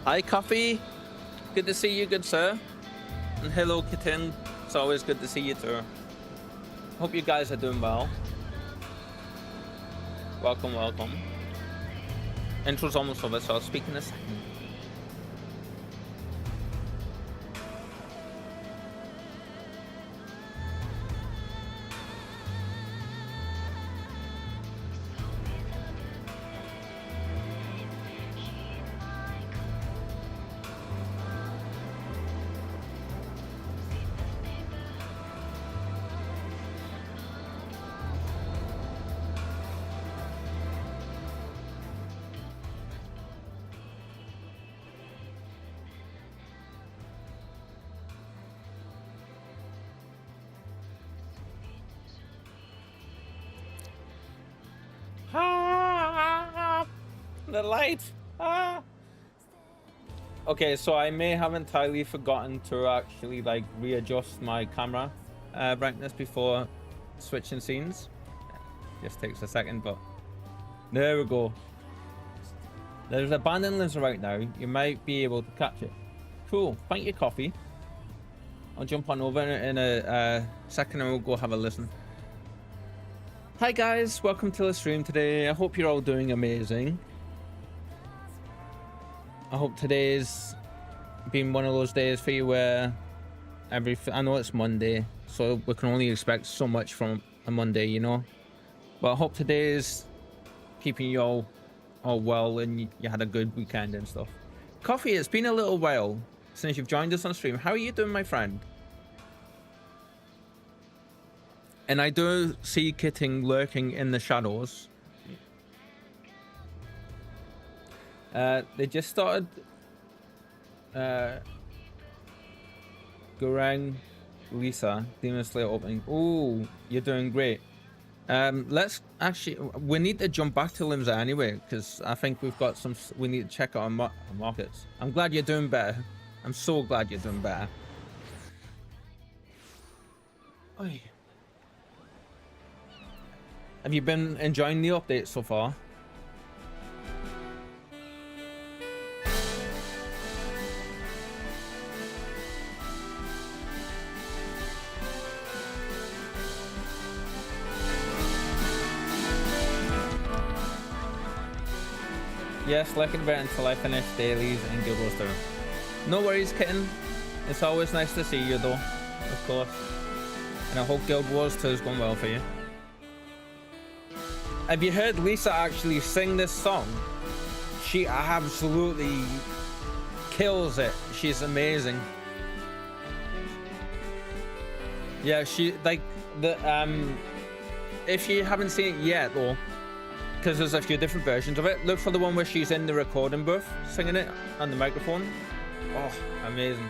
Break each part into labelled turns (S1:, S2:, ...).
S1: Hi, Coffee. Good to see you, good sir. And hello, Kitten. It's always good to see you too. Hope you guys are doing well. Welcome, welcome. Intro's almost over, so I'll speak in a second. The light. Okay, so I may have entirely forgotten to actually like readjust my camera brightness before switching scenes. Just takes a second, but there we go. There's abandoned right now. You might be able to catch it. Cool. Thank you, Coffee. I'll jump on over in a second and we'll go have a listen. Hi guys, welcome to the stream today. I hope you're all doing amazing. I hope today's been one of those days for you where I know it's Monday, so we can only expect so much from a Monday, you know. But I hope today's keeping you all well and you had a good weekend and stuff. Coffee, it's been a little while since you've joined us on stream. How are you doing, my friend? And I do see Kitting lurking in the shadows. They just started Gurang Lisa Demon Slayer opening. Oh, you're doing great. Let's actually, we need to jump back to Limsa anyway, because I think we've got some, we need to check out our markets. I'm glad you're doing better. I'm so glad you're doing better. Oy. Have you been enjoying the update so far? Yes, like it better until I finish dailies and Guild Wars 2. No worries, Kitten. It's always nice to see you though, of course. And I hope Guild Wars 2 is going well for you. Have you heard Lisa actually sing this song? She absolutely kills it. She's amazing. Yeah, she like the if you haven't seen it yet though, because there's a few different versions of it, look for the one where she's in the recording booth singing it on the microphone. Oh, amazing.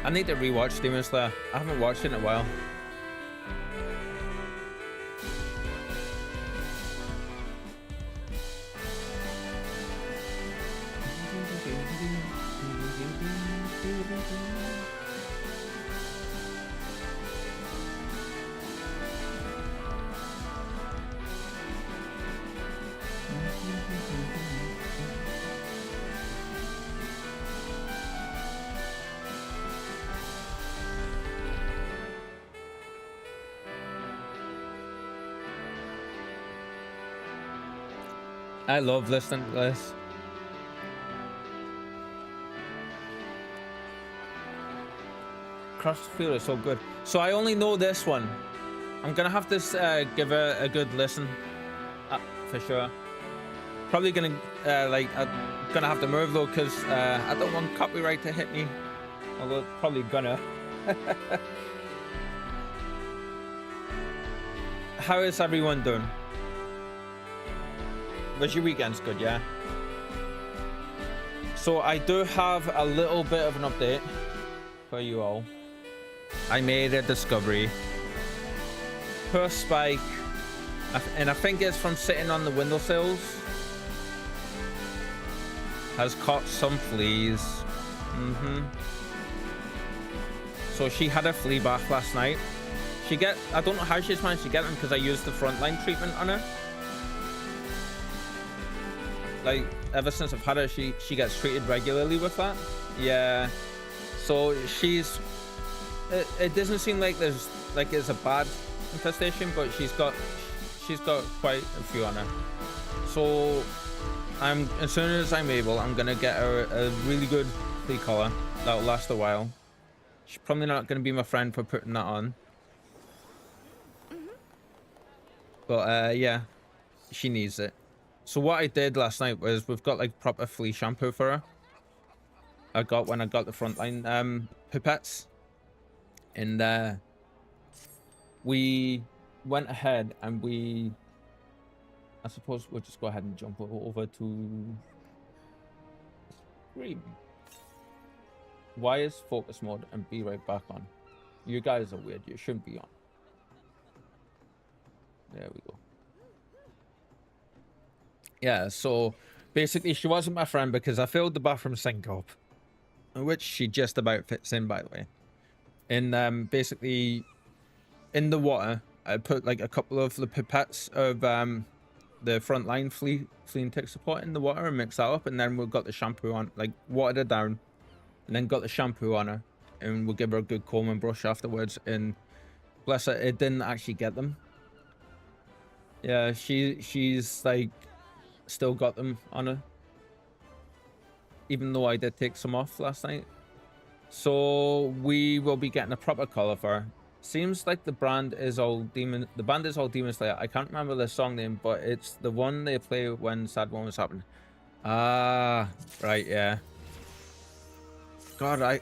S1: I need to rewatch Demon Slayer. I haven't watched it in a while. I love listening to this. Crossfield is so good. So I only know this one. I'm gonna have to give her a good listen for sure. Probably gonna I'm gonna have to move though, because I don't want copyright to hit me. Although probably gonna. How is everyone doing? Was your weekend's good, yeah? So I do have a little bit of an update for you all. I made a discovery. Poor Spike, and I think it's from sitting on the windowsills, has caught some fleas. So she had a flea bath last night. I don't know how she's managed to get them, because I used the frontline treatment on her. like ever since I've had her, she gets treated regularly with that. Yeah. So she's. It doesn't seem like there's like it's a bad infestation, but she's got quite a few on her. So as soon as I'm able, I'm gonna get her a really good flea collar that'll last a while. She's probably not gonna be my friend for putting that on. But yeah, she needs it. So what I did last night was we've got like proper flea shampoo for her. I got when I got the frontline pipettes. And we went ahead and I suppose we'll just go ahead and jump over to Scream. Why is focus mode and be right back on? You guys are weird. You shouldn't be on. There we go. Yeah, so basically she wasn't my friend because I filled the bathroom sink up, which she just about fits in, by the way. And basically in the water, I put like a couple of the pipettes of the frontline flea and tick support in the water and mix that up, and then we've got the shampoo on, like watered her down, and then got the shampoo on her, and we'll give her a good comb and brush afterwards. And bless her, it didn't actually get them. Yeah, she's like still got them on her, even though I did take some off last night. So we will be getting a proper collar for her. Seems like the band is all Demon Slayer. I can't remember the song name, but it's the one they play when sad moments happen. Ah, right, yeah. God,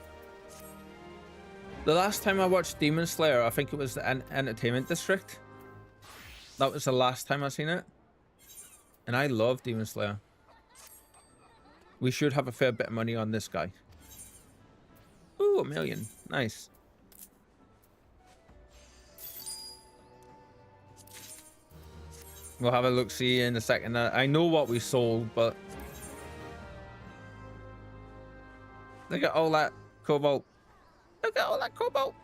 S1: the last time I watched Demon Slayer, I think it was the Entertainment District. That was the last time I seen it. And I love Demon Slayer. We should have a fair bit of money on this guy. Ooh, $1 million. Nice. We'll have a look-see in a second. I know what we sold, but look at all that cobalt. Look at all that cobalt.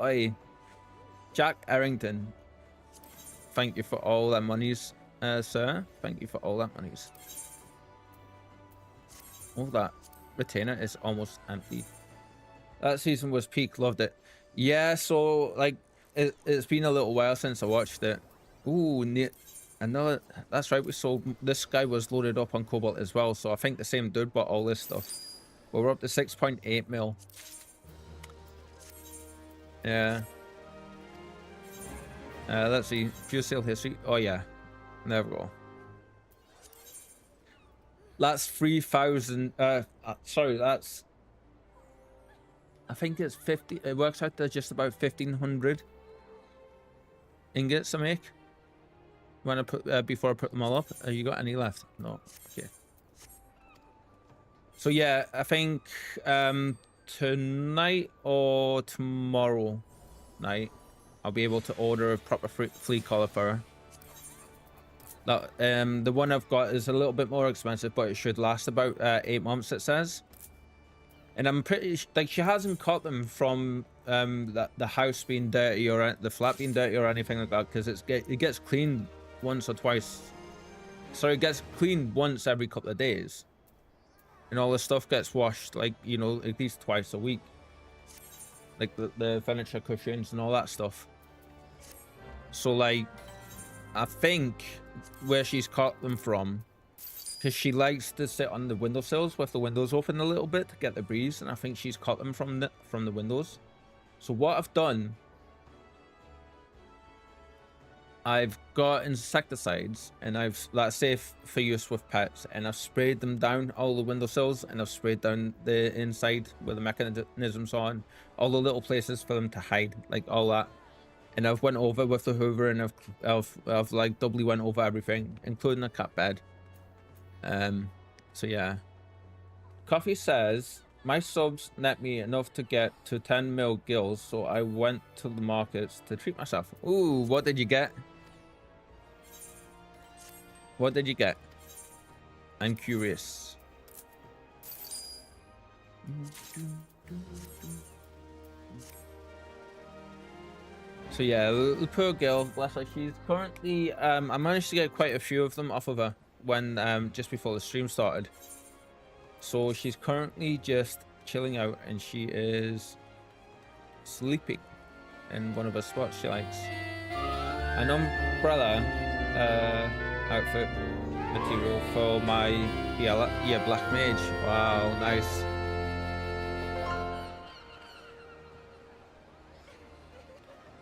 S1: Oi. Jack Errington. Thank you for all that monies, sir. Thank you for all that monies. All that retainer is almost empty. That season was peak. Loved it. Yeah, so like it's been a little while since I watched it. Ooh, another. That's right, we sold. This guy was loaded up on cobalt as well, so I think the same dude bought all this stuff. Well, we're up to 6.8 mil. Yeah. Let's see. Pure sale history. Oh yeah. There we go. That's 3,000. Sorry, that's. I think it's 50. It works out to just about 1,500 ingots I make when I put before I put them all up. You got any left? No. Okay. So yeah, I think tonight or tomorrow night I'll be able to order a proper flea collar for her. That the one I've got is a little bit more expensive, but it should last about 8 months, it says. And I'm pretty like she hasn't caught them from the house being dirty or the flat being dirty or anything like that, because it gets cleaned once or twice. So it gets cleaned once every couple of days, and all the stuff gets washed, like, you know, at least twice a week, like the furniture cushions and all that stuff. So like, I think where she's caught them from, because she likes to sit on the windowsills with the windows open a little bit to get the breeze, and I think she's caught them from the windows. So what I've done, I've got insecticides, and that's safe for use with pets, and I've sprayed them down all the windowsills, and I've sprayed down the inside where the mechanisms are, and all the little places for them to hide, like all that. And I've went over with the hoover, and I've like doubly went over everything, including the cat bed. So yeah. Coffee says, my subs net me enough to get to 10 mil gills, so I went to the markets to treat myself. Ooh, what did you get? What did you get? I'm curious. So yeah, the poor girl, bless her. She's currently I managed to get quite a few of them off of her when just before the stream started. So she's currently just chilling out, and she is sleeping in one of her spots she likes. An umbrella outfit material for my black mage. Wow, nice.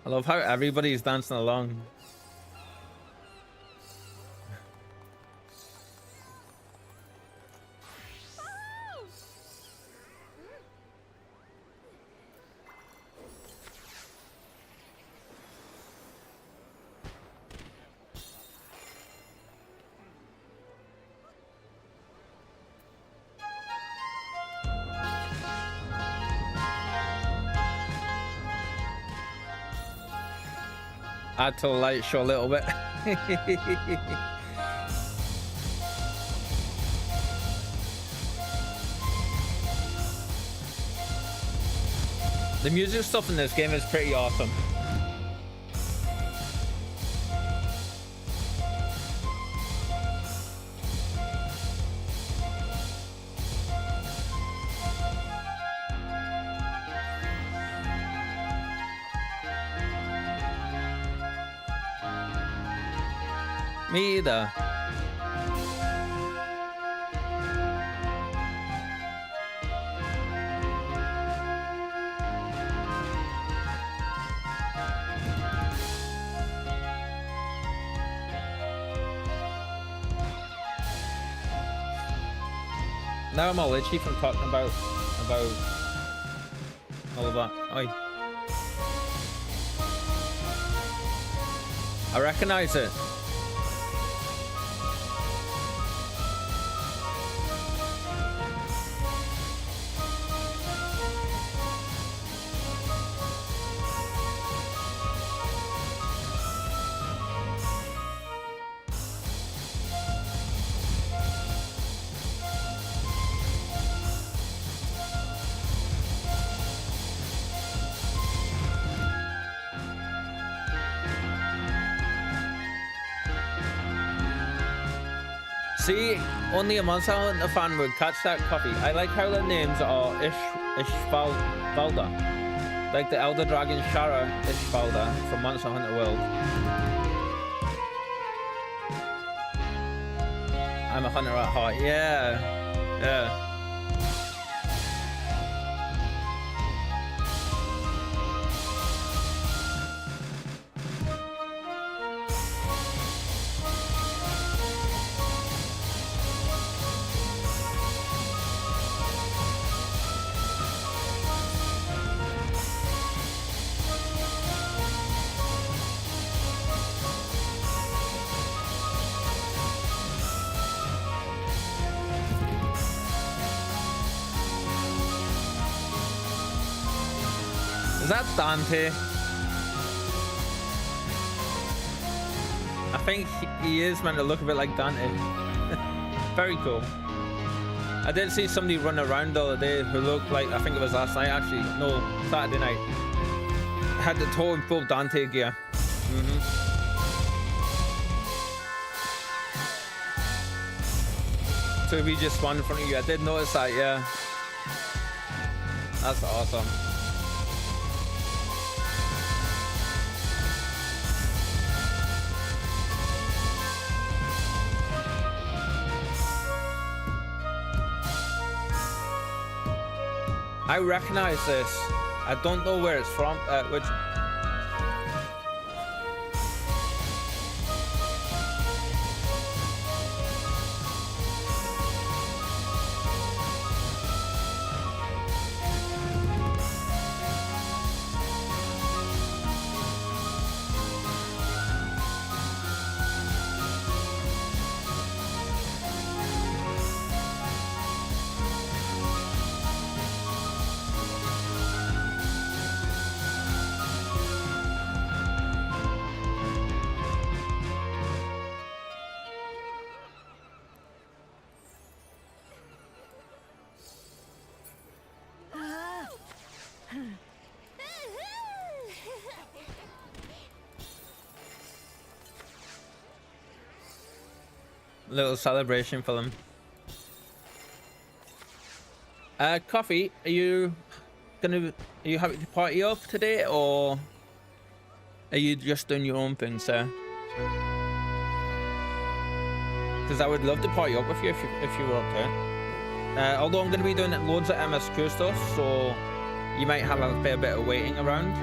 S1: I love how everybody's dancing along. Add to the light show a little bit. The music stuff in this game is pretty awesome. Me either. Now I'm all itchy from talking about all of that. Oi. I recognize it. See, only a Monster Hunter fan would catch that copy. I like how the names are Ishvalda. Like the Elder Dragon Shara Ishvalda from Monster Hunter World. I'm a hunter at heart. Yeah. Yeah. Is that Dante? I think he is meant to look a bit like Dante. Very cool. I did see somebody run around the other day who looked like, I think it was last night actually, no, Saturday night. Had the toe in full Dante gear. So if he just spawned in front of you, I did notice that, yeah. That's awesome. I recognize this. I don't know where it's from. Which. Little celebration for them. Coffee, are you happy to party up today, or are you just doing your own thing, sir? Because I would love to party up with you if you were up there. Although I'm going to be doing loads of MSQ stuff, so you might have a fair bit of waiting around.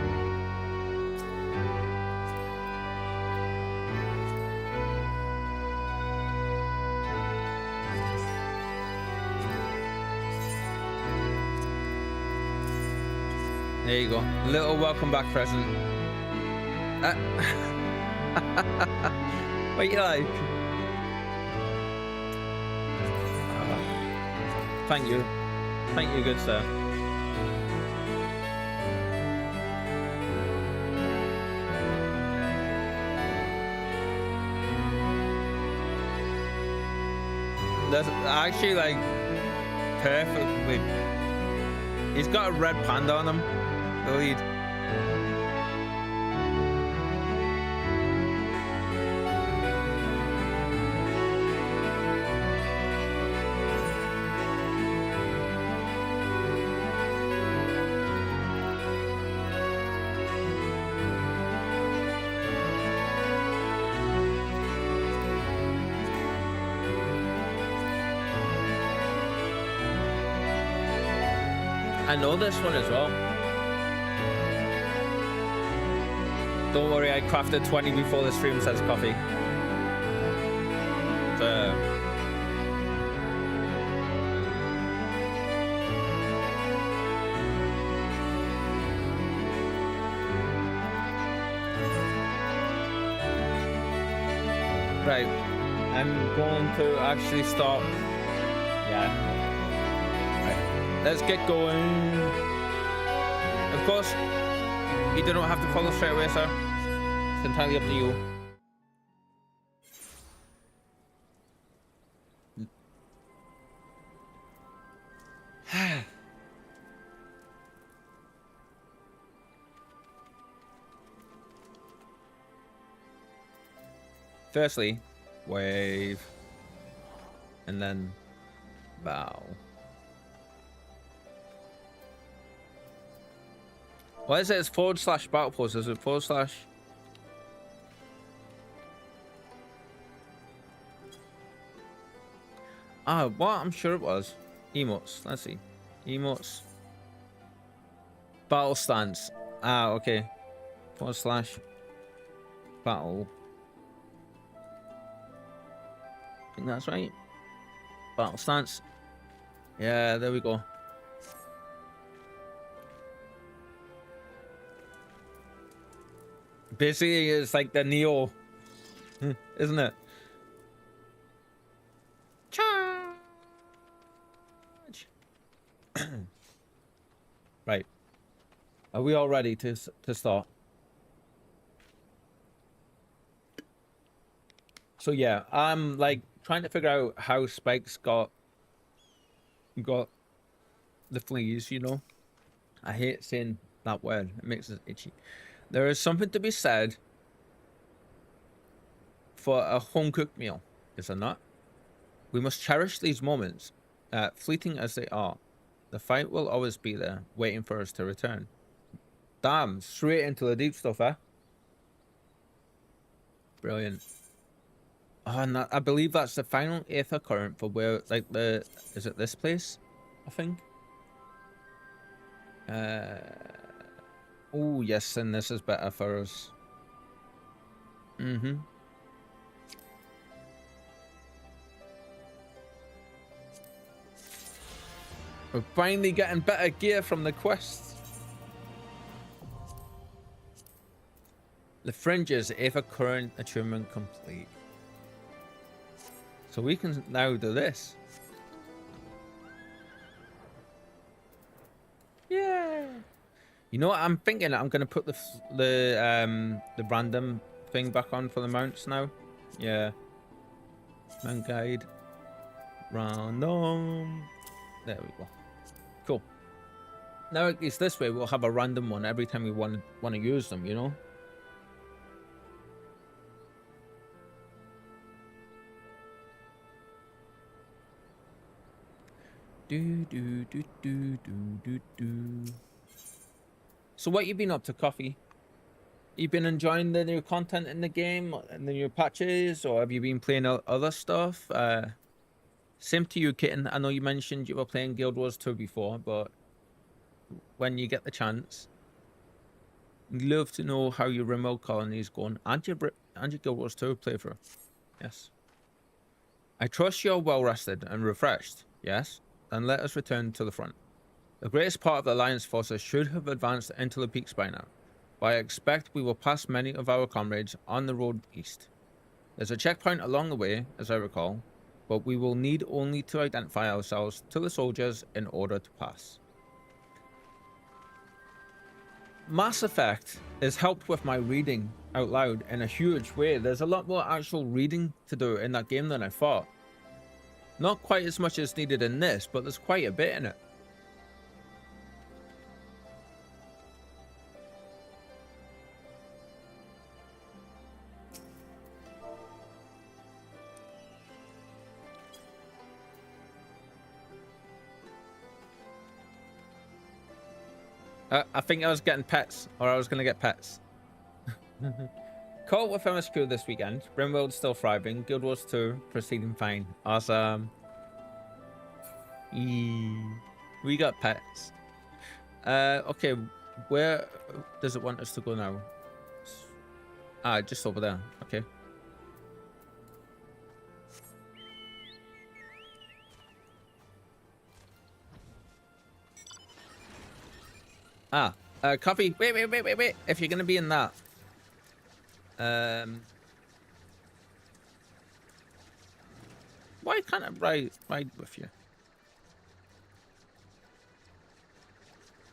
S1: There you go. Little welcome back present. What you like? Thank you. Thank you, good sir. That's actually like perfectly. He's got a red panda on him. The lead. I know this one as well. Don't worry, I crafted 20 before the stream says coffee. Right, I'm going to actually start. Yeah. Right. Let's get going. Of course, you don't have to follow straight away, sir. It's entirely up to you. Firstly, wave, and then bow. What is it? It's / battle pose. Is it /? Ah, what? I'm sure it was. Emotes. Let's see. Emotes. Battle stance. Ah, okay. / battle. I think that's right. Battle stance. Yeah, there we go. Basically, it's like the Neo, isn't it? Charge. Right. Are we all ready to start? So yeah, I'm like trying to figure out how Spike's got the fleas. You know, I hate saying that word. It makes it itchy. There is something to be said for a home-cooked meal, is there not? We must cherish these moments, fleeting as they are. The fight will always be there, waiting for us to return. Damn, straight into the deep stuff, eh? Brilliant. Oh, and I believe that's the final aether current for where, like, is it this place? I think. Oh, yes, and this is better for us. Mm-hmm. We're finally getting better gear from the quests. The fringes, aether current attunement complete. So we can now do this. Yeah. You know what I'm thinking? I'm gonna put the random thing back on for the mounts now. Yeah. Mount guide. Random. There we go. Cool. Now at least this way we'll have a random one every time we want to use them. You know. Do, do, do, do, do, do, do. So what you been up to, Coffee? You been enjoying the new content in the game and the new patches, or have you been playing other stuff? Same to you, Kitten. I know you mentioned you were playing Guild Wars 2 before, but when you get the chance, I'd love to know how your remote colony is going and your Guild Wars 2 playthrough. Yes. I trust you're well rested and refreshed. Yes. Then let us return to the front. The greatest part of the Alliance forces should have advanced into the peaks by now, but I expect we will pass many of our comrades on the road east. There's a checkpoint along the way, as I recall, but we will need only to identify ourselves to the soldiers in order to pass. Mass Effect has helped with my reading out loud in a huge way. There's a lot more actual reading to do in that game than I thought. Not quite as much as needed in this, but there's quite a bit in it. I think I was getting pets, or I was going to get pets. Caught with MSQ this weekend. Rimworld's still thriving. Guild Wars 2 proceeding fine. Awesome. We got pets. Okay, where does it want us to go now? Ah, just over there. Okay. Ah, Coffee. Wait. If you're gonna be in that, why can't I ride with you?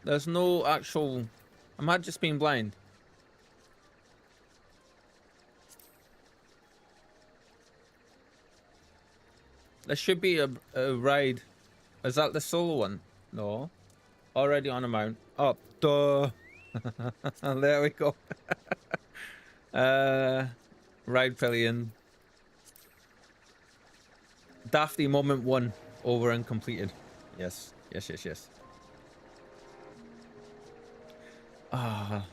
S1: There's no actual. Am I just being blind? There should be a ride. Is that the solo one? No. Already on a mount. Oh, duh. There we go. Ride Pillion. Dafty moment 1 over and completed. Yes. Ah.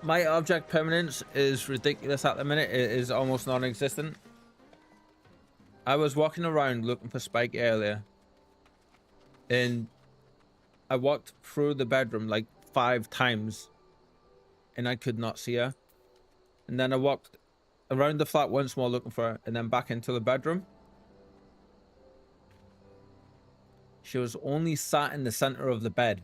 S1: My object permanence is ridiculous at the minute. It is almost non-existent. I was walking around looking for Spike earlier, and I walked through the bedroom like 5 times, and I could not see her. And then I walked around the flat once more looking for her, and then back into the bedroom. She was only sat in the center of the bed.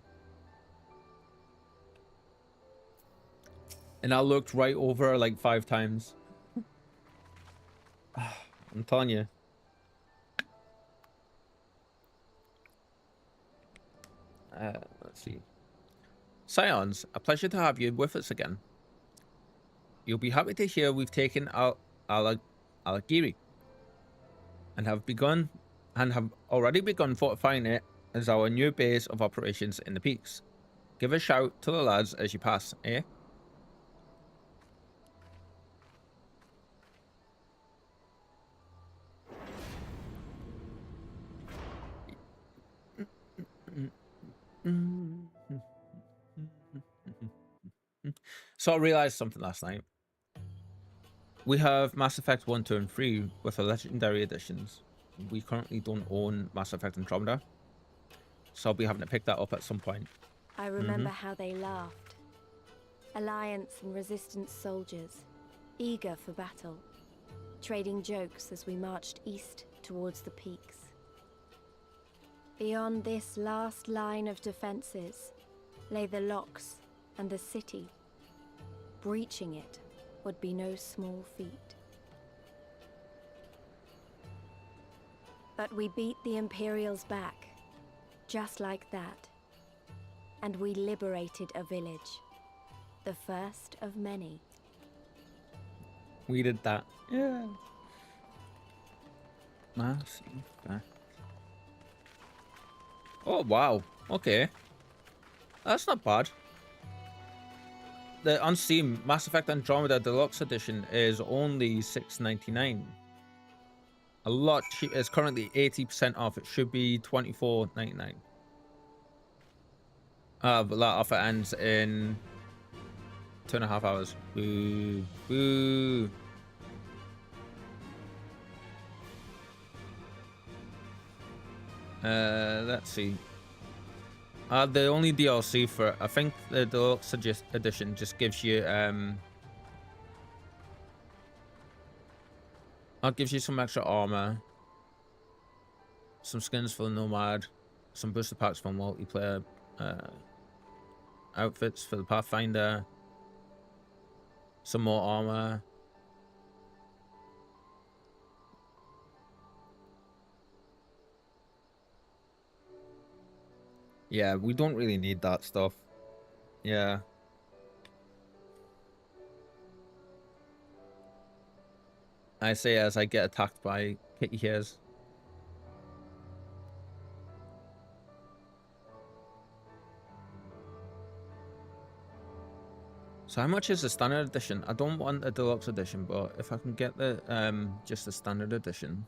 S1: And I looked right over her like 5 times. I'm telling you. Let's see. Scions, a pleasure to have you with us again. You'll be happy to hear we've taken Alagiri and have already begun fortifying it as our new base of operations in the peaks. Give a shout to the lads as you pass, eh? So I realized something last night. We have Mass Effect 1, 2, and 3 with the legendary editions. We currently don't own Mass Effect Andromeda, so I'll be having to pick that up at some point.
S2: I remember how they laughed. Alliance and Resistance soldiers, eager for battle, trading jokes as we marched east towards the peaks. Beyond this last line of defenses lay the locks and the city. Breaching it would be no small feat. But we beat the Imperials back, just like that. And we liberated a village, the first of many.
S1: We did that. Yeah. Mass Effect. Oh, wow. Okay. That's not bad. on Steam, Mass Effect Andromeda Deluxe Edition is only $6.99. A lot cheap. It's currently 80% off. It should be $24.99. But that offer ends in 2.5 hours. Boo. Boo. Let's see. The only DLC for, I think the Deluxe Edition just gives you, gives you some extra armor, some skins for the Nomad, some booster packs for multiplayer, outfits for the Pathfinder, some more armor. Yeah, we don't really need that stuff. Yeah. I say as I get attacked by kitty hairs. So how much is the standard edition? I don't want the deluxe edition, but if I can get the just the standard edition.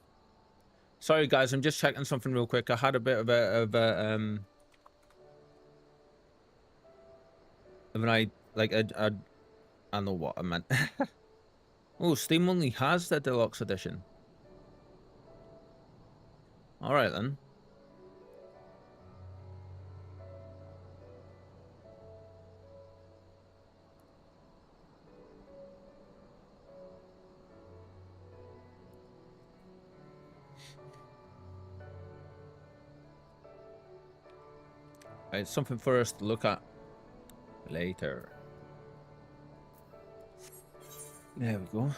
S1: Sorry guys, I'm just checking something real quick. I had a bit of an I know what I meant. Oh, Steam only has the deluxe edition. All right then. Right, something for us to look at later. There we go.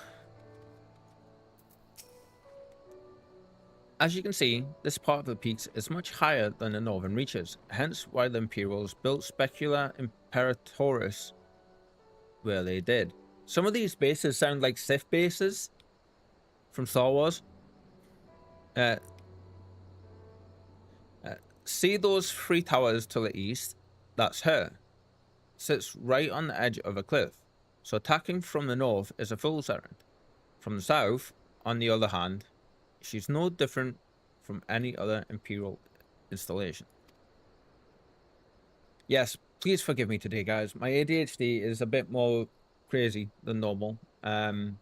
S1: As you can see, this part of the peaks is much higher than the northern reaches, hence why the Imperials built Specula Imperatoris where they did. Some of these bases sound like Sith bases from Star Wars. See those 3 towers to the east? That's her. Sits right on the edge of a cliff. So attacking from the north is a fool's errand. From the south, on the other hand, she's no different from any other Imperial installation. Yes, please forgive me today, guys. My ADHD is a bit more crazy than normal. I'm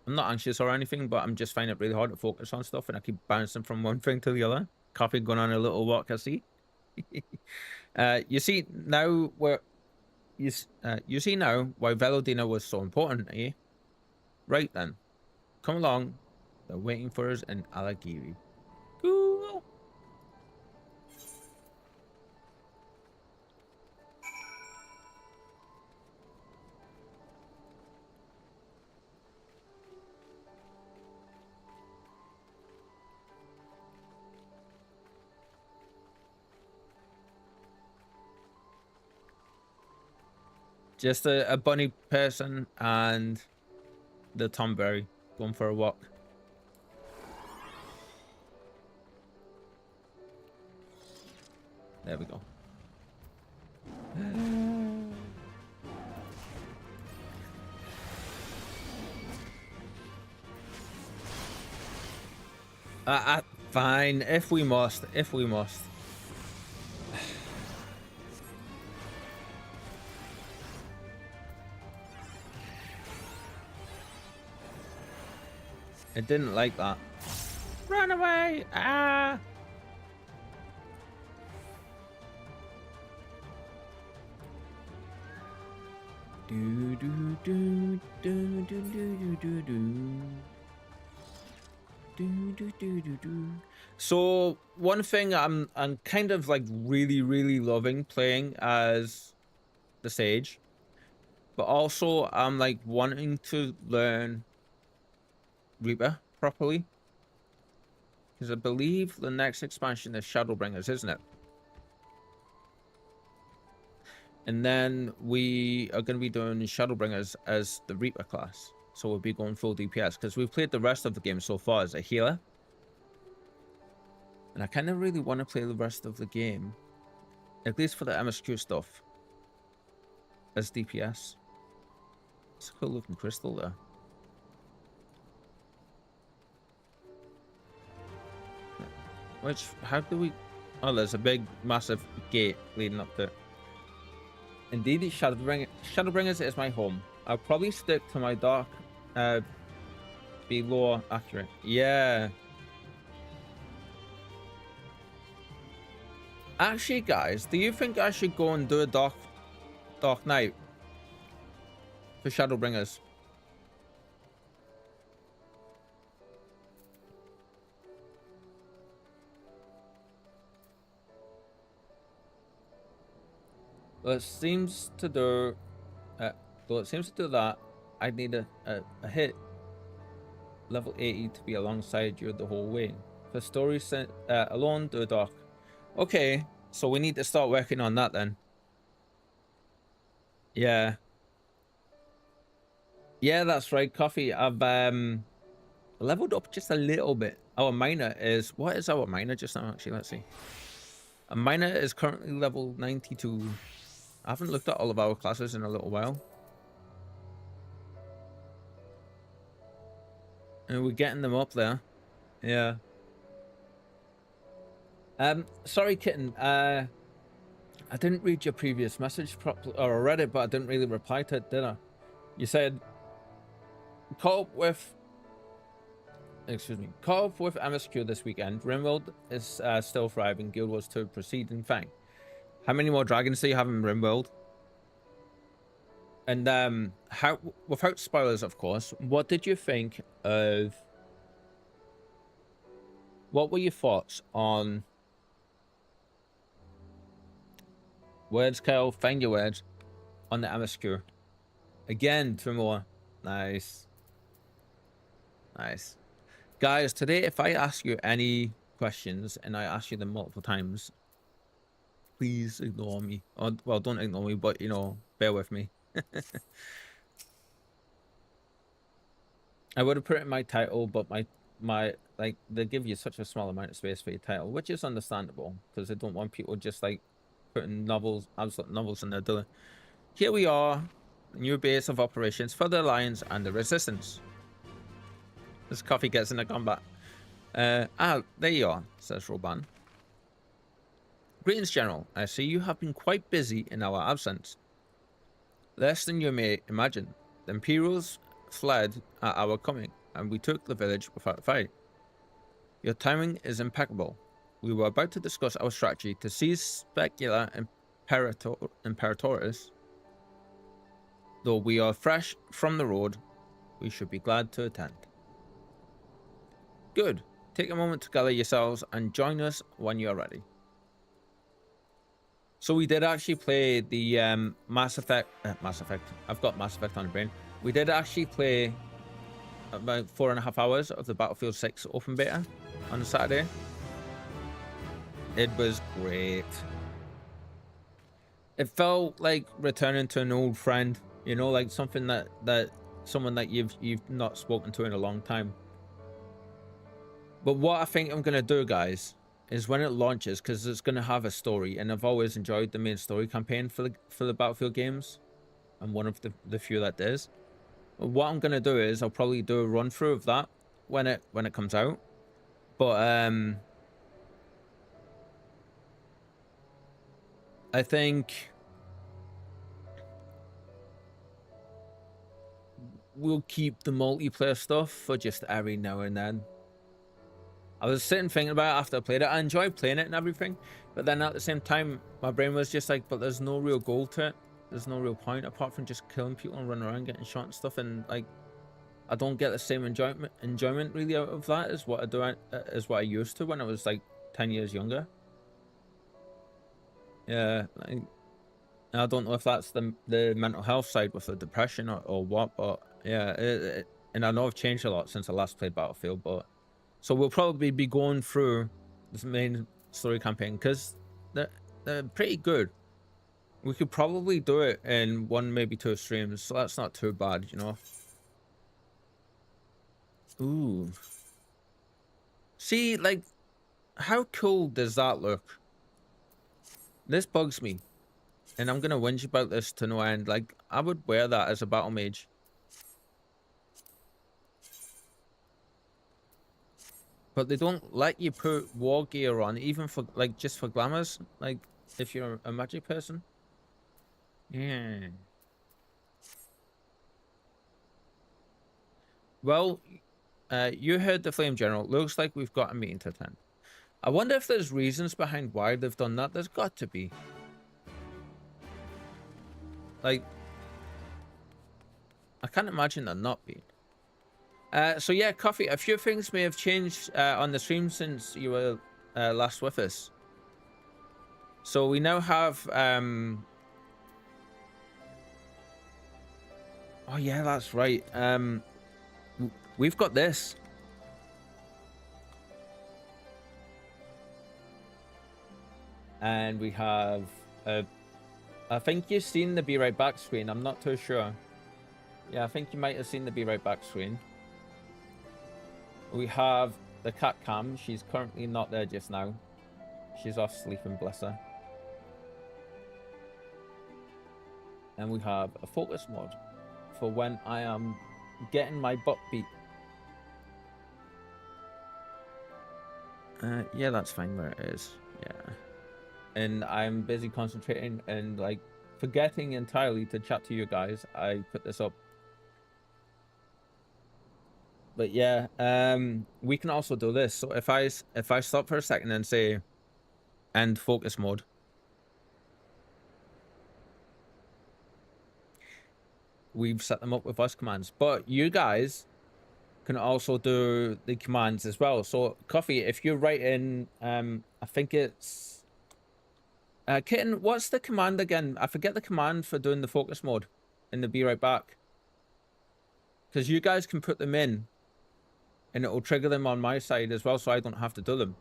S1: not anxious or anything, but I'm just finding it really hard to focus on stuff, and I keep bouncing from one thing to the other. Coffee going on a little walk, I see. You see now where you see now why Velodina was so important, eh? Right then, come along. They're waiting for us in Alagiri. Cool. Just a bunny person and the Tomberry going for a walk. There we go. Fine, if we must. It didn't like that. Run away! Ah! Do do do do do do do do do. So one thing I'm kind of like really loving playing as the Sage, but also I'm like wanting to learn Reaper properly, because I believe the next expansion is Shadowbringers, isn't it? And then we are going to be doing Shadowbringers as the Reaper class, so we'll be going full DPS, because we've played the rest of the game so far as a healer, and I kind of really want to play the rest of the game, at least for the MSQ stuff. as DPS. It's a cool looking crystal there. Which, how do we... Oh, there's a big, massive gate leading up to it. Indeed, Shadowbringers is my home. I'll probably stick to my dark, be lore accurate. Yeah. Actually, guys, do you think I should go and do a Dark Knight for Shadowbringers? Well, it seems to do. Though it seems to do that, I need a hit level 80 to be alongside you the whole way. For story alone, do a dark. Okay, so we need to start working on that then. Yeah. Yeah, that's right, Coffee. I've leveled up just a little bit. Our miner is... What is our miner just now, actually? Let's see. A miner is currently level 92. I haven't looked at all of our classes in a little while. And we're getting them up there. Yeah. Sorry, Kitten. I didn't read your previous message properly, or I read it, but I didn't really reply to it, did I? You said, caught up with MSQ this weekend. Rimworld is still thriving. Guild Wars 2 proceeding fine. How many more dragons do you have in Rimworld? And how, without spoilers, of course, what did you think of... What were your thoughts on... Words, Kyle, find your words on the MSQ. Again, 2 more. Nice. Nice. Guys, today, if I ask you any questions and I ask you them multiple times, please ignore me. Or, well, don't ignore me, but, you know, bear with me. I would have put it in my title, but my like, they give you such a small amount of space for your title, which is understandable, because they don't want people just, like, putting novels, absolute novels in their door. Here we are, new base of operations for the Alliance and the Resistance. This Coffee gets into combat. There you are, says Roban. Greetings, General. I see you have been quite busy in our absence. Less than you may imagine. The Imperials fled at our coming, and we took the village without a fight. Your timing is impeccable. We were about to discuss our strategy to seize Specula Imperatoris. Though we are fresh from the road, we should be glad to attend. Good. Take a moment to gather yourselves and join us when you are ready. So we did actually play the Mass Effect. I've got Mass Effect on the brain. We did actually play about 4.5 hours of the Battlefield 6 open beta on Saturday. It was great. It felt like returning to an old friend, you know, like something that someone that you've not spoken to in a long time. But what I think I'm gonna do, guys, is when it launches, because it's gonna have a story, and I've always enjoyed the main story campaign for the Battlefield games. I'm one of the few that does. What I'm gonna do is I'll probably do a run through of that when it comes out. But I think we'll keep the multiplayer stuff for just every now and then. I was sitting thinking about it after I played it. I enjoyed playing it and everything, but then at the same time, my brain was just like, but there's no real goal to it. There's no real point apart from just killing people and running around getting shot and stuff. And like, I don't get the same enjoyment really out of that as what I used to when I was like 10 years younger. Yeah, like, I don't know if that's the mental health side with the depression or what, but yeah, and I know I've changed a lot since I last played Battlefield, but so we'll probably be going through this main story campaign because they're pretty good. We could probably do it in 1, maybe 2 streams, so that's not too bad, you know. Ooh. See, like, how cool does that look? This bugs me. and I'm gonna whinge about this to no end. Like, I would wear that as a battle mage. But they don't let you put war gear on, even for, like, just for glamours. Like, if you're a magic person. Yeah. Well, you heard the Flame General. Looks like we've got a meeting to attend. I wonder if there's reasons behind why they've done that. There's got to be. Like, I can't imagine there not being. So yeah, Coffee, a few things may have changed on the stream since you were last with us. So we now have... Oh yeah, that's right. We've got this. And we have... I think you've seen the Be Right Back screen. I'm not too sure. Yeah, I think you might have seen the Be Right Back screen. We have the cat cam. She's currently not there just now. She's off sleeping, bless her. And we have a focus mode for when I am getting my butt beat. Yeah, that's fine where it is. Yeah. And I'm busy concentrating and like forgetting entirely to chat to you guys. I put this up. But yeah, we can also do this. So if I stop for a second and say end focus mode, we've set them up with voice commands. But you guys can also do the commands as well. So Coffee, if you write in I think it's Kitten, what's the command again? I forget the command for doing the focus mode in the Be Right Back. Because you guys can put them in and it will trigger them on my side as well, so I don't have to do them.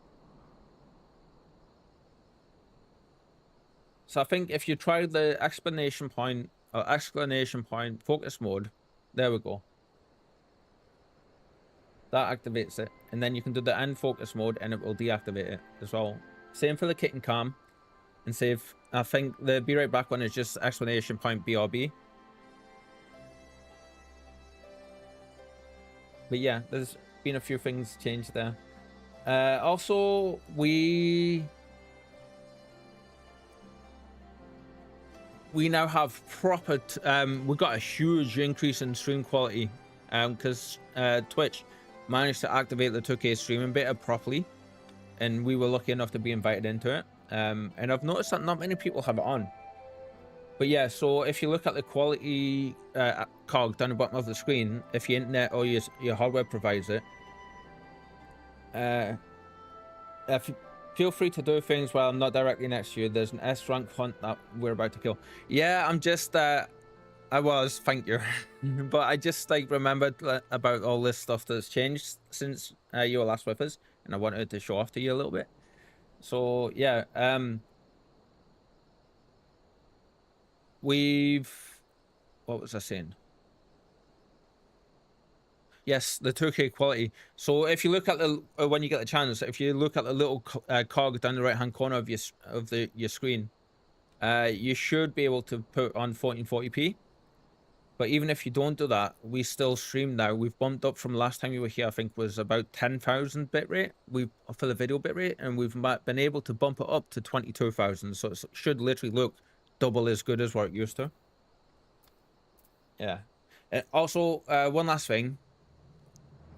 S1: So I think if you try the exclamation point focus mode, there we go. That activates it. And then you can do the end focus mode and it will deactivate it as well. Same for the kitten cam. And save. I think the Be Right Back one is just exclamation point BRB. But yeah, there's been a few things changed there. Also, we now have proper... we got a huge increase in stream quality. Because Twitch managed to activate the 2K streaming beta properly. And we were lucky enough to be invited into it. And I've noticed that not many people have it on. But yeah, so if you look at the quality cog down the bottom of the screen, if your internet or your hardware provides it, feel free to do things while I'm not directly next to you. There's an S rank hunt that we're about to kill. Yeah, I'm just thank you. But I just like remembered about all this stuff that's changed since you were last with us, and I wanted to show off to you a little bit. So yeah, what was I saying? Yes, the 2K quality. So if you look at the when you get the chance, if you look at the little cog down the right hand corner of your screen, you should be able to put on 1440p. But even if you don't do that, we still stream now. We've bumped up from last time you were here, I think was about 10,000 bitrate for the video bitrate, and we've been able to bump it up to 22,000. So it should literally look double as good as what it used to. Yeah. And also, one last thing.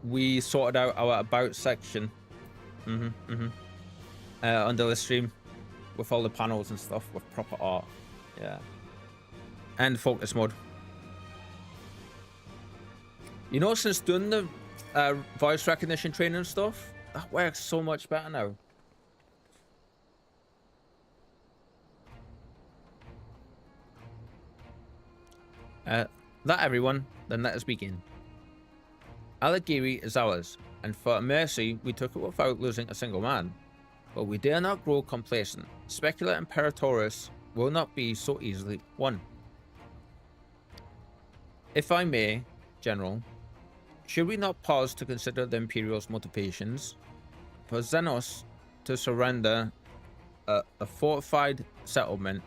S1: We sorted out our about section under the stream with all the panels and stuff with proper art. Yeah. And focus mode. You know, since doing the voice recognition training and stuff, that works so much better now. That everyone, then let us begin. Aligiri is ours, and for mercy we took it without losing a single man. But we dare not grow complacent. Specula Imperatorus will not be so easily won. If I may, General, should we not pause to consider the Imperial's motivations? For Xenos to surrender a fortified settlement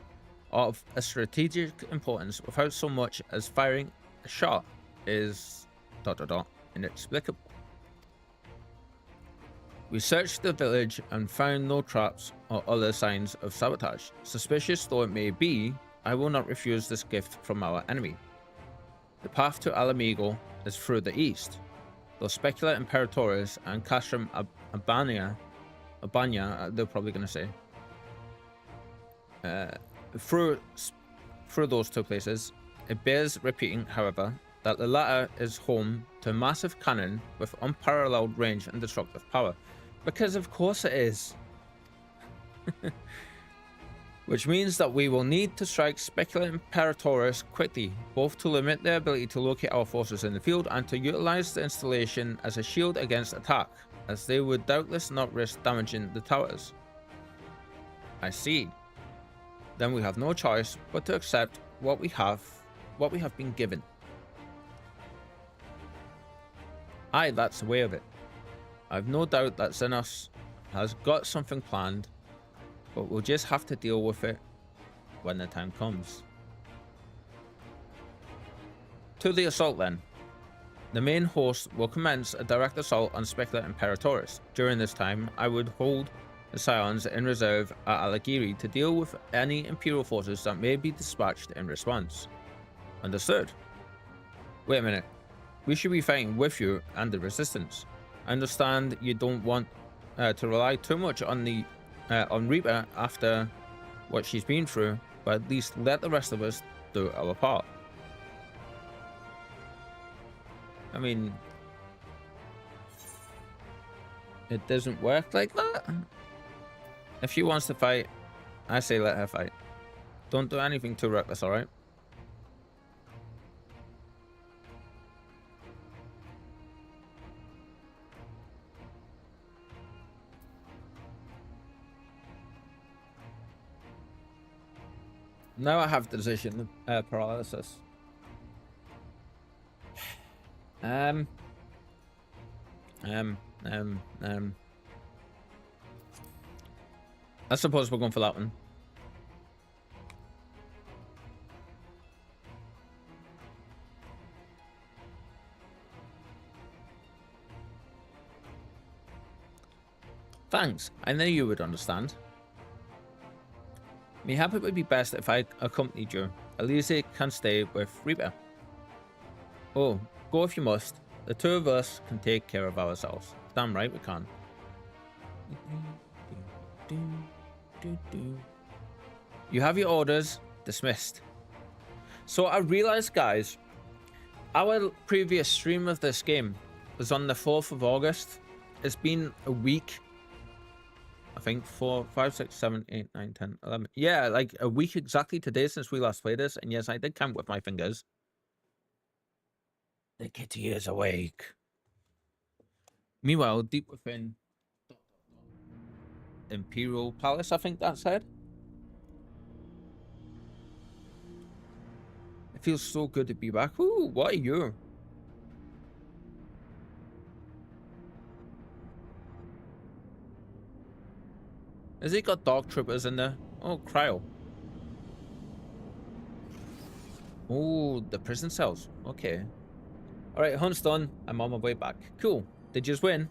S1: of a strategic importance without so much as firing a shot is ... inexplicable. We searched the village and found no traps or other signs of sabotage. Suspicious though it may be, I will not refuse this gift from our enemy. The path to Alamigo is through the east, though Specula Imperatoris and Castrum Abania, they're probably going to say, through those two places. It bears repeating, however, that the latter is home to a massive cannon with unparalleled range and destructive power. Because of course it is. Which means that we will need to strike Specula Imperatoris quickly, both to limit their ability to locate our forces in the field and to utilize the installation as a shield against attack, as they would doubtless not risk damaging the towers. I see. Then we have no choice but to accept what we have been given. Aye, that's the way of it. I've no doubt that Xenos has got something planned, but we'll just have to deal with it when the time comes. To the assault then. The main host will commence a direct assault on Specula Imperatoris. During this time, I would hold the Scions in reserve at Alagiri to deal with any Imperial forces that may be dispatched in response. Understood. Wait a minute. We should be fighting with you and the Resistance. I understand you don't want to rely too much on the on Reeper after what she's been through, but at least let the rest of us do our part. I mean, it doesn't work like that. If she wants to fight, I say let her fight. Don't do anything too reckless, alright? Now I have decision paralysis. I suppose we're going for that one. Thanks. I knew you would understand. Mayhap it would be best if I accompanied you. Elise can stay with Reeper. Oh, go if you must. The two of us can take care of ourselves. Damn right we can. You have your orders. Dismissed. So I realized, guys, our previous stream of this game was on the 4th of August. It's been a week. I think 4, 5, 6, 7, 8, 9, 10, 11. Yeah, like a week exactly today since we last played this. And yes, I did count with my fingers. The kitty is awake. Meanwhile, deep within Imperial Palace, I think that said. It feels so good to be back. Ooh, what are you? Has he got dog troopers in there? Oh, cryo. Oh, the prison cells. Okay. Alright, hunt's done. I'm on my way back. Cool. Did you just win?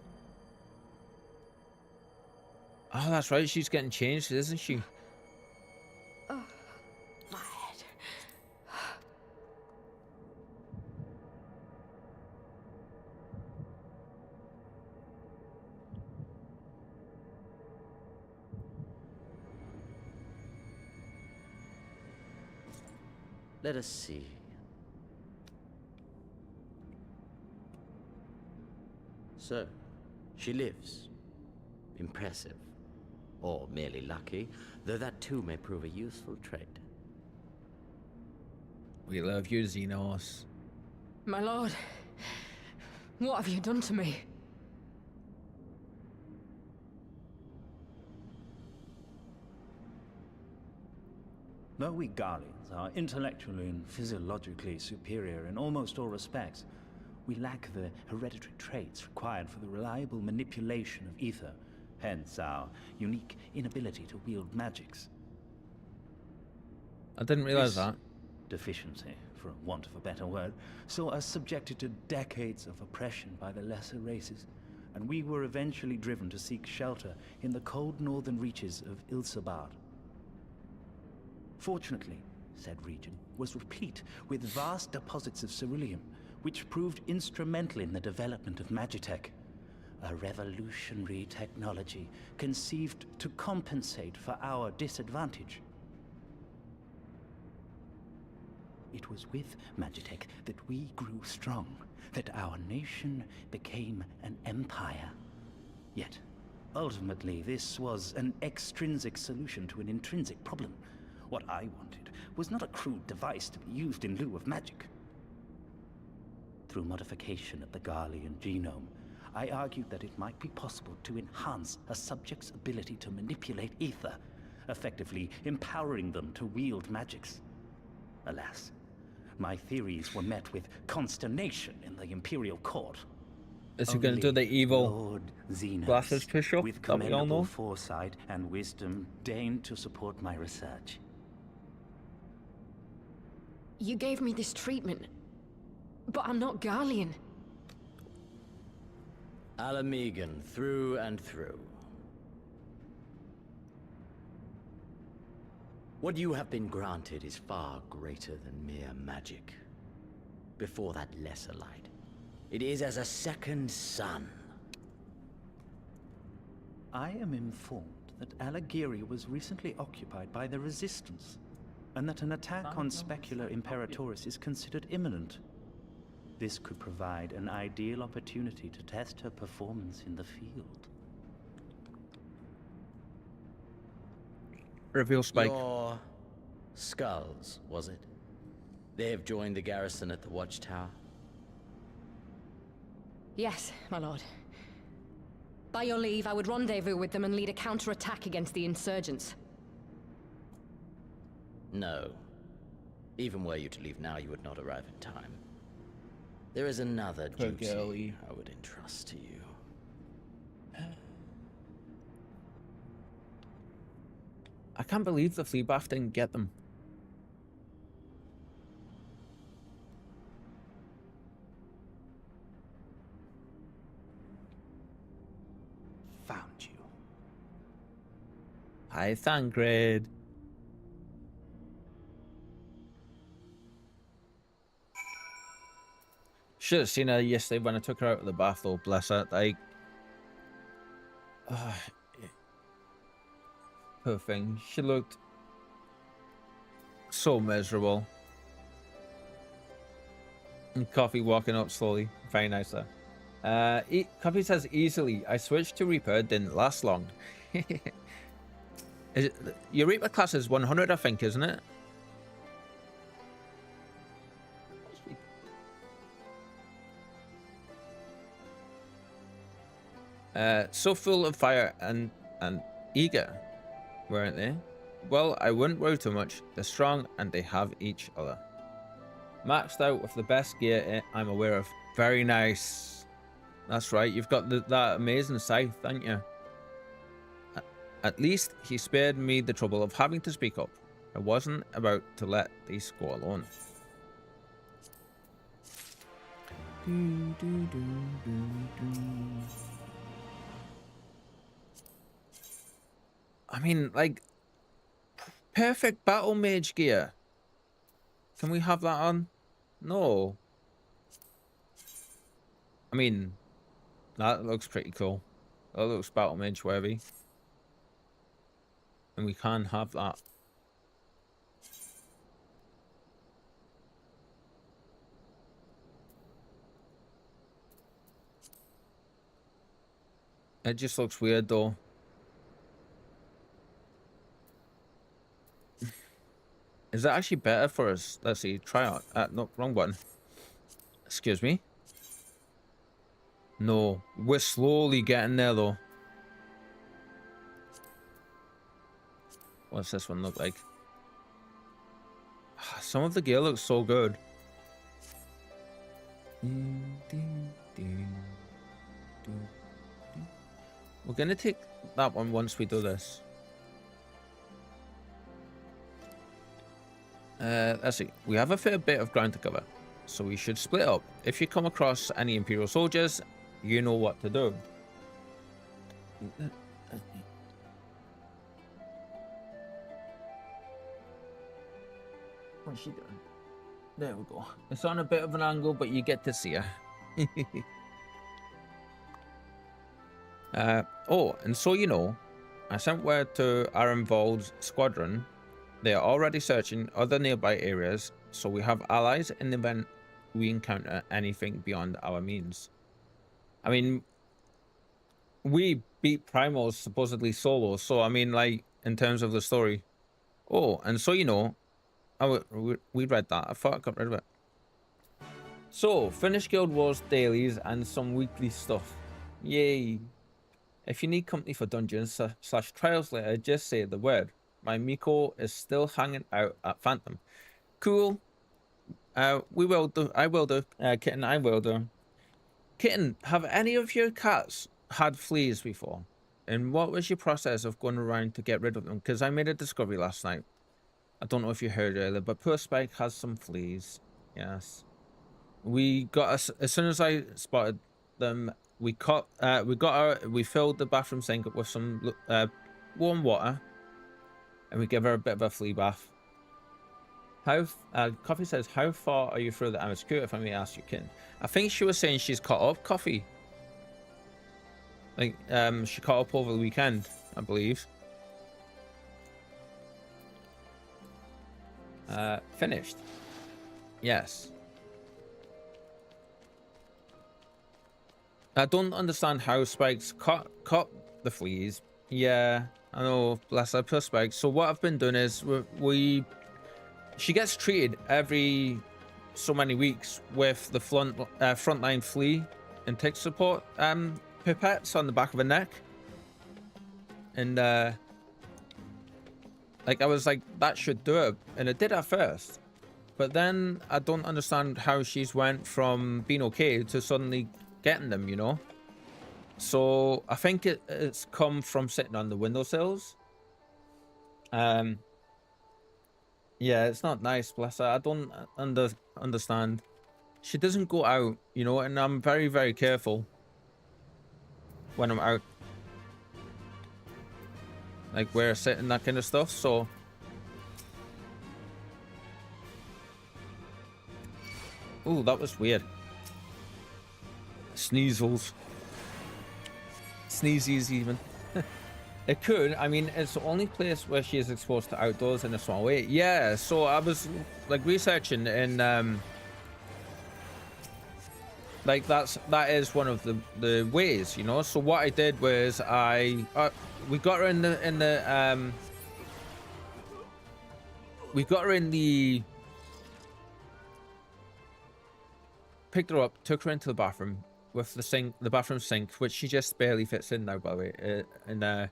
S1: Oh, that's right. She's getting changed, isn't she?
S2: Oh, my head.
S3: Let us see. So, she lives. Impressive. Or merely lucky, though that too may prove a useful trait.
S1: We love you, Xenos.
S4: My lord, what have you done to me?
S5: Though we Guardians are intellectually and physiologically superior in almost all respects, we lack the hereditary traits required for the reliable manipulation of ether, hence our unique inability to wield magics.
S1: I didn't realize
S5: This
S1: that.
S5: deficiency, for want of a better word, saw us subjected to decades of oppression by the lesser races, and we were eventually driven to seek shelter in the cold northern reaches of Ilsabard. Fortunately, said region was replete with vast deposits of ceruleum, which proved instrumental in the development of Magitech, a revolutionary technology conceived to compensate for our disadvantage. It was with Magitech that we grew strong, that our nation became an empire. Yet, ultimately, this was an extrinsic solution to an intrinsic problem. What I wanted was not a crude device to be used in lieu of magic. Through modification of the Garlean genome, I argued that it might be possible to enhance a subject's ability to manipulate ether, effectively empowering them to wield magics. Alas, my theories were met with consternation in the Imperial Court.
S1: Is he going to do the evil
S5: Lord Zenos,
S1: glasses push-up
S5: with
S1: that we all
S5: commendable
S1: know?
S5: foresight and wisdom, deigned to support my research.
S4: You gave me this treatment, but I'm not Garlean.
S3: Alamegan, through and through. What you have been granted is far greater than mere magic. Before that lesser light, it is as a second sun.
S5: I am informed that Alagiri was recently occupied by the Resistance, and that an attack on Specular Imperatoris is considered imminent. This could provide an ideal opportunity to test her performance in the field.
S1: Reveal Spike.
S3: Your skulls, was it? They have joined the garrison at the Watchtower.
S4: Yes, my lord. By your leave, I would rendezvous with them and lead a counterattack against the insurgents.
S3: No. Even were you to leave now, you would not arrive in time. There is another duty
S1: girly.
S3: I would entrust to you.
S1: I can't believe the flea bath didn't get them.
S5: Found you.
S1: Hi, Thangrid. Should have seen her yesterday when I took her out of the bath, though. Bless her. Like, poor thing. She looked so miserable. And Coffee walking up slowly. Very nice there. Coffee says easily. I switched to Reaper. It didn't last long. Your Reaper class is 100, I think, isn't it? So full of fire and eager, weren't they? Well, I wouldn't worry too much. They're strong and they have each other. Maxed out with the best gear I'm aware of. Very nice. That's right. You've got that amazing scythe, haven't you? At least he spared me the trouble of having to speak up. I wasn't about to let these go alone. I mean, like, perfect battle mage gear. Can we have that on? No. I mean, that looks pretty cool. That looks battle mage worthy. And we can have that. It just looks weird though. Is that actually better for us? Let's see. Try out. No, wrong button. Excuse me. No, we're slowly getting there though. What's this one look like? Some of the gear looks so good. We're gonna take that one once we do this. Let's see. We have a fair bit of ground to cover, so we should split up. If you come across any Imperial soldiers, you know what to do. What's she doing? There we go. It's on a bit of an angle, but you get to see her. Oh, and so you know, I sent word to our involved squadron. They are already searching other nearby areas, so we have allies in the event we encounter anything beyond our means. I mean, we beat Primals supposedly solo, so I mean, like, in terms of the story. Oh, and so you know, we read that. I thought I got rid of it. So, finish Guild Wars dailies and some weekly stuff. Yay. If you need company for dungeons / trials later, just say the word. My Miko is still hanging out at Phantom. Cool. We will do. I will do. Kitten, I will do. Kitten, have any of your cats had fleas before? And what was your process of going around to get rid of them? Because I made a discovery last night. I don't know if you heard earlier, but poor Spike has some fleas. Yes. We got as soon as I spotted them, we filled the bathroom sink up with some warm water, and we give her a bit of a flea bath. Coffee says, how far are you through the MSQ, if I may ask you, Kin? I think she was saying she's caught up, Coffee. Like, she caught up over the weekend, I believe. Finished. Yes. I don't understand how Spike's caught the fleas. Yeah, I know, bless her, poor Spike. So what I've been doing is she gets treated every so many weeks with the frontline flea and tick support pipettes on the back of her neck. And like, I was like, that should do it, and it did at first. But then I don't understand how she's went from being okay to suddenly getting them, you know. So I think it's come from sitting on the windowsills. Yeah, it's not nice, bless her. I don't understand. She doesn't go out, you know, and I'm very, very careful when I'm out, like where I sit and that kind of stuff. So oh, that was weird. Sneezels. Sneezies even. It could. I mean, it's the only place where she is exposed to outdoors in a small way. Yeah, so I was like researching, and like that is one of the ways, you know. So what I did was we got her in the picked her up, took her into the bathroom with the bathroom sink, which she just barely fits in now, by the way. And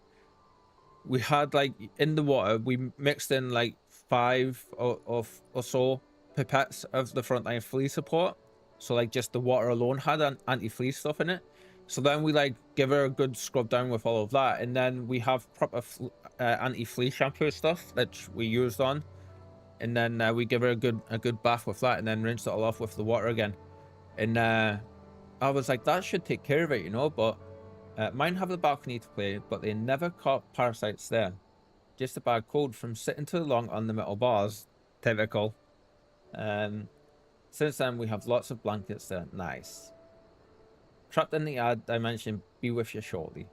S1: we had, like, in the water, we mixed in like 5 or so pipettes of the frontline flea support. So like just the water alone had an anti-flea stuff in it. So then we like give her a good scrub down with all of that, and then we have proper anti-flea shampoo stuff that we used on, and then we give her a good bath with that, and then rinse it all off with the water again. And I was like, that should take care of it, you know. But mine have the balcony to play, but they never caught parasites there. Just a bad cold from sitting too long on the metal bars. Typical. Since then, we have lots of blankets there. Nice. Trapped in the ad dimension, be with you shortly.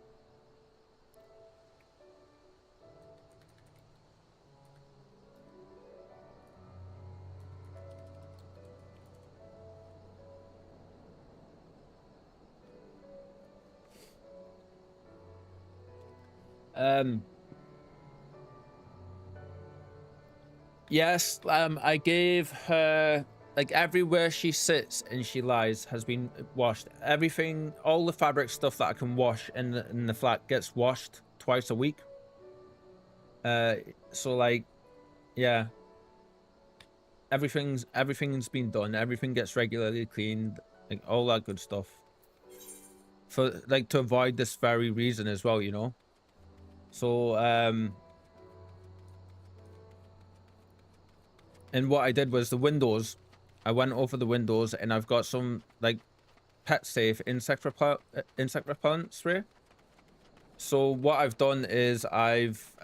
S1: Yes, I gave her, like, everywhere she sits and she lies has been washed. Everything, all the fabric stuff that I can wash in the flat gets washed twice a week. So like, yeah, everything's been done. Everything gets regularly cleaned, like all that good stuff. For like to avoid this very reason as well, you know. So And what I did was the windows. I went over the windows, and I've got some like pet safe insect repellent spray. So what I've done is I've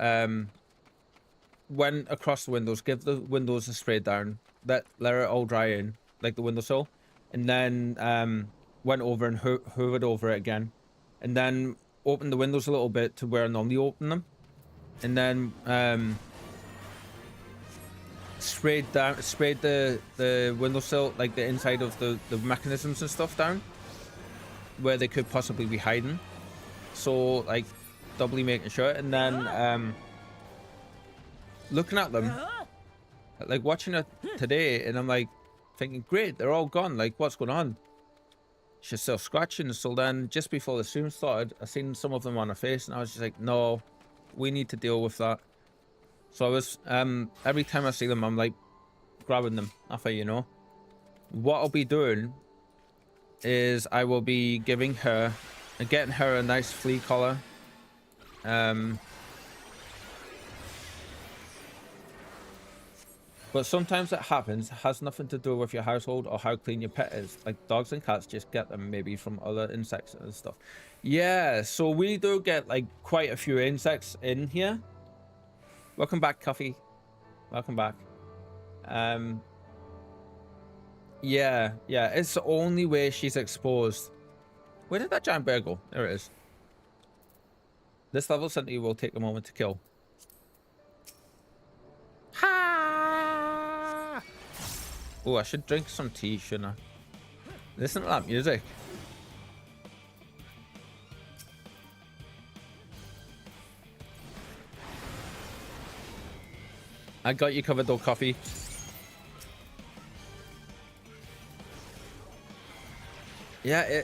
S1: went across the windows, give the windows a spray down, let it all dry in, like the windowsill, and then went over and hovered over it again, and then opened the windows a little bit to where I normally open them, and then sprayed the windowsill, like the inside of the mechanisms and stuff down, where they could possibly be hiding. So like doubly making sure, and then looking at them, like watching it today, and I'm like thinking, great, they're all gone, like what's going on? She's still scratching. So then just before the stream started, I seen some of them on her face, and I was just like, no, we need to deal with that. So I was every time I see them, I'm like grabbing them after, you know. What I'll be doing is I will be giving her getting her a nice flea collar. But sometimes it happens. It has nothing to do with your household or how clean your pet is. Like dogs and cats just get them maybe from other insects and stuff. Yeah, so we do get like quite a few insects in here. Welcome back, Coffee. Welcome back. Yeah, it's the only way she's exposed. Where did that giant bear go? There it is. This level sentry will take a moment to kill. Ha! Oh, I should drink some tea, shouldn't I? Listen to that music. I got you covered though, Coffee. Yeah,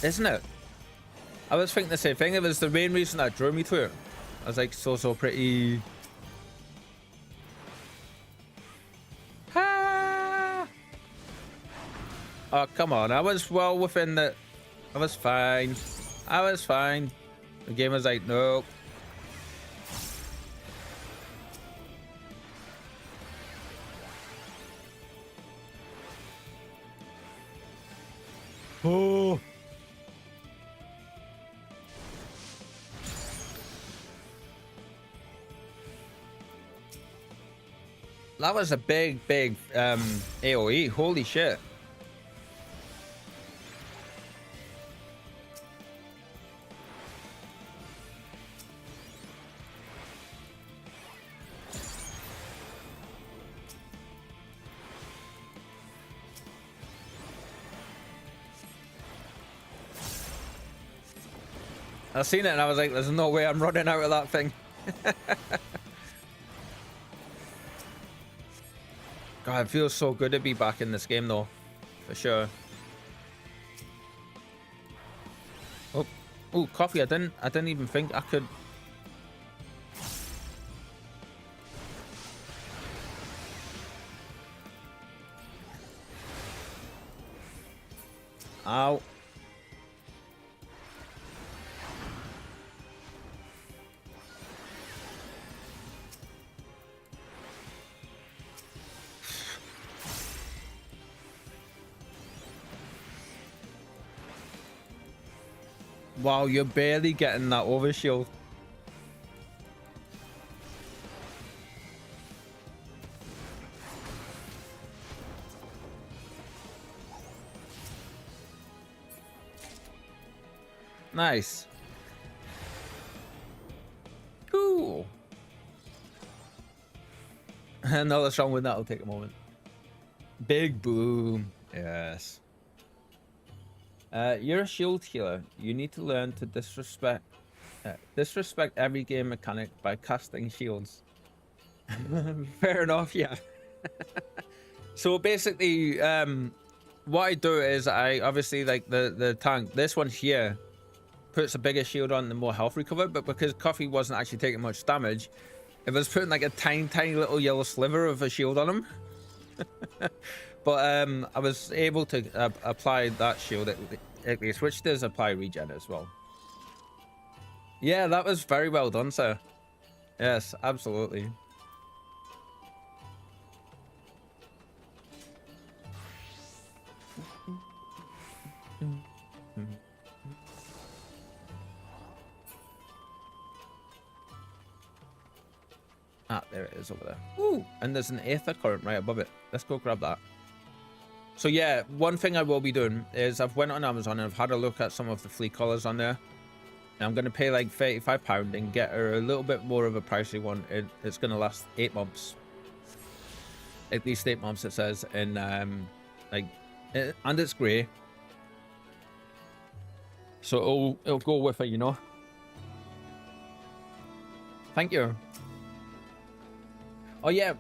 S1: isn't it? I was thinking the same thing. It was the main reason that drew me to it. I was like, so pretty. Ah! Oh, come on. I was well within the... I was fine. I was fine. The game was like, nope. Oh. That was a big AoE. Holy shit. I seen it and I was like, there's no way I'm running out of that thing. God, it feels so good to be back in this game though. For sure. Oh, Coffee, I didn't even think I could. Ow. Wow, you're barely getting that overshield. Nice. Cool. Another strong win, that'll take a moment. Big boom. Yes. You're a shield healer. You need to learn to disrespect every game mechanic by casting shields. Fair enough, yeah. So basically, what I do is I obviously like the tank. This one here puts a bigger shield on the more health recovered, but because Coffee wasn't actually taking much damage, it was putting like a tiny little yellow sliver of a shield on him. But I was able to apply that shield at least, which does apply regen as well. Yeah, that was very well done, sir. Yes, absolutely. Ah, there it is over there. Ooh, and there's an aether current right above it. Let's go grab that. So yeah, one thing I will be doing is I've went on Amazon and I've had a look at some of the flea collars on there. And I'm going to pay like £35 and get her a little bit more of a pricey one. It's going to last 8 months. At least 8 months, it says. And and it's grey. So it'll go with her, you know. Thank you. Oh yeah,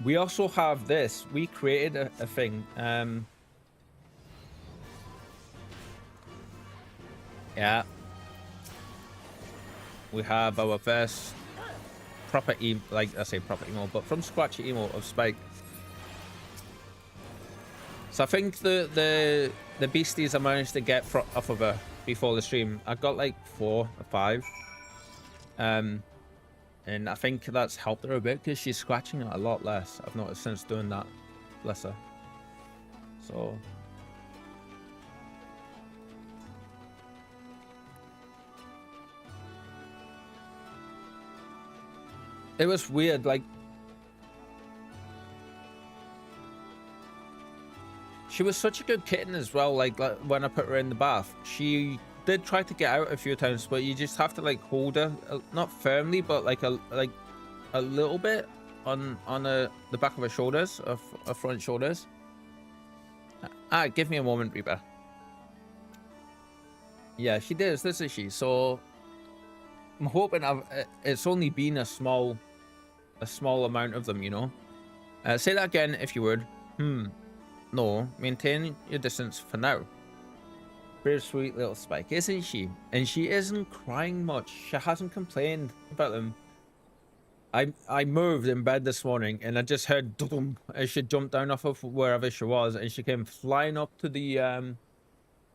S1: we also have this. We created a thing. Yeah. We have our first proper emo, like I say proper emo, but from scratch emo of Spike. So I think the beasties I managed to get off of her before the stream, I got like 4 or 5. And I think that's helped her a bit because she's scratching it a lot less. I've noticed since doing that. Bless her. So it was weird, like she was such a good kitten as well. Like when I put her in the bath, she did try to get out a few times, but you just have to like hold her, not firmly, but like a little bit on the back of her shoulders, her front shoulders. Give me a moment, Reaper. Yeah, she does. This is she. So I'm hoping it's only been a small amount of them, you know. Say that again if you would. No, maintain your distance for now. Very sweet little Spike, isn't she? And she isn't crying much. She hasn't complained about them. I moved in bed this morning and I just heard dum as she jumped down off of wherever she was, and she came flying up to the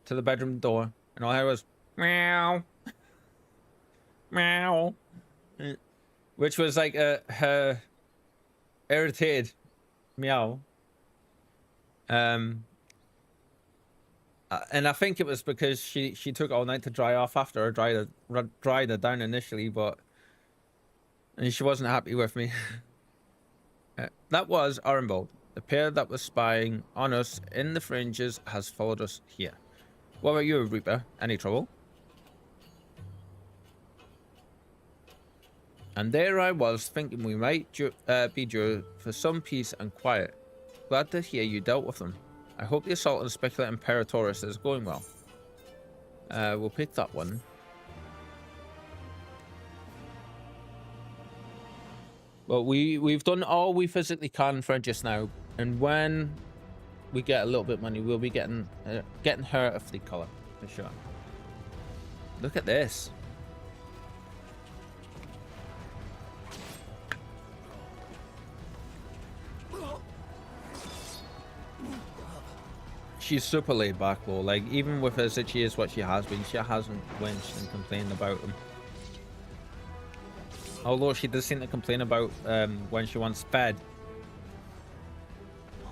S1: bedroom door, and all I heard was meow, meow, which was like her irritated meow. And I think it was because she took all night to dry off after her dried her down initially, and she wasn't happy with me. That was Orenbold. The pair that was spying on us in the fringes has followed us here. What about you, Reaper? Any trouble? And there I was thinking we might be due for some peace and quiet. Glad to hear you dealt with them. I hope the assault on Specular Imperatorus is going well. We'll pick that one. But we've done all we physically can for just now, and when we get a little bit of money, we'll be getting her a fleet collar for sure. Look at this. She's super laid back though. Like even with as she is what she has been, she hasn't winced and complained about them. Although she does seem to complain about when she wants fed.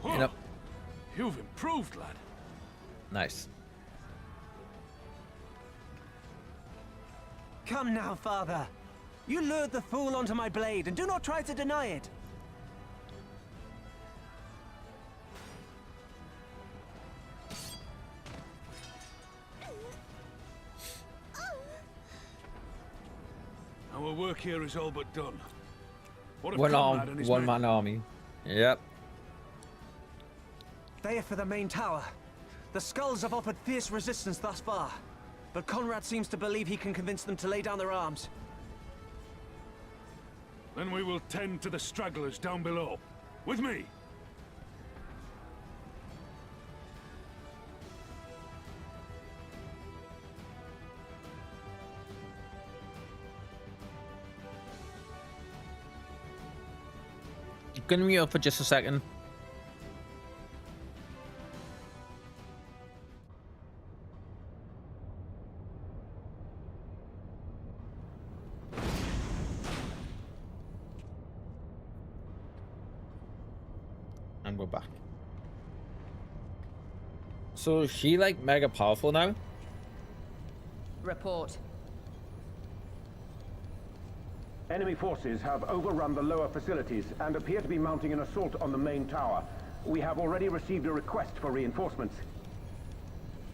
S6: Oh,
S1: You know,
S6: you've improved, lad.
S1: nice.
S7: Come now, father. You lured the fool onto my blade, and do not try to deny it.
S6: Our work here is all but done. What a
S1: One
S6: comrade
S1: arm,
S6: and his
S1: one
S6: men.
S1: man army. Yep.
S7: They are for the main tower. The skulls have offered fierce resistance thus far, but Conrad seems to believe he can convince them to lay down their arms.
S6: Then we will tend to the stragglers down below. With me.
S1: Gonna mute up for just a second. And we're back. So is she like mega powerful now?
S4: Report.
S8: Enemy forces have overrun the lower facilities and appear to be mounting an assault on the main tower. We have already received a request for reinforcements.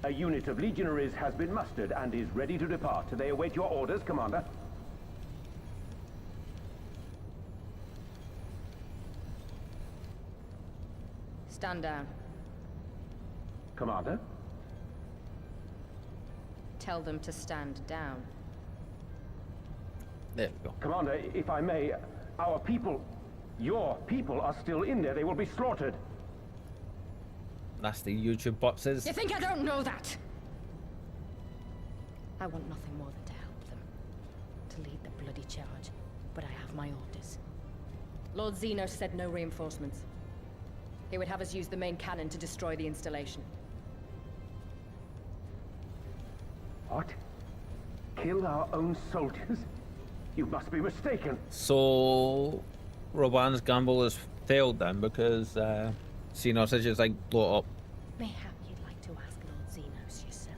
S8: A unit of legionaries has been mustered and is ready to depart. They await your orders, Commander.
S4: Stand down.
S8: Commander?
S4: Tell them to stand down.
S1: There we go.
S8: Commander, if I may, our people, your people are still in there. They will be slaughtered.
S1: That's the YouTube boxes.
S4: You think I don't know that? I want nothing more than to help them. To lead the bloody charge. But I have my orders. Lord Xenos said no reinforcements. He would have us use the main cannon to destroy the installation.
S8: What? Kill our own soldiers? You must be mistaken.
S1: So Roban's gamble has failed then because Xenos has just like blown up.
S4: Mayhap you'd like to ask Lord Xenos yourself.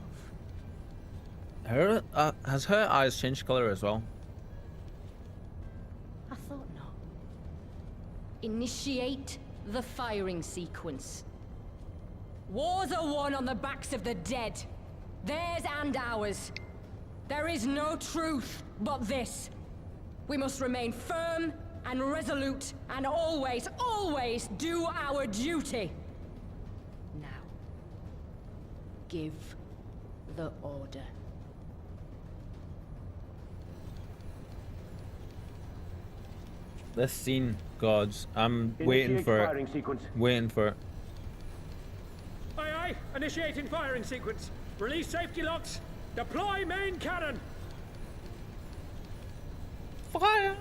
S1: Her has her eyes changed color as well?
S4: I thought not. Initiate the firing sequence. Wars are won on the backs of the dead. Theirs and ours. There is no truth but this. We must remain firm and resolute and always, always do our duty. Now, give the order.
S1: This scene, gods, I'm waiting for
S8: firing sequence.
S1: Waiting for it.
S9: Aye, aye. Initiating firing sequence. Release safety locks. Deploy main cannon.
S1: Fire!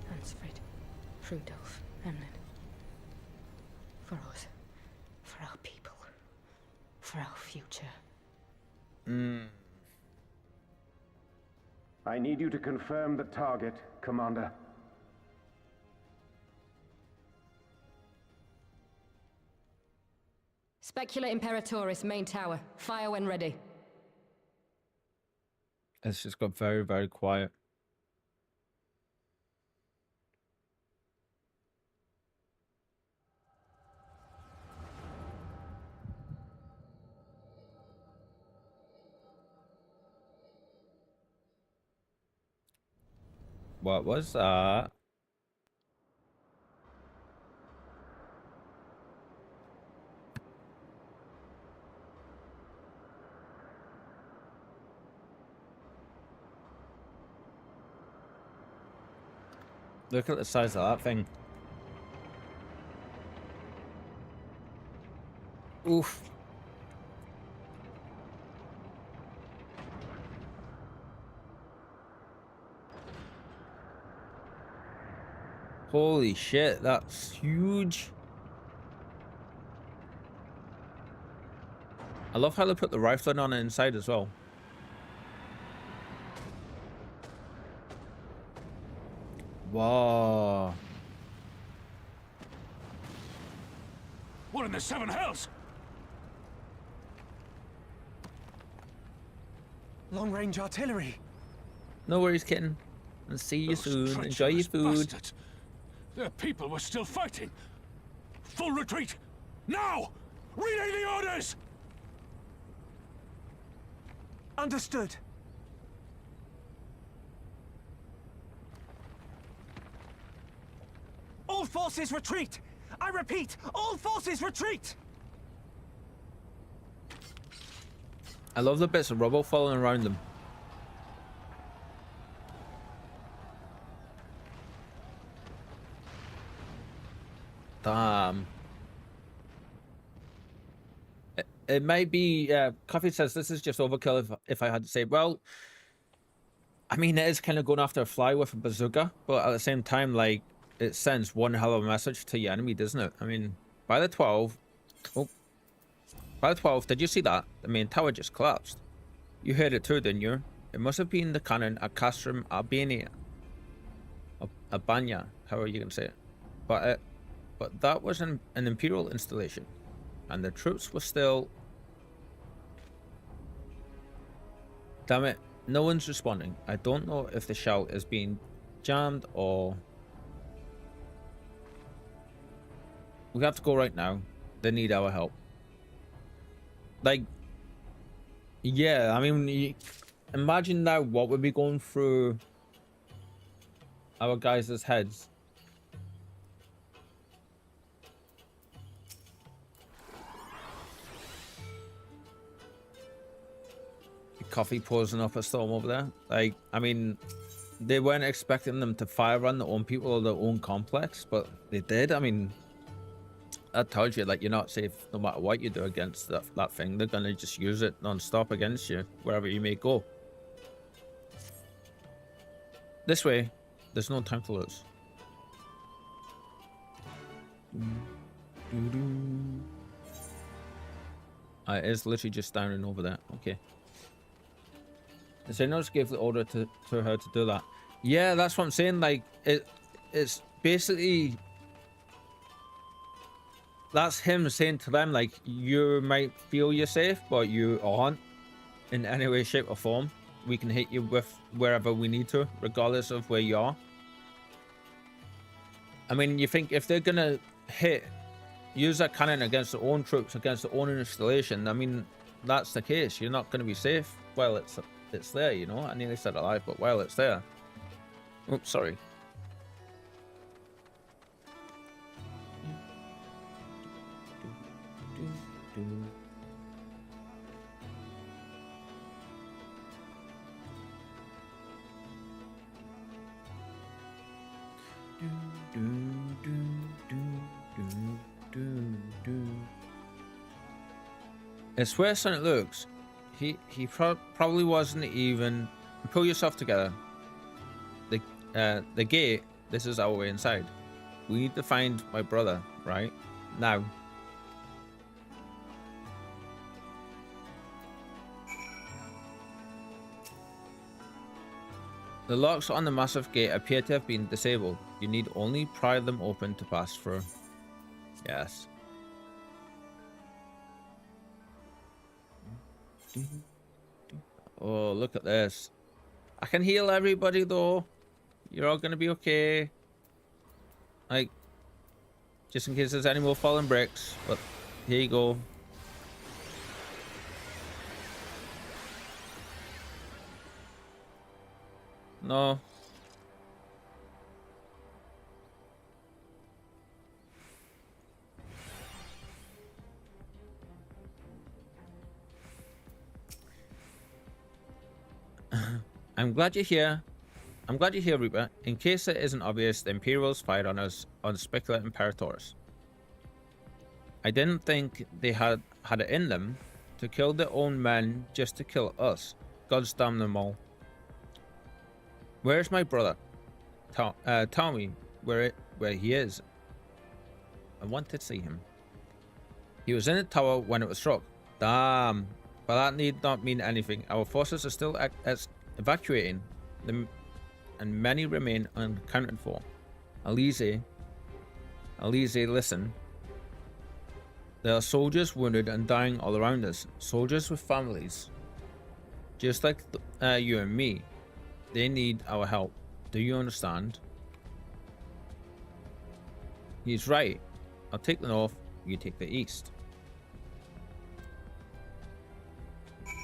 S4: Hansfred, Rudolph, Emlyn. For us. For our people. For our future.
S8: I need you to confirm the target, Commander.
S4: Specula Imperatoris, main tower. Fire when ready.
S1: It's just got very, very quiet. What was that? Look at the size of that thing. Oof. Holy shit, that's huge. I love how they put the rifling on the inside as well. Wow.
S6: What in the seven hells?
S7: Long-range artillery.
S1: No worries, kitten. And see you
S6: Those
S1: soon. Enjoy your
S6: treacherous
S1: food.
S6: bastards. Their people were still fighting. Full retreat. Now! Relay the orders!
S7: Understood. All forces retreat! I repeat, all forces retreat!
S1: I love the bits of rubble falling around them. Damn. It might be, Coffee says this is just overkill if I had to say. Well, I mean, it is kind of going after a fly with a bazooka, but at the same time, like, it sends one hell of a message to your enemy, doesn't it? I mean, by the 12, did you see that? The main tower just collapsed. You heard it too, didn't you? It must have been the cannon at Castrum Albania. Albania, how are you going to say it? But that was an Imperial installation. and the troops were still... Damn it, no one's responding. I don't know if the shout is being jammed or... We have to go right now. They need our help. Like, yeah, I mean, imagine now what would be going through our guys' heads. Coffee posing up a storm over there. Like, I mean, they weren't expecting them to fire on their own people or their own complex, but they did. I mean, that tells you, like, you're not safe no matter what you do against that thing. They're gonna just use it non-stop against you wherever you may go. This way, there's no time to lose. It is literally just down and over there. Okay. The Senators gave the order to her to do that. Yeah, that's what I'm saying. Like, it's basically... That's him saying to them, like, you might feel you're safe, but you aren't in any way, shape, or form. We can hit you with wherever we need to, regardless of where you are. I mean, you think if they're gonna use that cannon against their own troops, against their own installation, I mean, that's the case. You're not gonna be safe while it's there, you know. I nearly said alive, but while it's there. Oops, sorry. It's worse than it looks. He probably wasn't even... Pull yourself together. The gate, this is our way inside. We need to find my brother, right? Now. The locks on the massive gate appear to have been disabled. You need only pry them open to pass through. Yes. Oh, look at this. I can heal everybody though. You're all gonna be okay. Like, just in case there's any more fallen bricks. But here you go. No. I'm glad you're here. I'm glad you're here, Reaper. In case it isn't obvious, the Imperials fired on us on Spicula Imperators. I didn't think they had it in them to kill their own men just to kill us. Gods damn them all. Where's my brother? Tell me where he is. I want to see him. He was in the tower when it was struck. Damn. But that need not mean anything. Our forces are still evacuating them, and many remain unaccounted for. Elise, listen. There are soldiers wounded and dying all around us. Soldiers with families. Just like you and me. They need our help. Do you understand? He's right. I'll take the north, you take the east.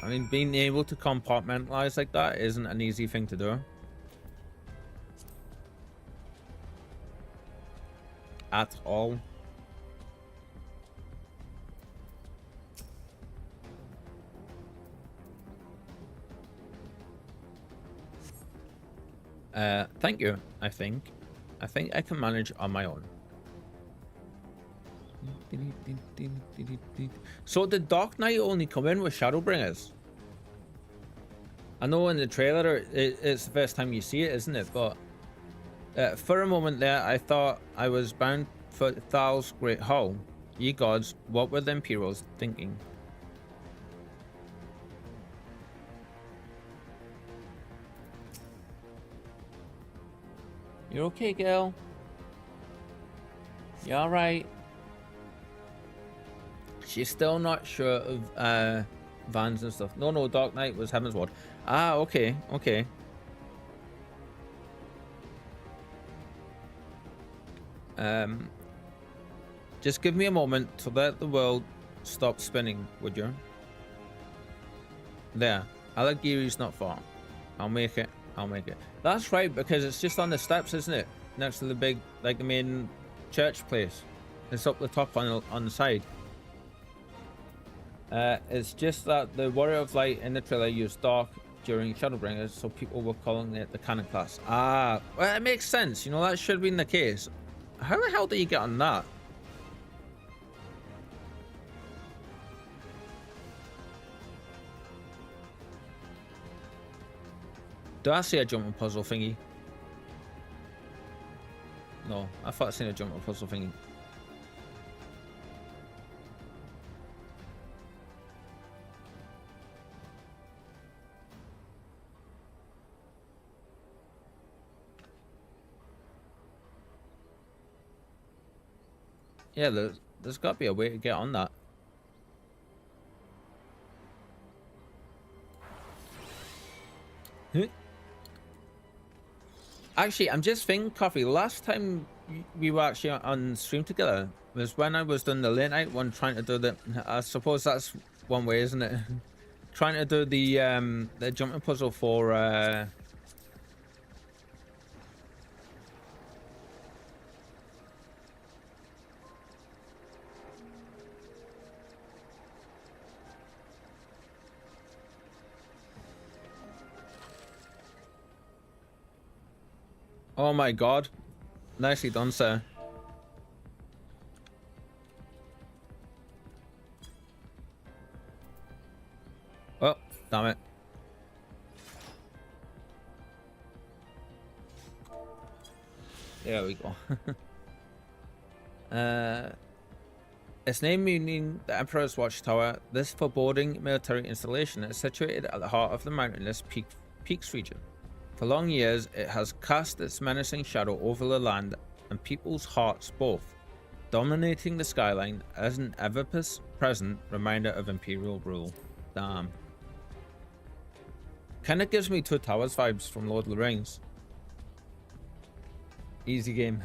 S1: I mean, being able to compartmentalize like that isn't an easy thing to do. At all. Thank you, I think I can manage on my own. So did Dark Knight only come in with Shadowbringers? I know in the trailer it's the first time you see it, isn't it? But for a moment there, I thought I was bound for Thal's Great Hall. Ye gods, what were the Imperials thinking? You're okay, girl. You alright? She's still not sure of Vans and stuff. No, Dark Knight was Heaven's Ward. Ah, okay. Just give me a moment to let the world stop spinning, would you? There. Alagiri's not far. I'll make it. That's right, because it's just on the steps, isn't it? Next to the big, like the main church place. It's up the top on the side. It's just that the Warrior of Light in the trailer used dark during Shadowbringers, so people were calling it the canon class. Ah, well, it makes sense. You know, that should have been the case. How the hell do you get on that? Do I see a jumping puzzle thingy? No, I thought I seen a jumping puzzle thingy. Yeah, there's got to be a way to get on that. Huh? Actually, I'm just thinking, Coffee, last time we were actually on stream together was when I was doing the late night one, trying to do the, I suppose that's one way, isn't it? Trying to do the jumping puzzle for oh my god. Nicely done, sir. Oh, damn it. There we go. Its name meaning the Emperor's Watchtower, this foreboding military installation is situated at the heart of the mountainous peaks region. For long years, it has cast its menacing shadow over the land and people's hearts both, dominating the skyline as an ever-present reminder of Imperial rule. Damn. Kinda gives me Two Towers vibes from Lord of the Rings. Easy game.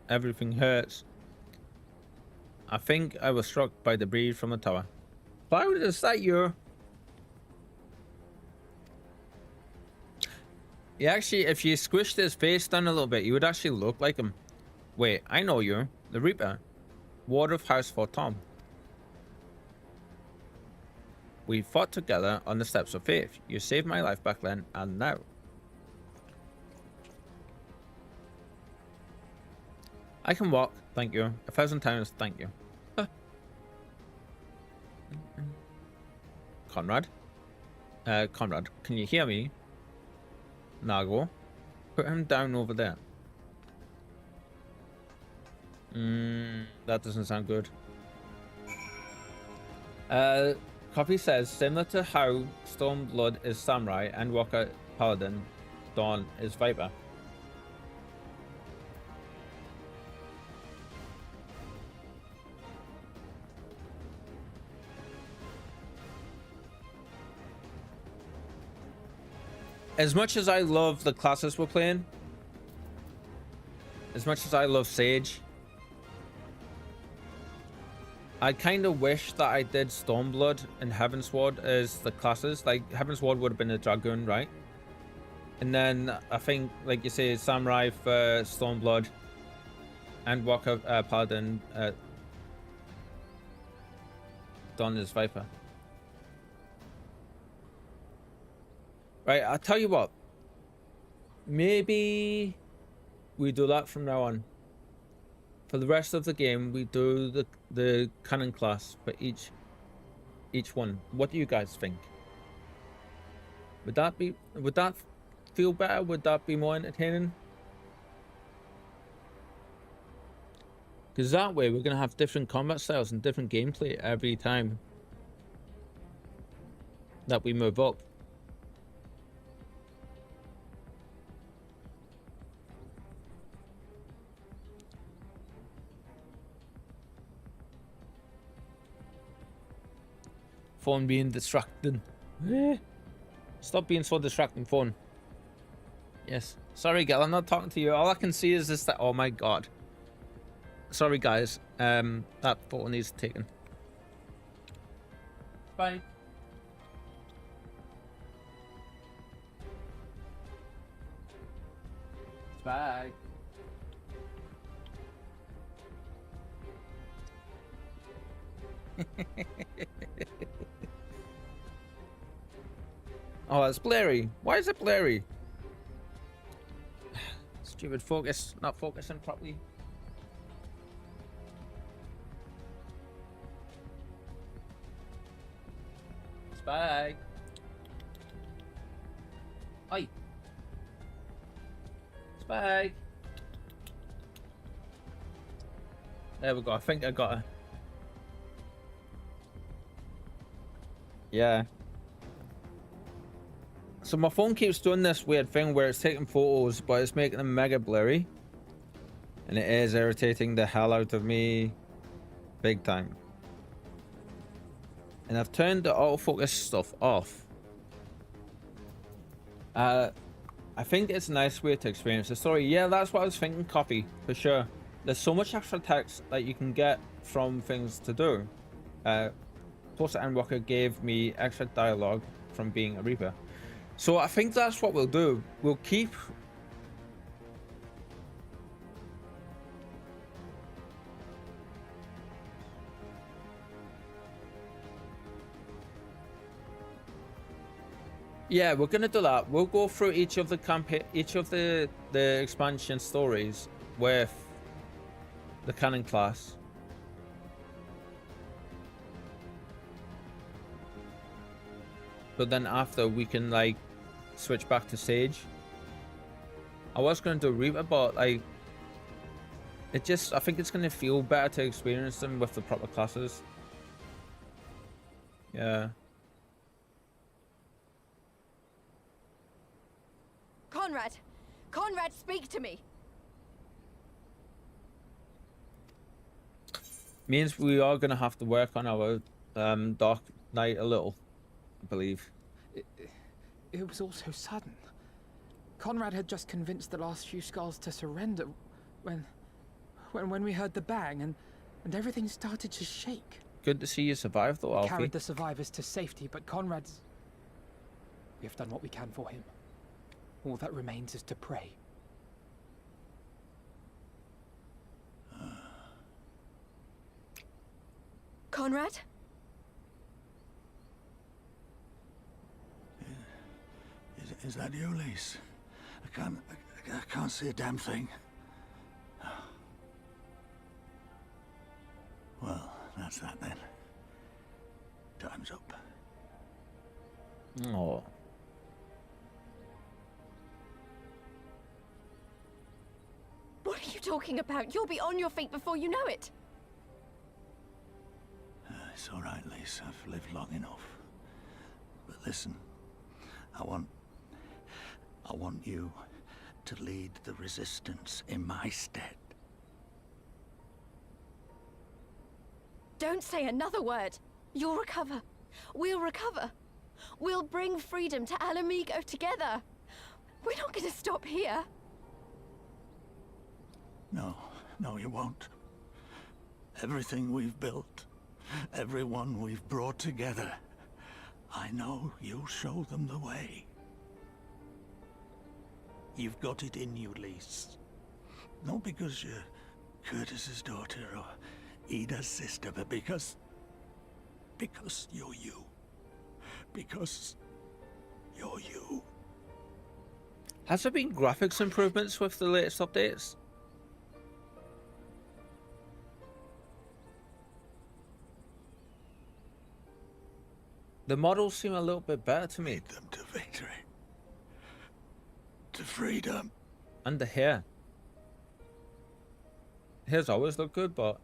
S1: Everything hurts. I think I was struck by debris from the tower. Cloud, is that you? Yeah, actually, if you squished his face down a little bit, you would actually look like him. Wait, I know you. The Reaper. Ward of House for Tom. We fought together on the steps of faith. You saved my life back then and now. I can walk, thank you. 1,000 times, thank you. Huh. Conrad? Conrad, can you hear me? Nago? Put him down over there. That doesn't sound good. Copy says, similar to how Stormblood is Samurai and Walker Paladin, Dawn is Viper. As much as I love the classes we're playing, as much as I love Sage, I kind of wish that I did Stormblood and Heavensward as the classes. Like, Heavensward would have been a Dragoon, right? And then I think, like you say, Samurai for Stormblood and Walker Paladin, Dawn is Viper. Right, I'll tell you what. Maybe we do that from now on. for the rest of the game, we do the cannon class for each one. What do you guys think? Would that feel better? Would that be more entertaining? Because that way we're gonna have different combat styles and different gameplay every time that we move up. Phone being distracting. Stop being so distracting, phone. Yes. Sorry, girl, I'm not talking to you. All I can see is this. Oh my god. Sorry, guys. That photo needs taken. Bye. Bye. Oh, it's blurry. Why is it blurry? Stupid focus, not focusing properly. Spike. Oi. Spike. There we go. I think I got her. Yeah. So my phone keeps doing this weird thing where it's taking photos, but it's making them mega blurry. And it is irritating the hell out of me. Big time. And I've turned the autofocus stuff off. I think it's a nice way to experience the story. Yeah, that's what I was thinking, Coffee, for sure. There's so much extra text that you can get from things to do. Plus, Endwalker gave me extra dialogue from being a Reaper. So I think that's what we'll do. We'll keep... Yeah, we're gonna do that. We'll go through each of the the expansion stories with the cannon class. But then after we can like switch back to Sage. I was gonna do Reaper, but like I think it's gonna feel better to experience them with the proper classes. Yeah.
S2: Conrad! Conrad, speak to me!
S1: Means we are gonna have to work on our Dark Knight a little, I believe.
S10: It was all so sudden. Conrad had just convinced the last few skulls to surrender when we heard the bang and everything started to shake.
S1: Good to see you survive though, Alfie.
S10: Carried the survivors to safety, but Conrad's... We have done what we can for him. All that remains is to pray.
S2: Conrad?
S6: Is that you, Lise? I can't see a damn thing. Well, that's that then. Time's up.
S1: Oh.
S2: What are you talking about? You'll be on your feet before you know it.
S6: It's all right, Lise. I've lived long enough. But listen, I want you to lead the resistance in my stead.
S2: Don't say another word. You'll recover. We'll recover. We'll bring freedom to Alamigo together. We're not going to stop here.
S6: No, you won't. Everything we've built, everyone we've brought together, I know you'll show them the way. You've got it in you, Lise. Not because you're Curtis's daughter or Ida's sister, but because you're you. Because you're you.
S1: Has there been graphics improvements with the latest updates? The models seem a little bit better to me.
S6: Lead them to victory. To freedom.
S1: And the hair. Hair's always look good, but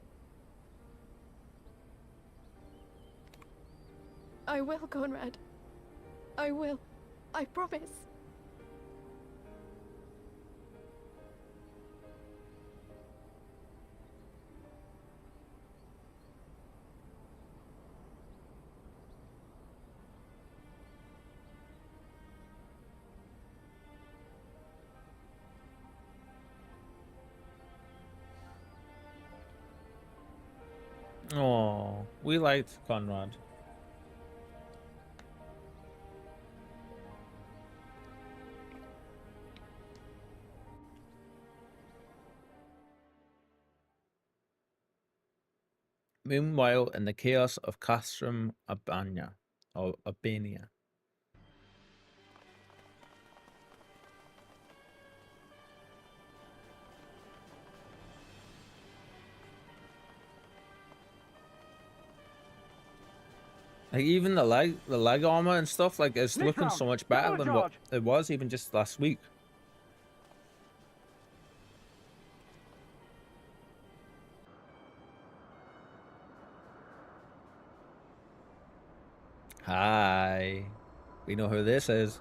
S11: I will, Conrad. I will. I promise.
S1: oh, we liked Conrad. Meanwhile, in the chaos of Castrum Albania, or Albania. Like even the leg armor and stuff, like it's looking so much better than what it was even just last week. Hi. We know who this is.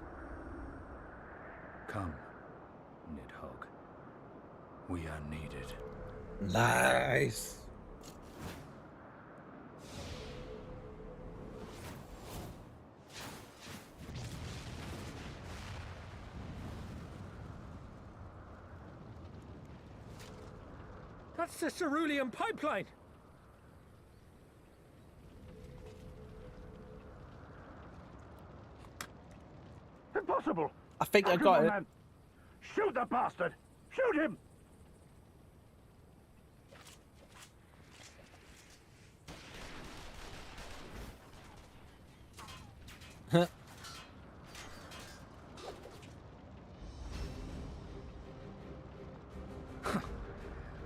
S5: Come, Nidhogg. We are needed.
S1: Nice.
S9: That's the cerulean pipeline.
S8: Impossible!
S1: I think I got it.
S8: Man. Shoot the bastard! Shoot him!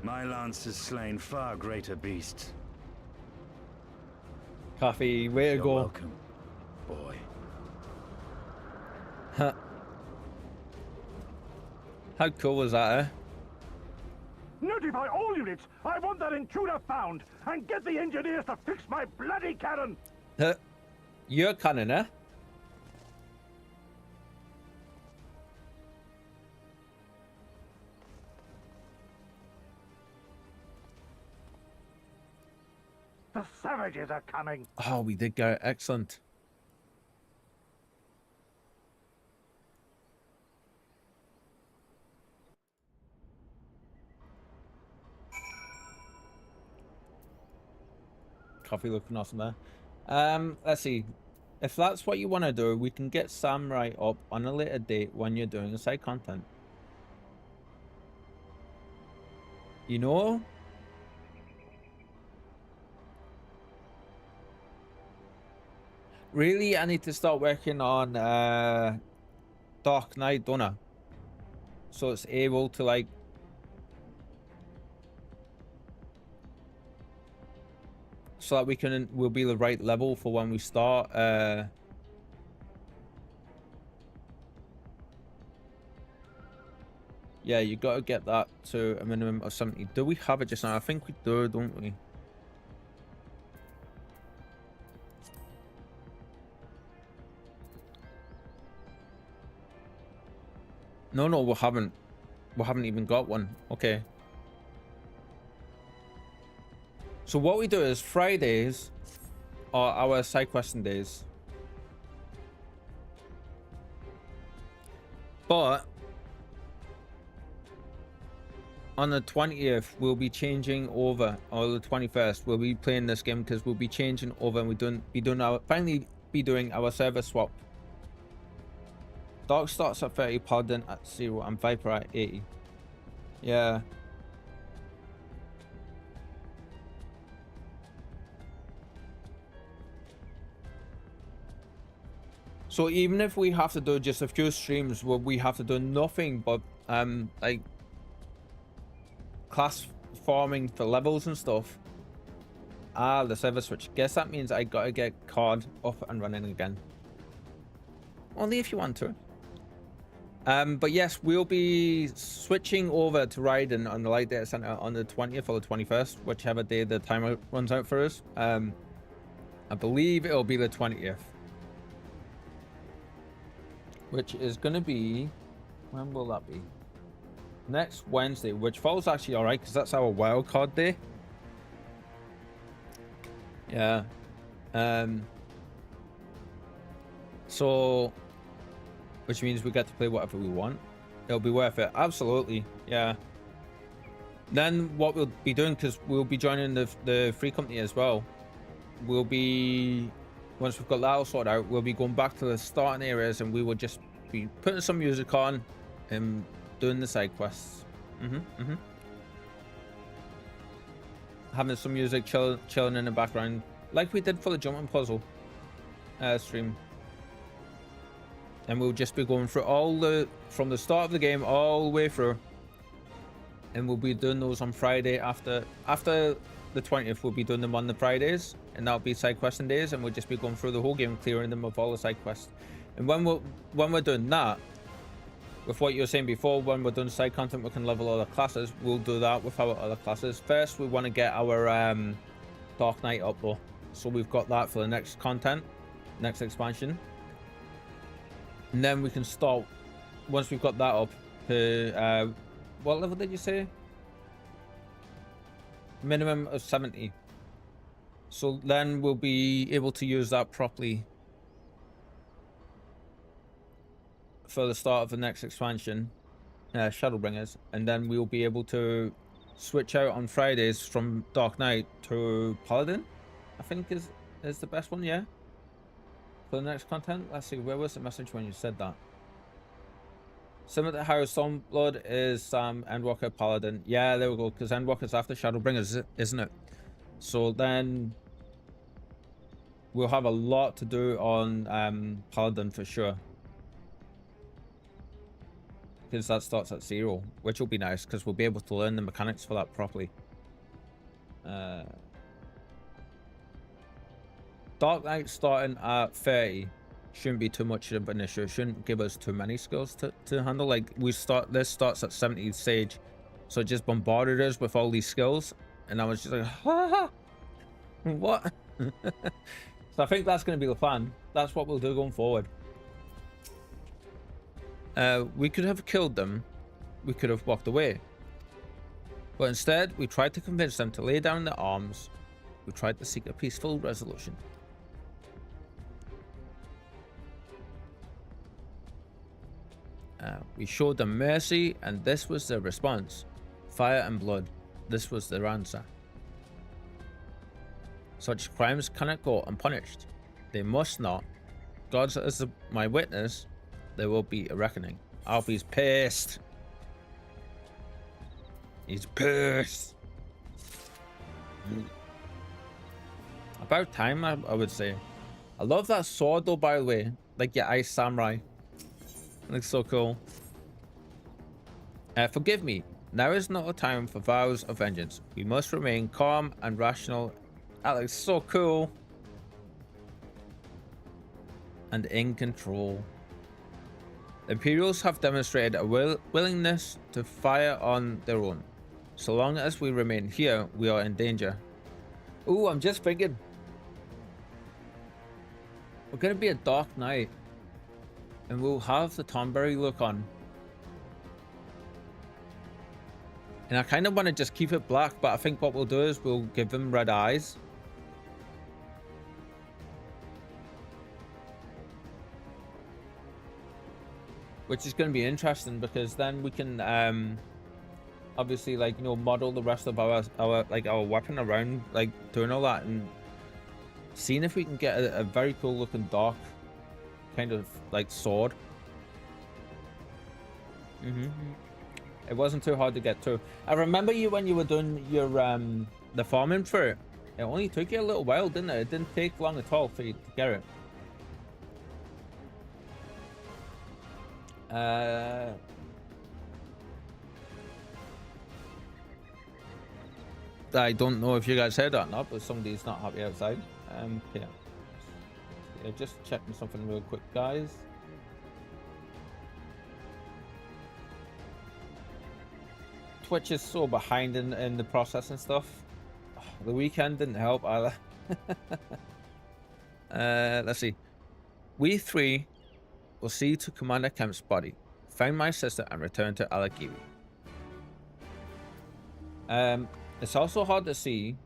S5: My lance has slain far greater beasts.
S1: Coffee, way to
S5: You're
S1: go.
S5: welcome, boy.
S1: Huh. How cool was that, eh?
S8: Notify all units! I want that intruder found! And get the engineers to fix my bloody cannon!
S1: Huh. Your cannon, eh?
S8: The savages are coming!
S1: Oh, we did go. Excellent. Coffee looking awesome there. Let's see. If that's what you want to do, we can get Samurai up on a later date when you're doing side content. You know? Really, I need to start working on Dark Knight, don't I? So it's able to like so that we'll be the right level for when we start yeah, you gotta get that to a minimum of 70. Do we have it just now? I think we do, don't we? No, we haven't. We haven't even got one. Okay. So what we do is Fridays are our side questing days. But on the 20th, we'll be changing over, or the 21st, we'll be playing this game because we'll be changing over and finally be doing our server swap. Dark starts at 30, Paladin at 0, and Viper at 80. Yeah. So even if we have to do just a few streams where we have to do nothing but like class farming for levels and stuff, Ah, the server switch. Guess that means I gotta get COD up and running again. Only if you want to. But yes, we'll be switching over to Raiden on the Light Data Center on the 20th or the 21st, whichever day the timer runs out for us. I believe it'll be the 20th. Which is going to be... When will that be? Next Wednesday, which falls actually alright, because that's our wildcard day. Yeah. So... Which means we get to play whatever we want. It'll be worth it. Absolutely. Yeah. Then what we'll be doing, because we'll be joining the free company as well. We'll be... Once we've got that all sorted out, we'll be going back to the starting areas and we will just be putting some music on and doing the side quests. Having some music chilling in the background, like we did for the jumping puzzle stream. And we'll just be going through from the start of the game all the way through. And we'll be doing those on Friday after the 20th. We'll be doing them on the Fridays, and that'll be side questing days, and we'll just be going through the whole game, clearing them of all the side quests. And when we're doing that, with what you were saying before, when we're doing side content, we can level other classes. We'll do that with our other classes. First, we want to get our Dark Knight up though, so we've got that for the next content, next expansion. And then we can start, once we've got that up to, what level did you say? Minimum of 70. So then we'll be able to use that properly for the start of the next expansion, Shadowbringers. And then we'll be able to switch out on Fridays from Dark Knight to Paladin, I think is the best one, yeah? For the next content. Let's see, where was the message when you said that? Similar to how Stormblood is Endwalker Paladin. Yeah, there we go, because Endwalker's after Shadowbringers, isn't it? So then we'll have a lot to do on Paladin for sure. Because that starts at 0, which will be nice, because we'll be able to learn the mechanics for that properly. Dark Knight starting at 30 shouldn't be too much of an issue. Shouldn't give us too many skills to handle. Like this starts at 70 Sage, so it just bombarded us with all these skills, and I was just like, ha, what? So I think that's going to be the plan. That's what we'll do going forward. We could have killed them. We could have walked away. But instead, we tried to convince them to lay down their arms. We tried to seek a peaceful resolution. We showed them mercy, and this was their response. Fire and blood. This was their answer. Such crimes cannot go unpunished. They must not. God as my witness, there will be a reckoning. Alfie's pissed. He's pissed. About time, I would say. I love that sword though, by the way. Like your Ice Samurai. It looks so cool. Forgive me. Now is not a time for vows of vengeance. We must remain calm and rational. That looks so cool. And in control. Imperials have demonstrated a willingness to fire on their own. So long as we remain here, we are in danger. Ooh, I'm just thinking. We're going to be a Dark Knight. And we'll have the Tonberry look on. And I kind of want to just keep it black, but I think what we'll do is we'll give them red eyes. Which is going to be interesting, because then we can obviously, like, you know, model the rest of our weapon around, like, doing all that, and seeing if we can get a very cool looking dark kind of like sword. It wasn't too hard to get to. I remember you when you were doing your the farming for it. It only took you a little while, didn't it? It didn't take long at all for you to get it. I don't know if you guys heard that or not, but somebody's not happy outside. Yeah. Yeah, just checking something real quick, guys. Twitch is so behind in the process and stuff. The weekend didn't help either. Let's see. We three will see to Commander Kemp's body, find my sister, and return to Alagiri. It's also hard to see,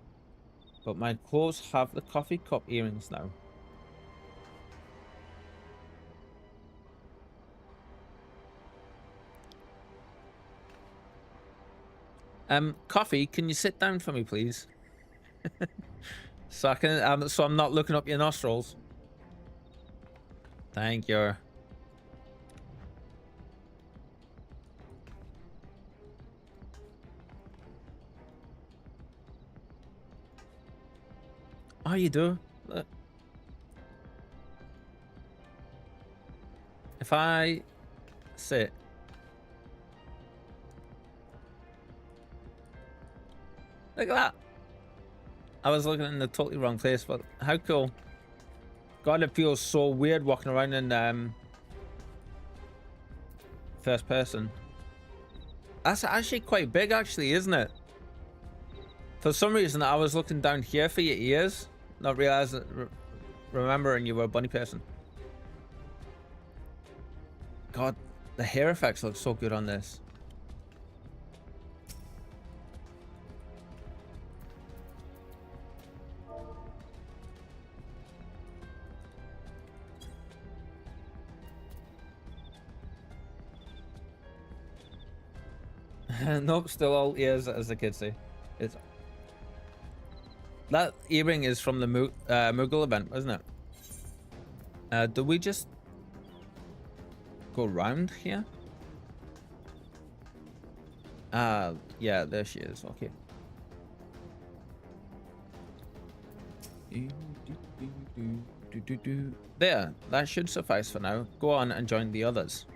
S1: but my clothes have the coffee cup earrings now. Coffee, can you sit down for me, please? So I can, so I'm not looking up your nostrils. Thank you. Oh, you do? Look. If I sit. Look at that. I was looking in the totally wrong place, but how cool. God, it feels so weird walking around in first person. That's actually quite big, actually, isn't it? For some reason, I was looking down here for your ears, not realizing, remembering you were a bunny person. God, the hair effects look so good on this. Nope, still all ears, as the kids say. It's... That earring is from the Moogle event, wasn't it? Do we just go round here? Yeah, there she is. Okay. There, that should suffice for now. Go on and join the others.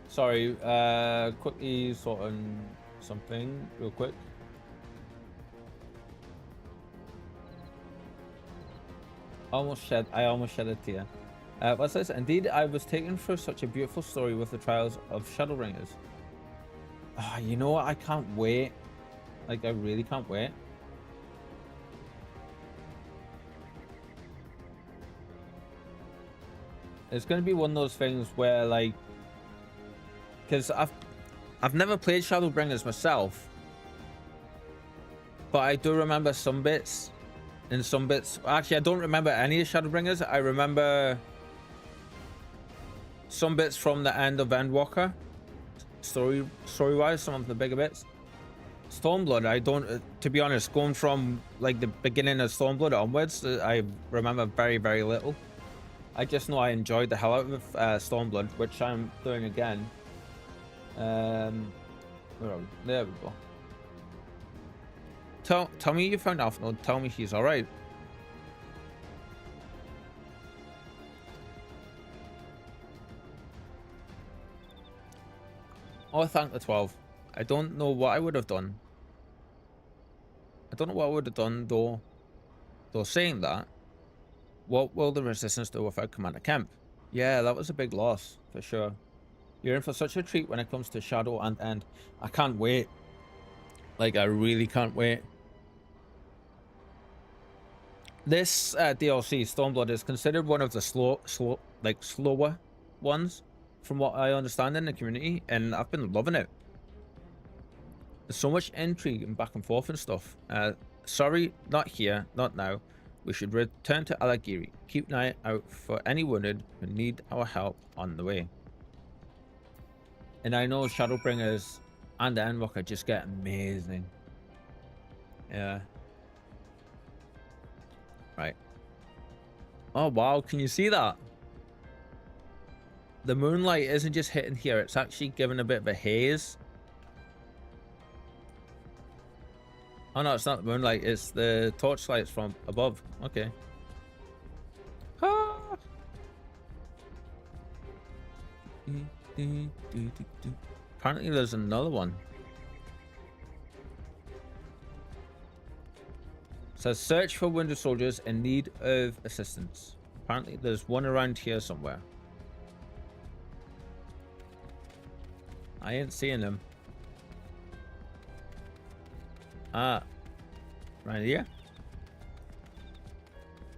S1: Sorry, quickly sorting something real quick. I almost shed a tear. What's this? Indeed, I was taken through such a beautiful story with the trials of Shadowbringers. Oh, you know what? I can't wait. Like, I really can't wait. It's going to be one of those things where, like, because I've never played Shadowbringers myself, but I do remember some bits. In some bits, actually, I don't remember any of Shadowbringers. I remember some bits from the end of Endwalker, story-wise, some of the bigger bits. Stormblood, I don't, to be honest, going from like the beginning of Stormblood onwards, I remember very, very little. I just know I enjoyed the hell out of Stormblood, which I'm doing again. Where are we? There we go. Tell me you found Alpha Node. Tell me he's alright. Oh, thank the 12. I don't know what I would have done. I don't know what I would have done, though saying that, what will the Resistance do without Commander Kemp? Yeah, that was a big loss, for sure. You're in for such a treat when it comes to Shadow and End. I can't wait. Like, I really can't wait. This DLC, Stormblood, is considered one of the slower ones, from what I understand in the community, and I've been loving it. There's so much intrigue and back and forth and stuff. Sorry, not here, not now. We should return to Alagiri. Keep an eye out for any wounded who need our help on the way. And I know Shadowbringers and the Endwalker just get amazing. Yeah. Right. Oh wow, can you see that? The moonlight isn't just hitting here, it's actually giving a bit of a haze. Oh no, it's not the moonlight, it's the torchlights from above. Okay. Apparently there's another one. It says search for wounded soldiers in need of assistance. Apparently there's one around here somewhere. I ain't seeing him. Ah, right here.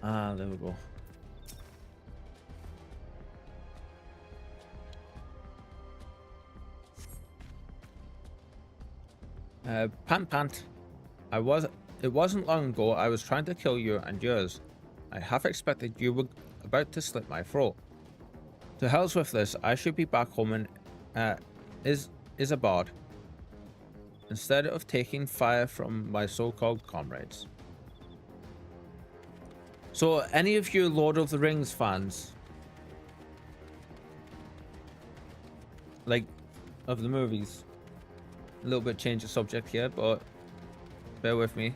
S1: Ah, there we go. Pant. It wasn't long ago I was trying to kill you and yours. I half expected you were about to slit my throat. To hell's with this, I should be back home and is a bard. Instead of taking fire from my so-called comrades. So any of you Lord of the Rings fans, like of the movies, a little bit change of subject here, but bear with me.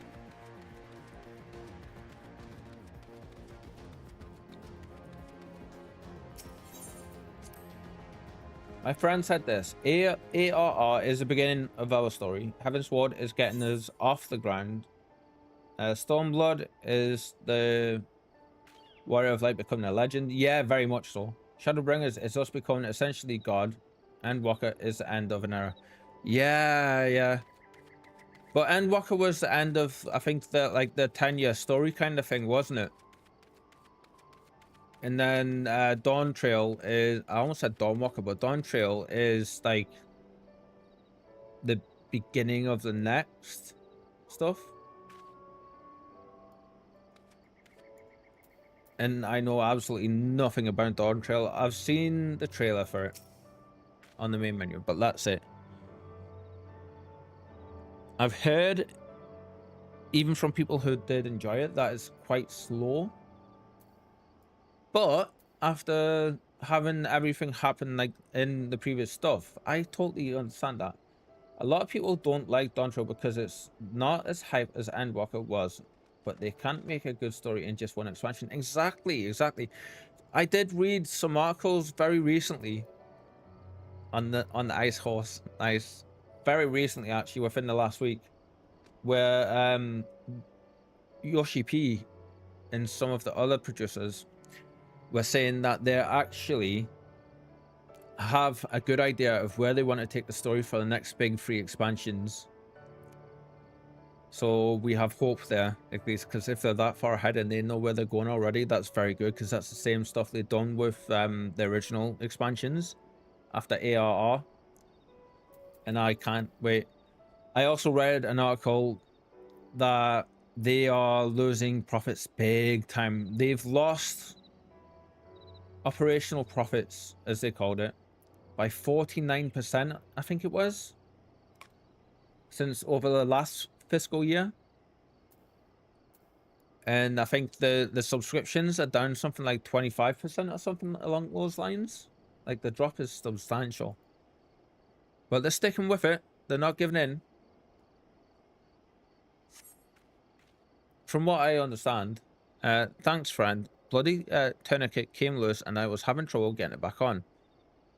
S1: My friend said this: ARR is the beginning of our story. Heavensward is getting us off the ground. Stormblood is the Warrior of Light becoming a legend. Yeah, very much so. Shadowbringers is us becoming essentially God. Endwalker is the end of an era. Yeah. But Endwalker was the end of, I think, the 10-year story kind of thing, wasn't it? And then Dawn Trail is, I almost said Dawnwalker, but Dawn Trail is like the beginning of the next stuff. And I know absolutely nothing about Dawn Trail. I've seen the trailer for it on the main menu, but that's it. I've heard, even from people who did enjoy it, that it's quite slow. But after having everything happen like in the previous stuff, I totally understand that. A lot of people don't like Dawn Trail because it's not as hype as Endwalker was, but they can't make a good story in just one expansion. Exactly. I did read some articles very recently on the Ice Horse, very recently actually, within the last week, where Yoshi P and some of the other producers were saying that they actually have a good idea of where they want to take the story for the next big 3 expansions. So we have hope there, at least, because if they're that far ahead and they know where they're going already, that's very good, because that's the same stuff they've done with the original expansions after ARR. And I can't wait. I also read an article that they are losing profits big time. They've lost operational profits, as they called it, by 49%, I think it was, since over the last fiscal year. And I think the subscriptions are down something like 25% or something along those lines. Like, the drop is substantial. But they're sticking with it. They're not giving in. From what I understand, thanks friend, bloody tourniquet came loose and I was having trouble getting it back on.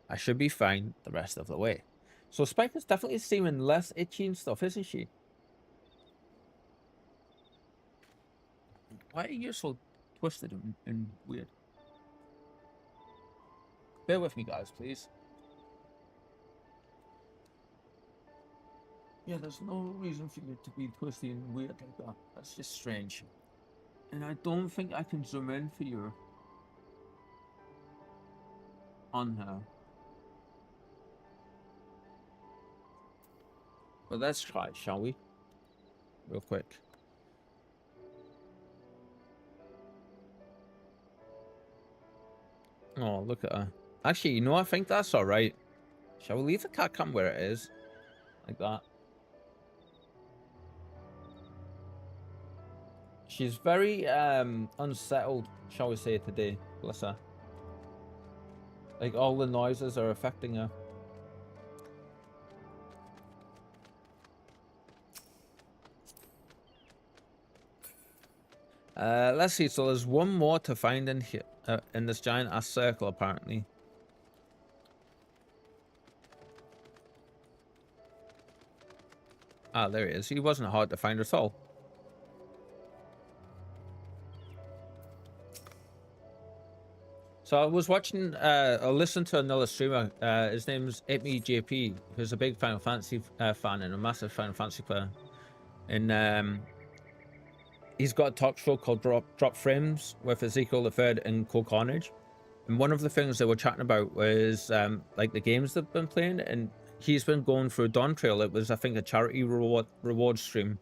S1: I should be fine the rest of the way. So Spike is definitely seeming less itchy and stuff, isn't she? Why are you so twisted and weird? Bear with me, guys, please. Yeah, there's no reason for you to be twisty and weird like that. That's just strange. And I don't think I can zoom in for you on her. But let's try, shall we? Real quick. Oh, look at her. Actually, you know, I think that's alright. Shall we leave the cat cam where it is? Like that. She's very unsettled, shall we say, today. Bless her. Like, all the noises are affecting her. Let's see. So there's one more to find in here, in this giant ass circle, apparently. Ah, there he is. He wasn't hard to find at all. So I was watching, I listened to another streamer. His name's JP, who's a big Final Fantasy fan and a massive Final Fantasy player. And he's got a talk show called Drop Frames with Ezekiel the Third and Cole Carnage. And one of the things they were chatting about was like the games they've been playing, and he's been going through Dawn Trail. It was, I think, a charity reward stream,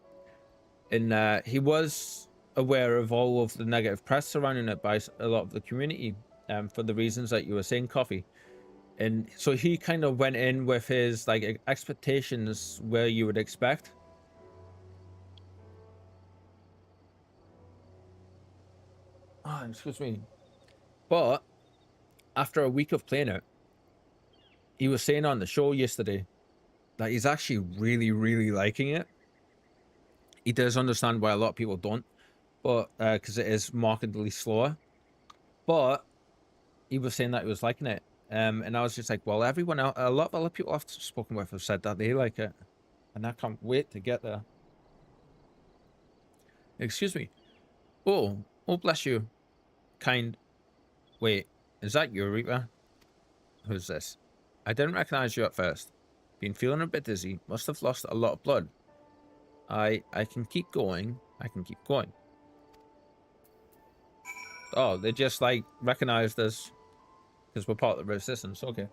S1: and he was aware of all of the negative press surrounding it by a lot of the community, for the reasons that you were saying, Coffee. And so he kind of went in with his like expectations where you would expect. Oh, excuse me. But after a week of playing it, he was saying on the show yesterday that he's actually really, really liking it. He does understand why a lot of people don't, but because it is markedly slower. But he was saying that he was liking it, and I was just like, well, everyone else, a lot of other people I've spoken with have said that they like it, and I can't wait to get there. Excuse me. Oh, bless you. Kind. Wait, is that you, Reeper? Who's this? I didn't recognize you at first. Been feeling a bit dizzy. Must have lost a lot of blood. I can keep going. I can keep going. Oh, they just like recognized us because we're part of the resistance. Okay.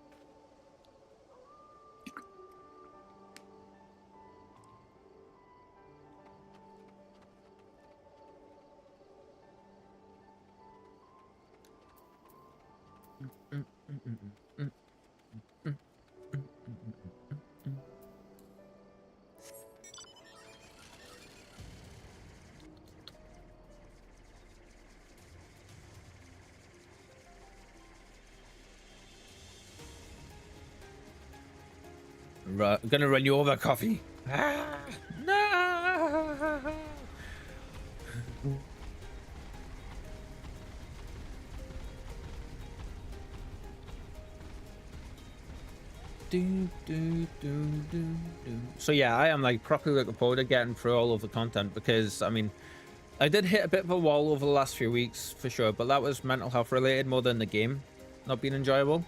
S1: I'm gonna run you over, Coffee. Ah, no! So yeah, I am like properly looking forward to getting through all of the content, because I mean, I did hit a bit of a wall over the last few weeks for sure, but that was mental health related more than the game not being enjoyable.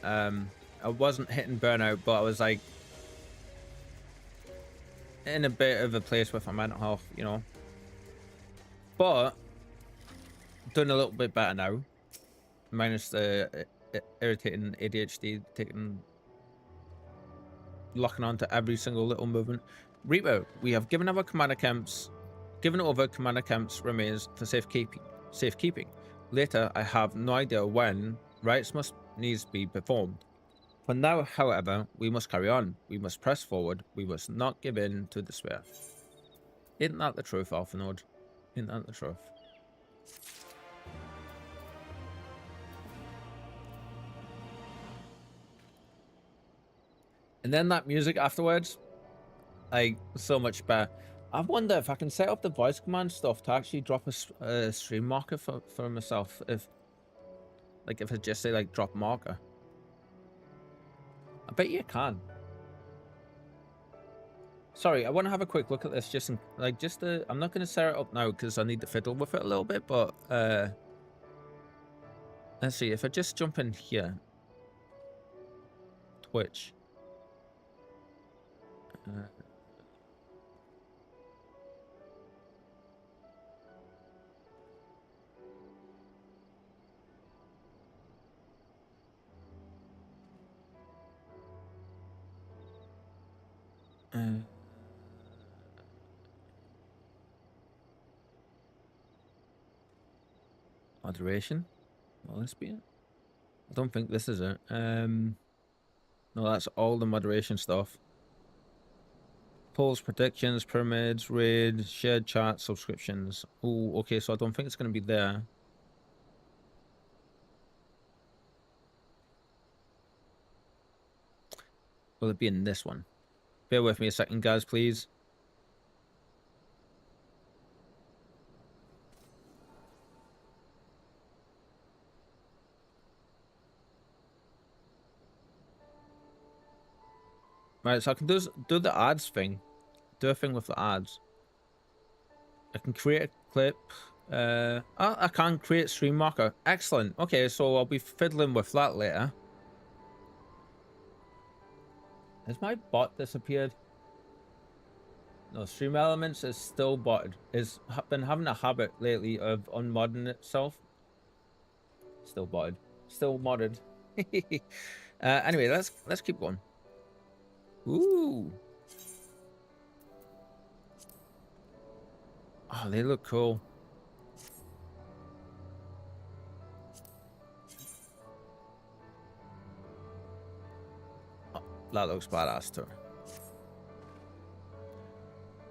S1: I wasn't hitting burnout, but I was like in a bit of a place with my mental health, you know. But doing a little bit better now, minus the irritating ADHD locking on to every single little movement. Reaper, we have given over commander camps remains for safekeeping. Later, I have no idea when rites must needs be performed. For now, however, we must carry on. We must press forward. We must not give in to despair. Isn't that the truth, Alphanode? Isn't that the truth? And then that music afterwards, like, so much better. I wonder if I can set up the voice command stuff to actually drop a stream marker for myself. If I just say, like, drop marker. I bet you can. Sorry, I want to have a quick look at this. I'm not going to set it up now because I need to fiddle with it a little bit. But let's see. If I just jump in here, Twitch. Moderation. Will this be it? I don't think this is it. No, that's all the moderation stuff. Polls, predictions, pyramids, raid, shared chat, subscriptions. Oh, okay, so I don't think it's going to be there. Will it be in this one? Bear with me a second, guys, please. Right, so I can do the ads thing do a thing with the ads. I can create a clip. I can create stream marker. Excellent. Okay, so I'll be fiddling with that later. Has my bot disappeared? No, stream elements is still botted. It's been having a habit lately of unmodding itself. Still botted. Still modded. Anyway, let's keep going. Ooh. Oh, they look cool. Oh, that looks badass too.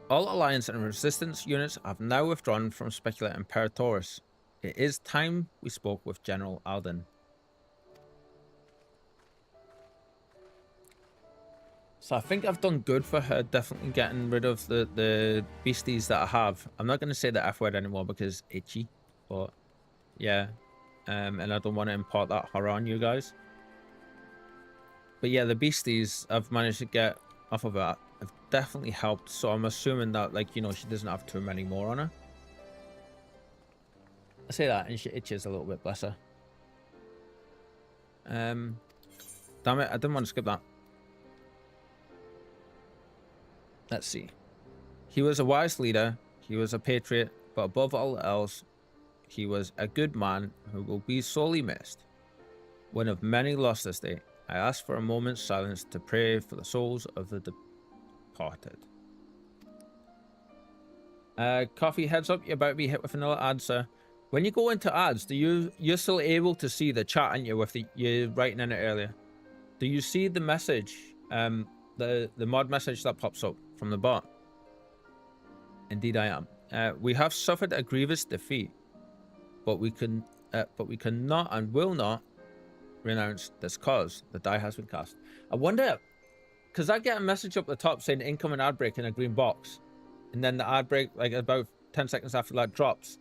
S1: All Alliance and Resistance units have now withdrawn from Specula Imperatoris. It is time we spoke with General Alden. So I think I've done good for her, definitely getting rid of the beasties that I have. I'm not going to say the F word anymore because itchy, but yeah. And I don't want to impart that horror on you guys. But yeah, the beasties I've managed to get off of her have definitely helped. So I'm assuming that, like, you know, she doesn't have too many more on her. I say that and she itches a little bit, bless her. Damn it, I didn't want to skip that. Let's see. He was a wise leader, he was a patriot, but above all else, he was a good man who will be sorely missed. One of many lost this day, I ask for a moment's silence to pray for the souls of the departed. Coffee, heads up, you're about to be hit with another ad, sir. When you go into ads, you're still able to see the chat, aren't you, with you're writing in it earlier? Do you see the message, the mod message that pops up from the bot? Indeed I am. We have suffered a grievous defeat, but we cannot and will not renounce this cause. The die has been cast. I wonder, because I get a message up the top saying incoming ad break in a green box, and then the ad break, like about 10 seconds after that drops,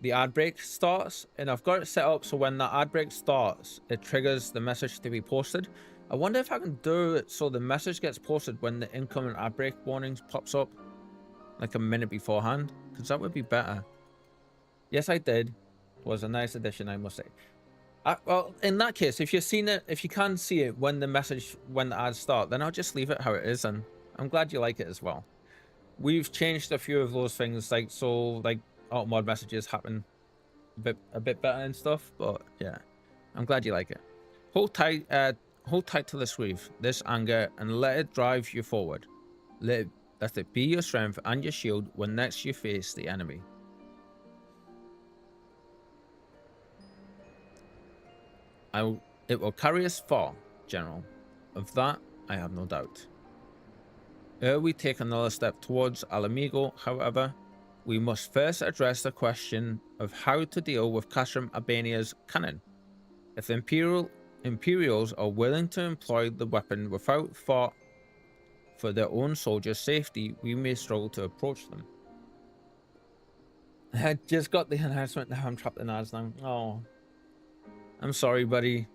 S1: the ad break starts, and I've got it set up so when that ad break starts, it triggers the message to be posted. I wonder if I can do it so the message gets posted when the incoming ad break warnings pops up, like a minute beforehand, because that would be better. Yes, I did. It was a nice addition, I must say. Well, in that case, if you've seen it, if you can see it when the ads start, then I'll just leave it how it is, and I'm glad you like it as well. We've changed a few of those things, like, so, like, auto mod messages happen a bit better and stuff, but yeah, I'm glad you like it. Hold tight to this grief, this anger, and let it drive you forward. Let it be your strength and your shield when next you face the enemy. It will carry us far, General. Of that, I have no doubt. Ere we take another step towards Alamigo, however, we must first address the question of how to deal with Castrum Albania's cannon. If the Imperials are willing to employ the weapon without thought for their own soldiers' safety, we may struggle to approach them. I just got the announcement now I'm trapped in ads now. Oh. I'm sorry, buddy.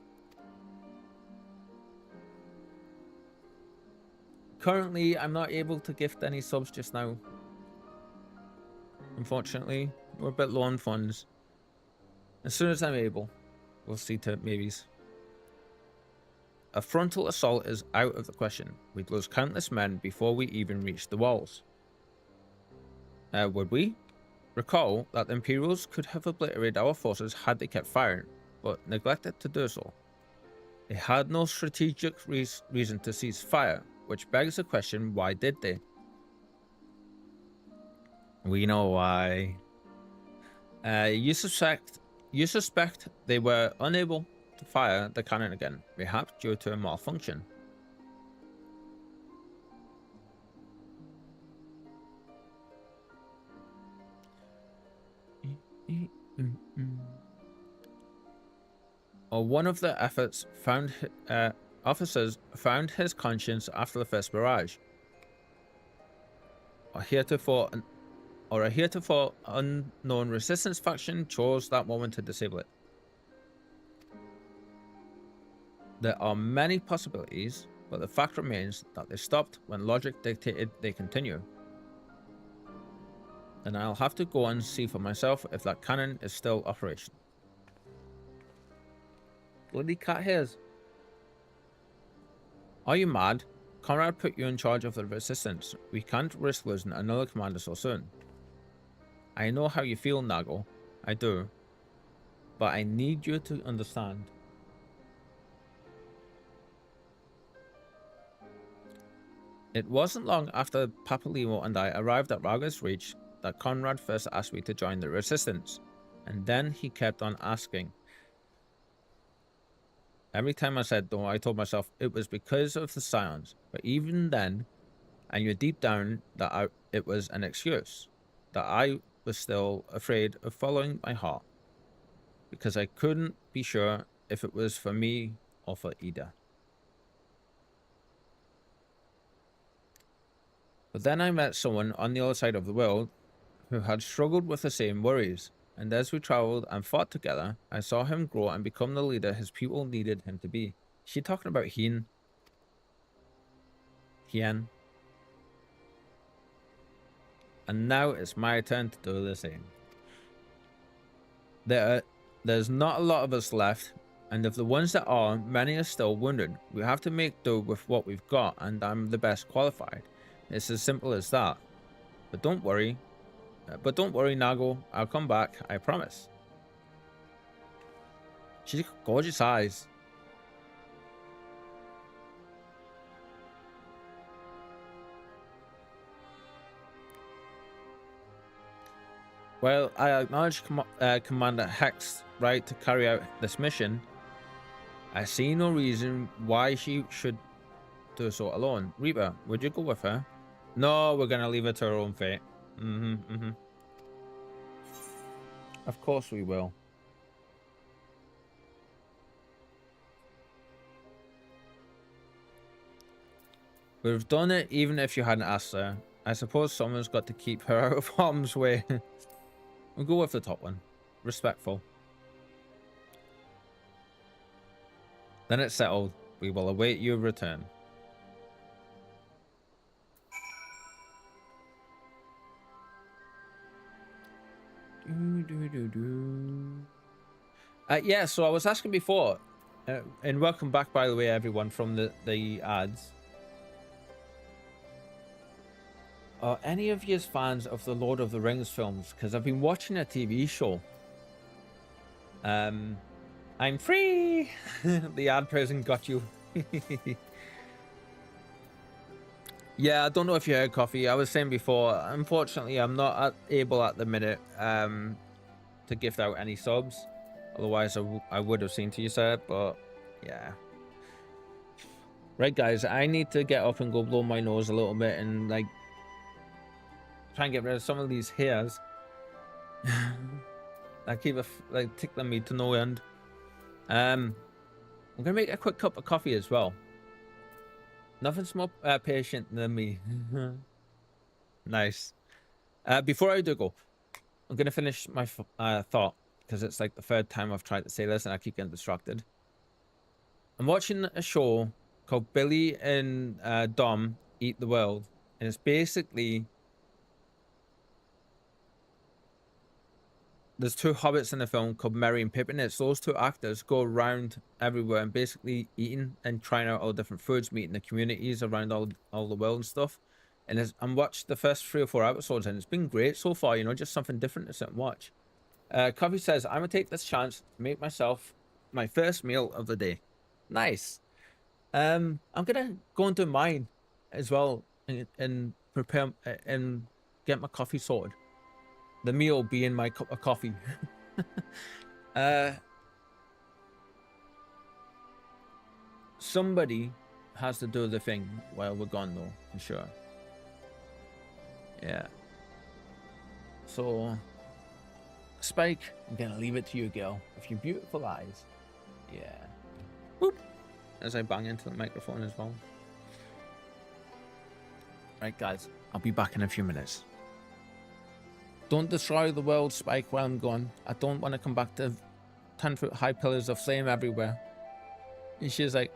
S1: Currently, I'm not able to gift any subs just now. Unfortunately, we're a bit low on funds. As soon as I'm able, we'll see to maybes. A frontal assault is out of the question. We'd lose countless men before we even reach the walls. Would we? Recall that the Imperials could have obliterated our forces had they kept firing, but neglected to do so. They had no strategic reason to cease fire, which begs the question, why did they? We know why. You suspect they were unable to fire the cannon again, perhaps due to a malfunction. Or one of the officers found his conscience after the first barrage. A heretofore unknown resistance faction chose that moment to disable it. There are many possibilities, but the fact remains that they stopped when logic dictated they continue. then I'll have to go and see for myself if that cannon is still operational. Bloody cat hairs. Are you mad? Conrad put you in charge of the resistance. We can't risk losing another commander so soon. I know how you feel, Nago. I do. But I need you to understand. It wasn't long after Papalimo and I arrived at Raga's Reach that Conrad first asked me to join the resistance. And then he kept on asking. Every time I said no, I told myself it was because of the scions. But even then, I knew deep down that it was an excuse. That I was still afraid of following my heart. Because I couldn't be sure if it was for me or for Ida. But then I met someone on the other side of the world who had struggled with the same worries. And as we traveled and fought together, I saw him grow and become the leader his people needed him to be. Is she talking about Hien? Hien? And now it's my turn to do the same. There's not a lot of us left, and of the ones that are, many are still wounded. We have to make do with what we've got, and I'm the best qualified. It's as simple as that. But don't worry, Nago. I'll come back, I promise. She's got gorgeous eyes. Well, I acknowledge Commander Heck's right to carry out this mission. I see no reason why she should do so alone. Reaper, would you go with her? No, we're gonna leave her to her own fate. Of course we will. We've done it even if you hadn't asked her. I suppose someone's got to keep her out of harm's way. We'll go with the top one. Respectful. Then it's settled. We will await your return. Yeah, so I was asking before, and welcome back, by the way, everyone, from the ads. Are any of you fans of the Lord of the Rings films? Because I've been watching a TV show. I'm free! The ad person got you. Yeah, I don't know if you heard, Coffee. I was saying before, unfortunately, I'm not able at the minute to gift out any subs. Otherwise, I would have seen to you, sir, but yeah. Right, guys, I need to get up and go blow my nose a little bit and, like, try and get rid of some of these hairs. I keep tickling me to no end. I'm gonna make a quick cup of coffee as well. Nothing's more patient than me. Nice. Before I do go, I'm gonna finish my thought, because it's like the third time I've tried to say this and I keep getting distracted. I'm watching a show called Billy and Dom Eat the World, and it's basically, there's two hobbits in the film called Merry and Pippin. It's those two actors go around everywhere and basically eating and trying out all different foods, meeting the communities around all the world and stuff. And I'm watched the first 3 or 4 episodes and it's been great so far, you know, just something different to sit and watch. Coffee says, I'm gonna take this chance to make myself my first meal of the day. Nice. I'm gonna go and do mine as well and prepare and get my coffee sorted. The meal being my cup of coffee. Somebody has to do the thing while we're gone, though, for sure. Yeah. So, Spike, I'm gonna leave it to you, girl, with your beautiful eyes. Yeah. Whoop! As I bang into the microphone as well. Right, guys, I'll be back in a few minutes. Don't destroy the world, Spike, while I'm gone. I don't want to come back to 10-foot high pillars of flame everywhere. And she's like,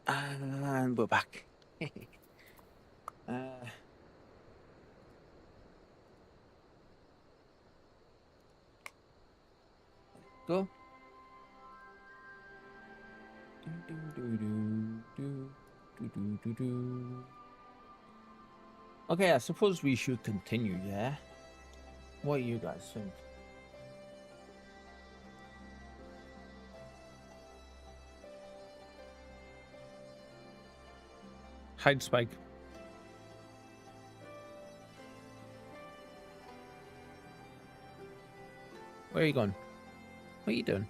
S1: And we're back. Go. Okay, I suppose we should continue, yeah? What do you guys think? Hide Spike. Where are you going? What are you doing?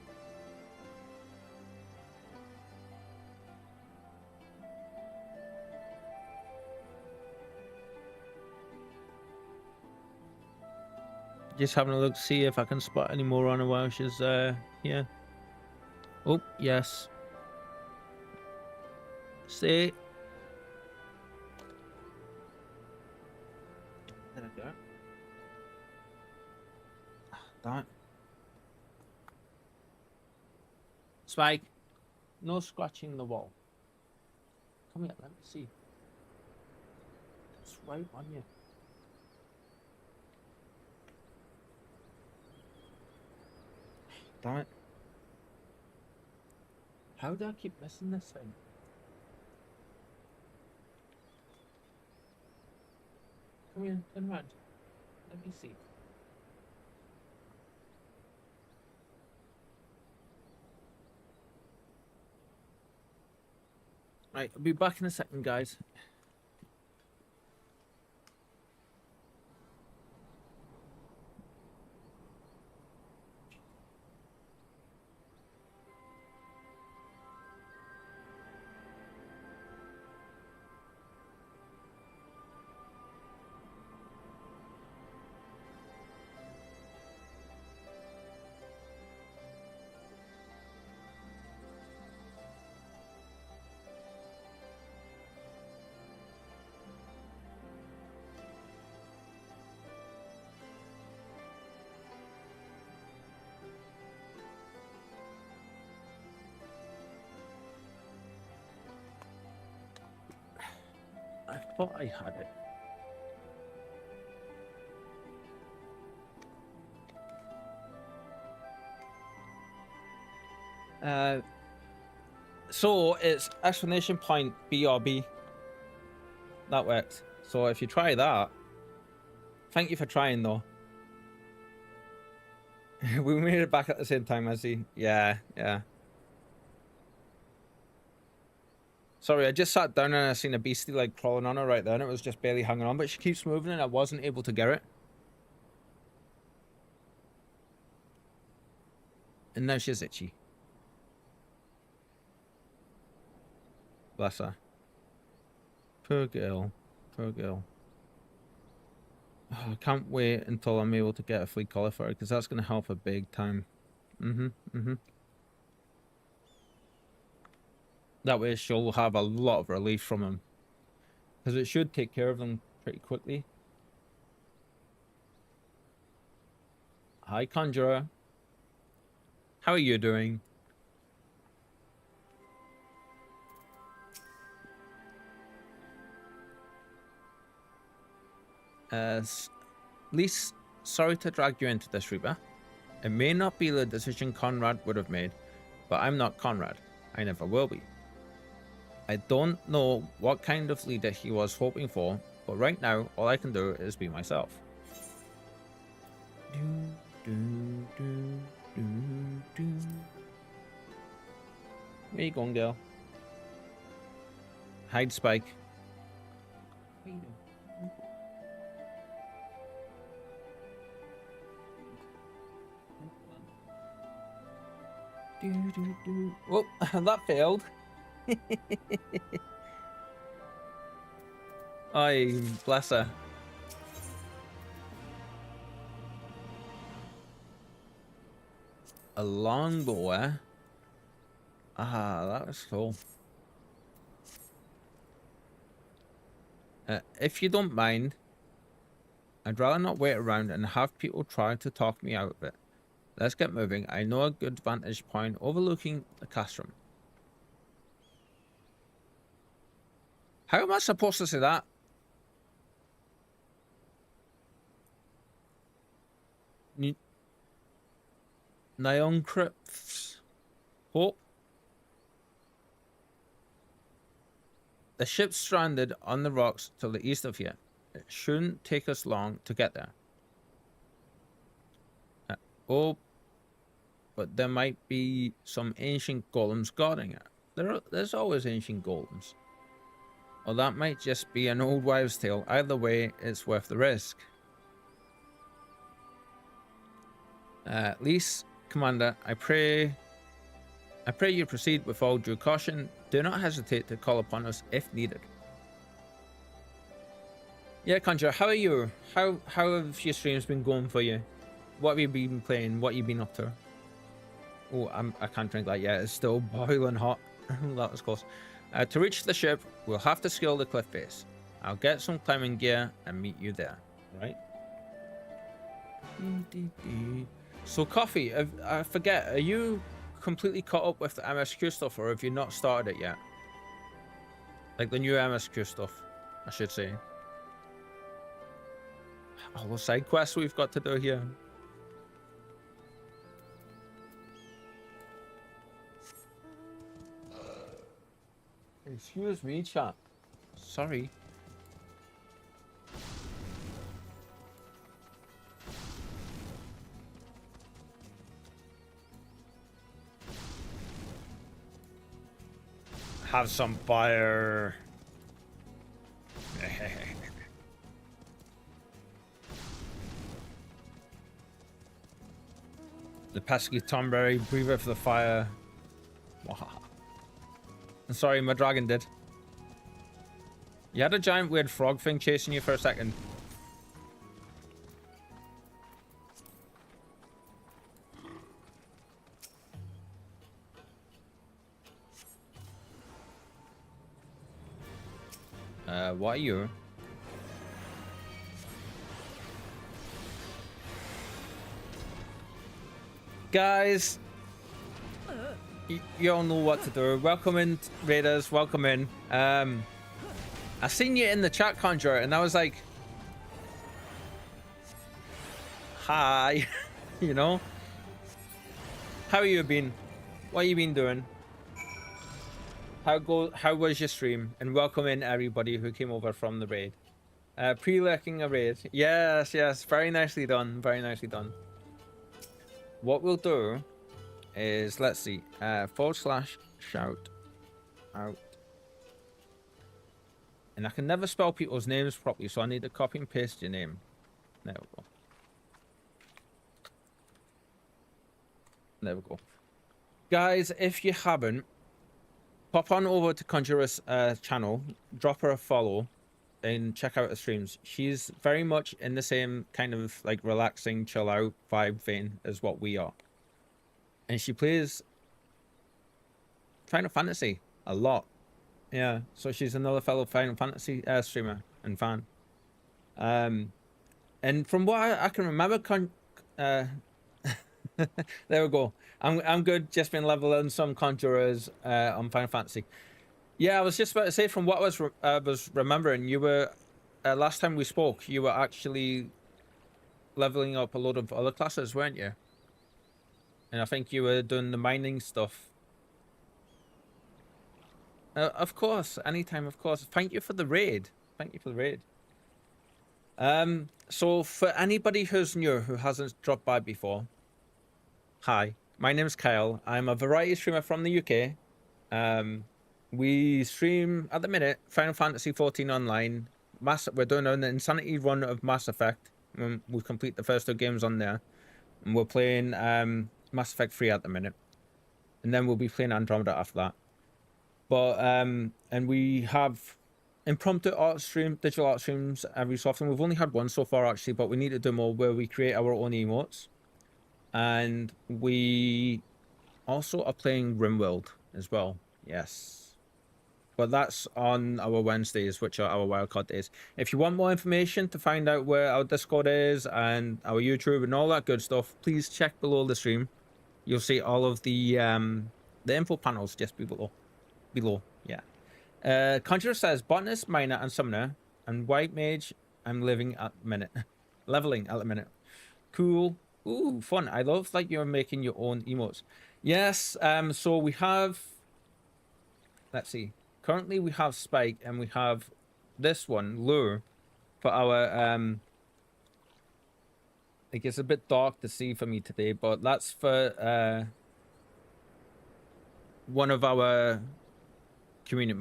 S1: Just having a look to see if I can spot any more on her while she's here. Oh, yes. Stay. There we go. Damn it. Spike, no scratching the wall. Come here, let me see. It's right on you. Damn it. How do I keep missing this thing? Come here, turn around. Let me see. Right, I'll be back in a second, guys. I thought I had it. So it's exclamation point BRB. That works. So if you try that, thank you for trying though. We made it back at the same time, I see. Yeah. Sorry, I just sat down and I seen a beastie like crawling on her right there, and it was just barely hanging on, but she keeps moving and I wasn't able to get it. And now she's itchy. Bless her. Poor girl. Poor girl. Oh, I can't wait until I'm able to get a flea collar for her, because that's going to help her big time. That way she'll have a lot of relief from him, because it should take care of them pretty quickly. Hi, Conjurer. How are you doing? Least, sorry to drag you into this, Reaper. It may not be the decision Conrad would have made, but I'm not Conrad. I never will be. I don't know what kind of leader he was hoping for, but right now, all I can do is be myself. Where you going, girl? Hide Spike. What are you doing? Oh, that failed. Ay, bless her. A longbow, eh? Ah, that was cool. If you don't mind, I'd rather not wait around and have people try to talk me out of it. Let's get moving. I know a good vantage point overlooking the castrum. How am I supposed to say that? Neoncrypts. Hope. The ship's stranded on the rocks to the east of here. It shouldn't take us long to get there. Oh, but there might be some ancient golems guarding it. There's always ancient golems. Or that might just be an old wives' tale. Either way, it's worth the risk. At least, Commander, I pray you proceed with all due caution. Do not hesitate to call upon us if needed. Yeah, Conjure, how are you? How have your streams been going for you? What have you been playing? What have you been up to? Oh, I can't drink that yet. It's still boiling hot. That was close. To reach the ship, we'll have to scale the cliff face. I'll get some climbing gear and meet you there. Right? So, Coffee, I forget, are you completely caught up with the MSQ stuff, or have you not started it yet? Like the new MSQ stuff, I should say. All the side quests we've got to do here. Excuse me, chat. Sorry. Have some fire. The pesky Tomberry, breather for the fire. I'm sorry, my dragon did. You had a giant weird frog thing chasing you for a second. What are you? Guys, you all know what to do. Welcome in, raiders. Welcome in. I seen you in the chat, Conjure, and I was like, hi. You know, how you been? What you been doing? How was your stream? And welcome in everybody who came over from the raid. Pre-lurking a raid. Yes, yes. Very nicely done. Very nicely done. What we'll do is, let's see, /shout out. And I can never spell people's names properly, so I need to copy and paste your name. There we go. There we go. Guys, if you haven't, pop on over to Conjurer's channel, drop her a follow, and check out her streams. She's very much in the same kind of like relaxing, chill out vibe vein as what we are. And she plays Final Fantasy a lot. Yeah, so she's another fellow Final Fantasy streamer and fan. And from what I can remember, there we go. I'm good. Just been leveling some conjurers on Final Fantasy. Yeah, I was just about to say, from what I was remembering, you were last time we spoke, you were actually leveling up a load of other classes, weren't you? And I think you were doing the mining stuff. Of course, anytime, of course. Thank you for the raid. Thank you for the raid. So for anybody who's new, who hasn't dropped by before, hi, my name's Kyle. I'm a variety streamer from the UK. We stream at the minute Final Fantasy 14 online. We're doing an Insanity run of Mass Effect. We've completed the first 2 games on there, and we're playing Mass Effect 3 at the minute, and then we'll be playing Andromeda after that. But and we have impromptu digital art streams every so often. We've only had one so far actually, but we need to do more, where we create our own emotes. And we also are playing RimWorld as well. Yes. But that's on our Wednesdays, which are our wildcard days. If you want more information to find out where our Discord is and our YouTube and all that good stuff, please check below the stream. You'll see all of the info panels just below. Yeah. Conjurer says, botanist, miner, and summoner, and white mage, I'm living at the minute. Leveling at the minute. Cool. Ooh, fun. I love like you're making your own emotes. Yes, so we have, let's see. Currently we have Spike and we have this one, Lure, for our, like it's a bit dark to see for me today, but that's for, one of our community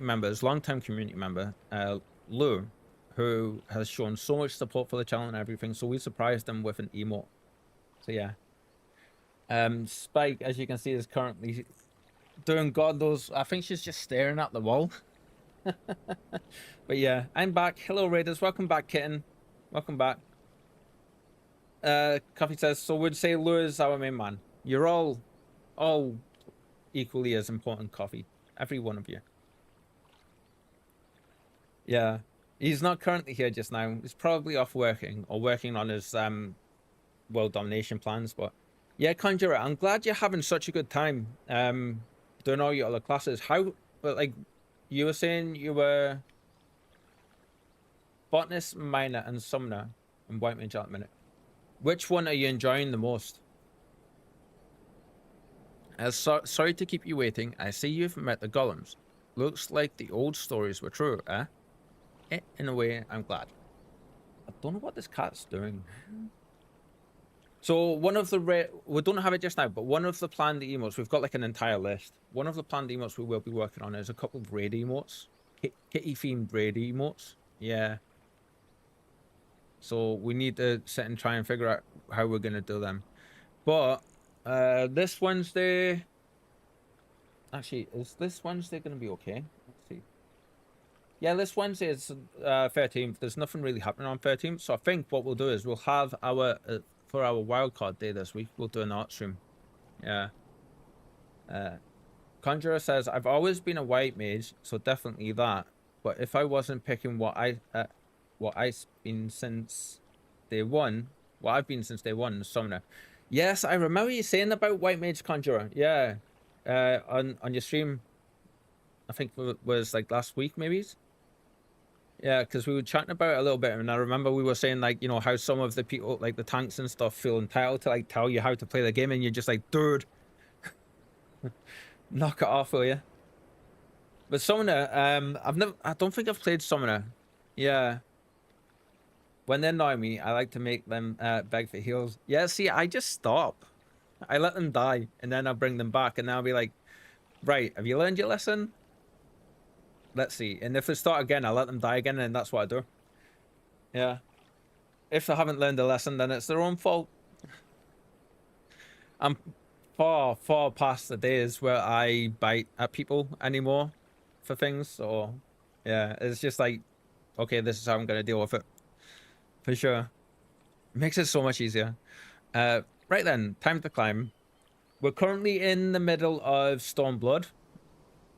S1: members, long-time community member, Lou, who has shown so much support for the channel and everything, so we surprised him with an emote. So yeah. Spike, as you can see, is currently doing God knows, I think she's just staring at the wall. But yeah, I'm back. Hello Raiders, welcome back Kitten. Welcome back. Coffee says, so would say Lou is our main man. You're all equally as important, Coffee. Every one of you. Yeah. He's not currently here just now. He's probably off working or working on his world domination plans, but yeah, Conjurer, I'm glad you're having such a good time doing all your other classes. How, but like you were saying you were botanist, miner, and summoner and white mage at the minute. Which one are you enjoying the most? Sorry to keep you waiting. I see you've met the golems. Looks like the old stories were true, eh? In a way, I'm glad. I don't know what this cat's doing. So one of the we don't have it just now, but one of the planned emotes, we've got like an entire list. One of the planned emotes we will be working on is a couple of raid emotes, kitty themed raid emotes. Yeah. So we need to sit and try and figure out how we're gonna do them. But this Wednesday, actually, is this Wednesday gonna be okay? Let's see. Yeah, this Wednesday is 13th. There's nothing really happening on 13th, so I think what we'll do is we'll have our for our wildcard day this week, we'll do an art stream. Yeah. Conjurer says, I've always been a white mage, so definitely that. But if I wasn't picking what I've been since day one, summoner. Yes, I remember you saying about white mage, Conjurer. Yeah. On your stream, I think it was like last week, maybe. Yeah, because we were chatting about it a little bit, and I remember we were saying, like, you know, how some of the people, like the tanks and stuff, feel entitled to like tell you how to play the game, and you're just like, dude, knock it off, will you? But Summoner, I don't think I've played Summoner. Yeah. When they annoy me, I like to make them beg for heals. Yeah, see, I just stop. I let them die, and then I'll bring them back, and then I'll be like, right, have you learned your lesson? Let's see. And if they start again, I'll let them die again, and that's what I do. Yeah. If they haven't learned a lesson, then it's their own fault. I'm far, far past the days where I bite at people anymore for things. So, yeah, it's just like, okay, this is how I'm going to deal with it. For sure. It makes it so much easier. Right then, time to climb. We're currently in the middle of Stormblood,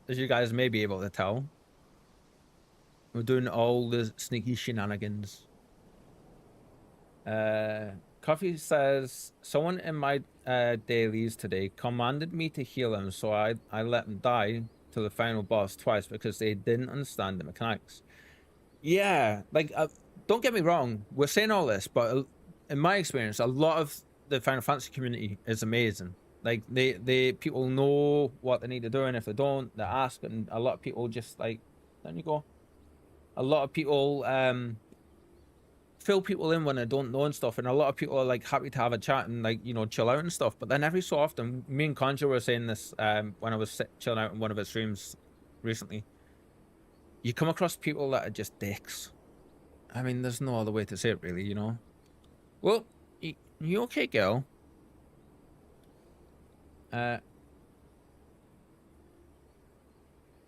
S1: as you guys may be able to tell. We're doing all the sneaky shenanigans. Coffee says, someone in my dailies today commanded me to heal them, so I let them die to the final boss twice because they didn't understand the mechanics. Yeah, like, don't get me wrong, we're saying all this, but in my experience, a lot of the Final Fantasy community is amazing. Like, people know what they need to do, and if they don't, they ask, and a lot of people just, like, there you go. A lot of people fill people in when they don't know and stuff, and a lot of people are like happy to have a chat and, like, you know, chill out and stuff. But then every so often, me and Conjure were saying this when I was chilling out in one of his streams recently, you come across people that are just dicks. I mean, there's no other way to say it, really, you know. Well, you okay, girl?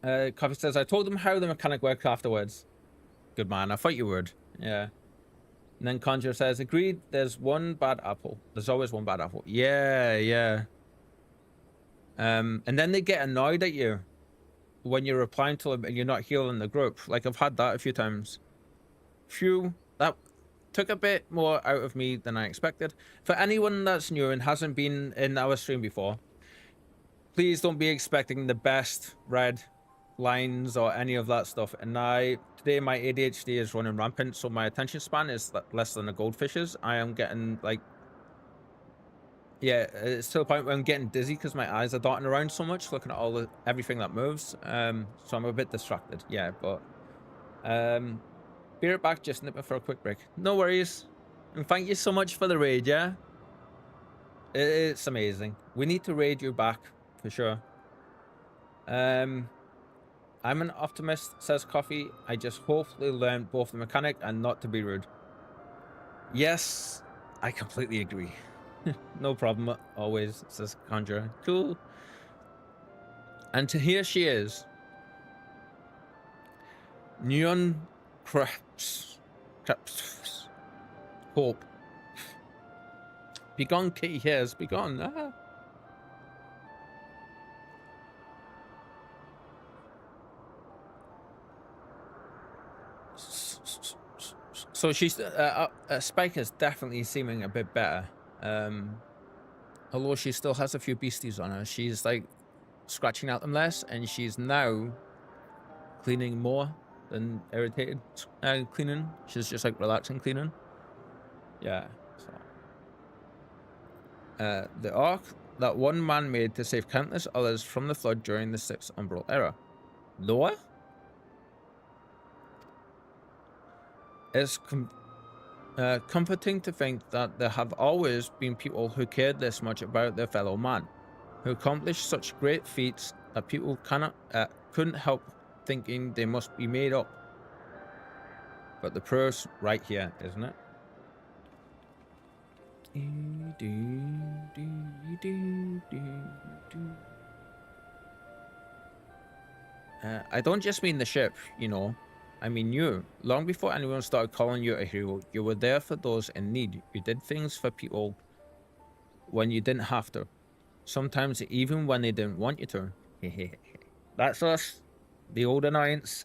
S1: Coffee says, I told them how the mechanic worked afterwards. Good man, I thought you would. Yeah. And then Conjure says, agreed, there's one bad apple. There's always one bad apple. Yeah, yeah. And then they get annoyed at you when you're replying to them and you're not healing the group. Like, I've had that a few times. Phew, that took a bit more out of me than I expected. For anyone that's new and hasn't been in our stream before, please don't be expecting the best red lines or any of that stuff. And today my ADHD is running rampant, so my attention span is less than a goldfish's. I am getting like, yeah, it's to the point where I'm getting dizzy because my eyes are darting around so much, looking at everything that moves. So I'm a bit distracted. Yeah, but be right back. Just nipping for a quick break. No worries. And thank you so much for the raid. Yeah, it's amazing. We need to raid you back for sure. I'm an optimist, says Coffee. I just hopefully learned both the mechanic and not to be rude. Yes, I completely agree. No problem, always, says Conjurer. Cool. And here she is. Neon Creps. Hope. Begone, kitty hairs, begone. Ah. So she's Spike is definitely seeming a bit better. Although she still has a few beasties on her, she's like scratching out them less, and she's now cleaning more than irritated cleaning. She's just like relaxing cleaning. Yeah. So. The ark that one man made to save countless others from the flood during the 6th Umbral era. Noah? It's comforting to think that there have always been people who cared this much about their fellow man, who accomplished such great feats that people couldn't help thinking they must be made up. But the proof's right here, isn't it? I don't just mean the ship, you know. I mean you. Long before anyone started calling you a hero, you were there for those in need. You did things for people when you didn't have to. Sometimes even when they didn't want you to. That's us. The old annoyance.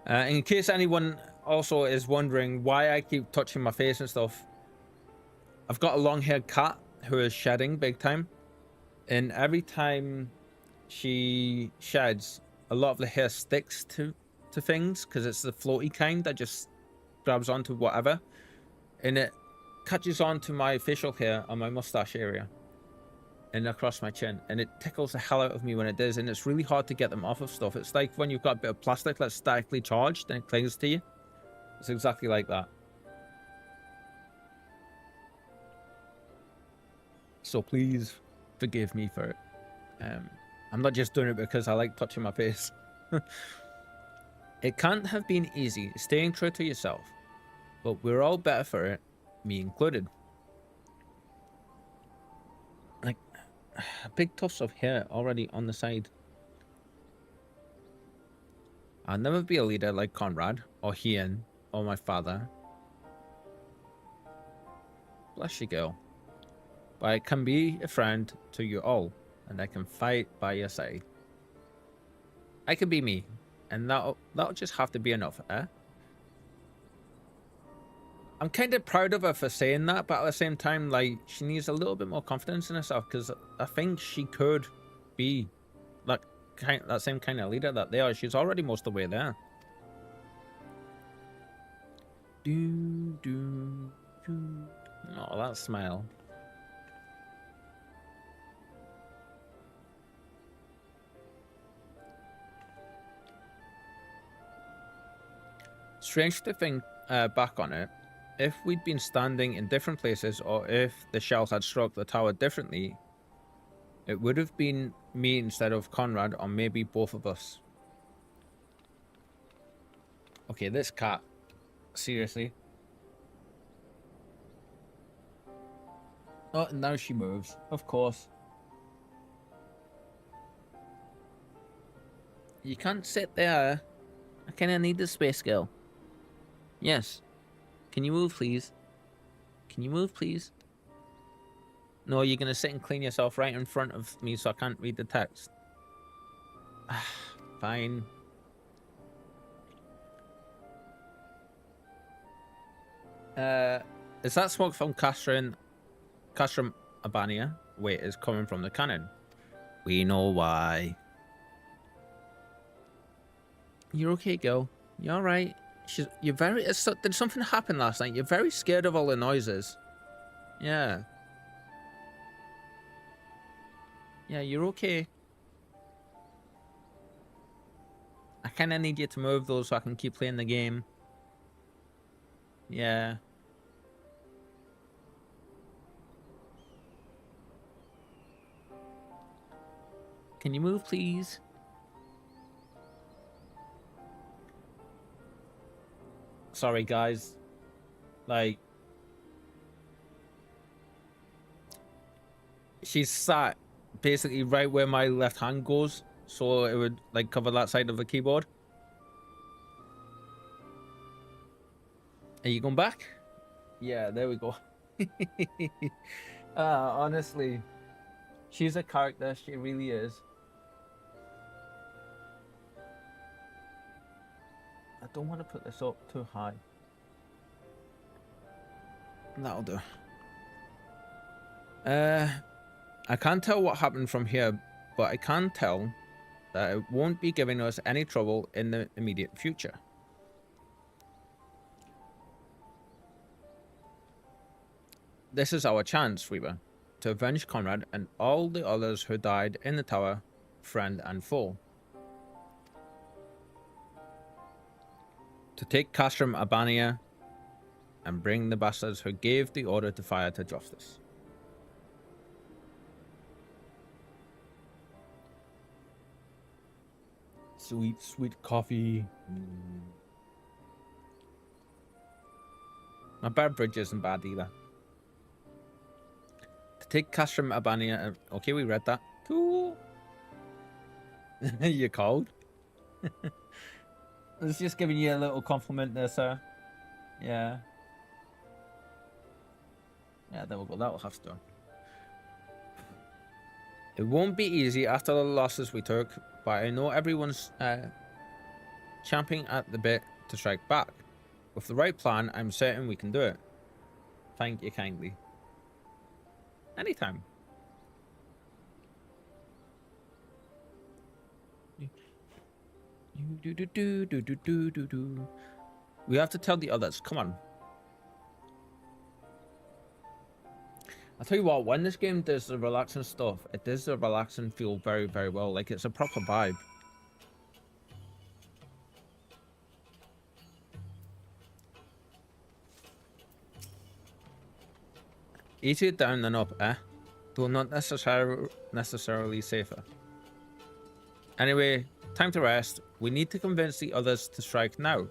S1: In case anyone also is wondering why I keep touching my face and stuff, I've got a long-haired cat who is shedding big time. And every time she sheds, a lot of the hair sticks to things because it's the floaty kind that just grabs onto whatever, and it catches onto my facial hair on my mustache area and across my chin, and it tickles the hell out of me when it does, and it's really hard to get them off of stuff. It's like when you've got a bit of plastic that's statically charged and it clings to you. It's exactly like that. So please forgive me for it. I'm not just doing it because I like touching my face. It can't have been easy staying true to yourself, but we're all better for it, me included. Like, big tufts of hair already on the side. I'll never be a leader like Conrad, or Ian, or my father. Bless you, girl. But I can be a friend to you all, and I can fight by your side. I can be me. And that'll just have to be enough, eh? I'm kind of proud of her for saying that, but at the same time, like, she needs a little bit more confidence in herself, because I think she could be that same kind of leader that they are. She's already most of the way there. Oh, that smile. Strange to think back on it. If we'd been standing in different places, or if the shell had struck the tower differently, it would have been me instead of Conrad, or maybe both of us. Okay, this cat. Seriously. Oh, and now she moves. Of course. You can't sit there. I kinda need the space, girl. Yes. Can you move, please? Can you move, please? No, you're gonna sit and clean yourself right in front of me so I can't read the text. Fine. Is that smoke from Castrum Albania? Wait, is coming from the cannon. We know why. You're okay, girl. You're all right. You're very... did something happen last night? You're very scared of all the noises. Yeah. Yeah, you're okay. I kind of need you to move those so I can keep playing the game. Yeah. Can you move, please? Sorry, guys. Like... she's sat basically right where my left hand goes. So it would, like, cover that side of the keyboard. Are you going back? Yeah, there we go. Honestly, she's a character. She really is. I don't want to put this up too high. That'll do. I can't tell what happened from here, but I can tell that it won't be giving us any trouble in the immediate future. This is our chance, Reaper, to avenge Conrad and all the others who died in the tower, friend and foe. To take Castrum Abania and bring the bastards who gave the order to fire to justice. Sweet, sweet coffee. My bad bridge isn't bad either. To take Castrum Abania. Okay, we read that. Cool. You're cold. I was just giving you a little compliment there, sir. Yeah. Yeah, there we go. That'll have to do. It won't be easy after the losses we took, but I know everyone's champing at the bit to strike back. With the right plan, I'm certain we can do it. Thank you kindly. Anytime. We have to tell the others. Come on. I'll tell you what, when this game does the relaxing stuff, it does the relaxing feel very, very well. Like, it's a proper vibe. Easier down than up, eh? Though not necessarily safer. Anyway, time to rest. We need to convince the others to strike now,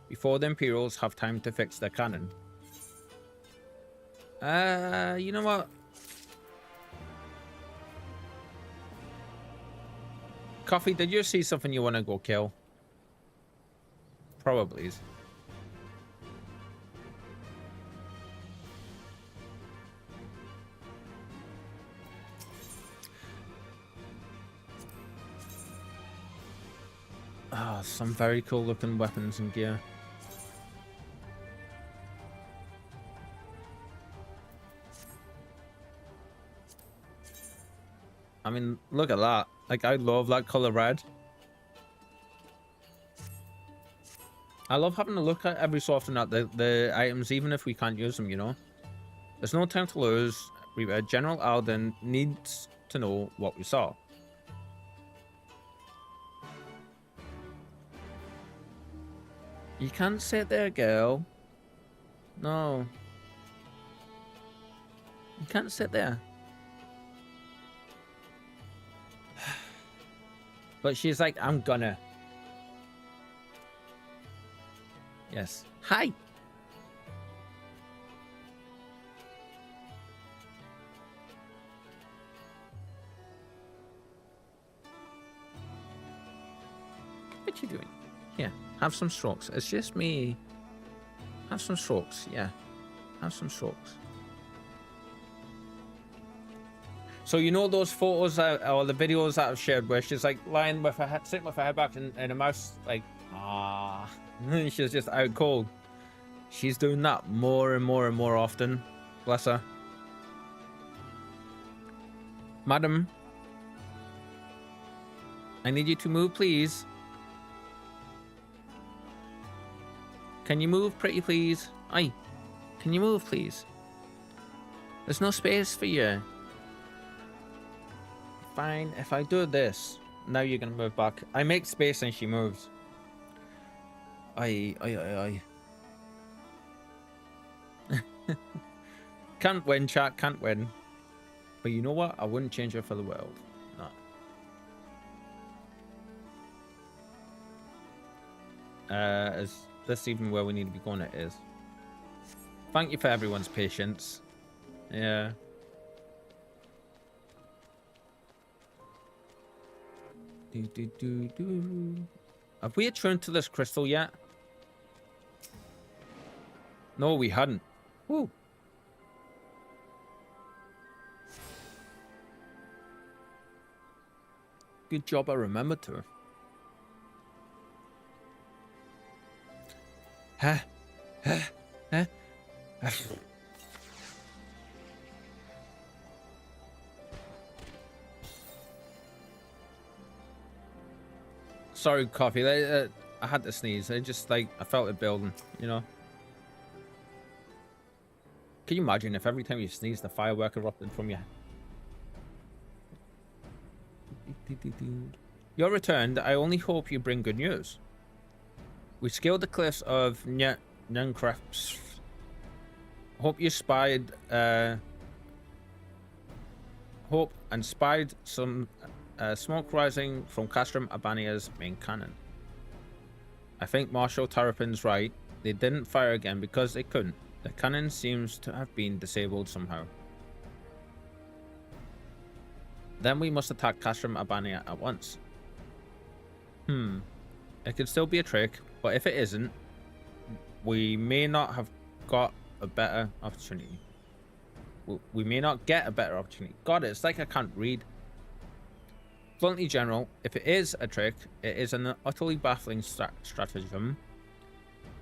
S1: before the Imperials have time to fix their cannon. You know what? Coffee, did you see something you want to go kill? Probably is. Ah, some very cool looking weapons and gear. I mean, look at that. Like, I love that color red. I love having a look at every so often at the items, even if we can't use them, you know? There's no time to lose. General Alden needs to know what we saw. You can't sit there, girl. No. You can't sit there. But she's like, I'm gonna. Yes. Hi. What you doing? Here, have some strokes. It's just me. Have some strokes. Yeah. Have some strokes. So you know those photos or the videos that I've shared where she's like lying with her head, sitting with her head back and a mouse like, ah, she's just out cold. She's doing that more and more and more often. Bless her. Madam, I need you to move, please. Can you move, pretty please? Aye. Can you move, please? There's no space for you. Fine, if I do this, now you're gonna move back. I make space and she moves. Aye. Can't win, chat, can't win. But you know what? I wouldn't change it for the world. No. Is this even where we need to be going? It is. Thank you for everyone's patience. Yeah. Have we attuned to this crystal yet? No, we hadn't. Woo. Good job I remembered to. Huh? Sorry, coffee. I had to sneeze. I just I felt it building, you know. Can you imagine if every time you sneeze, the firework erupted from you? You're returned. I only hope you bring good news. We scaled the cliffs of Nyancraps. Hope you spied. Hope and spied some smoke rising from Castrum Abania's main cannon. I think Marshal Terrapin's right. They didn't fire again because they couldn't. The cannon seems to have been disabled somehow. Then we must attack Castrum Abania at once. It could still be a trick, but if it isn't, we may not have got a better opportunity. We may not get a better opportunity. God, it's like I can't read. Bluntly, General, if it is a trick, it is an utterly baffling stratagem.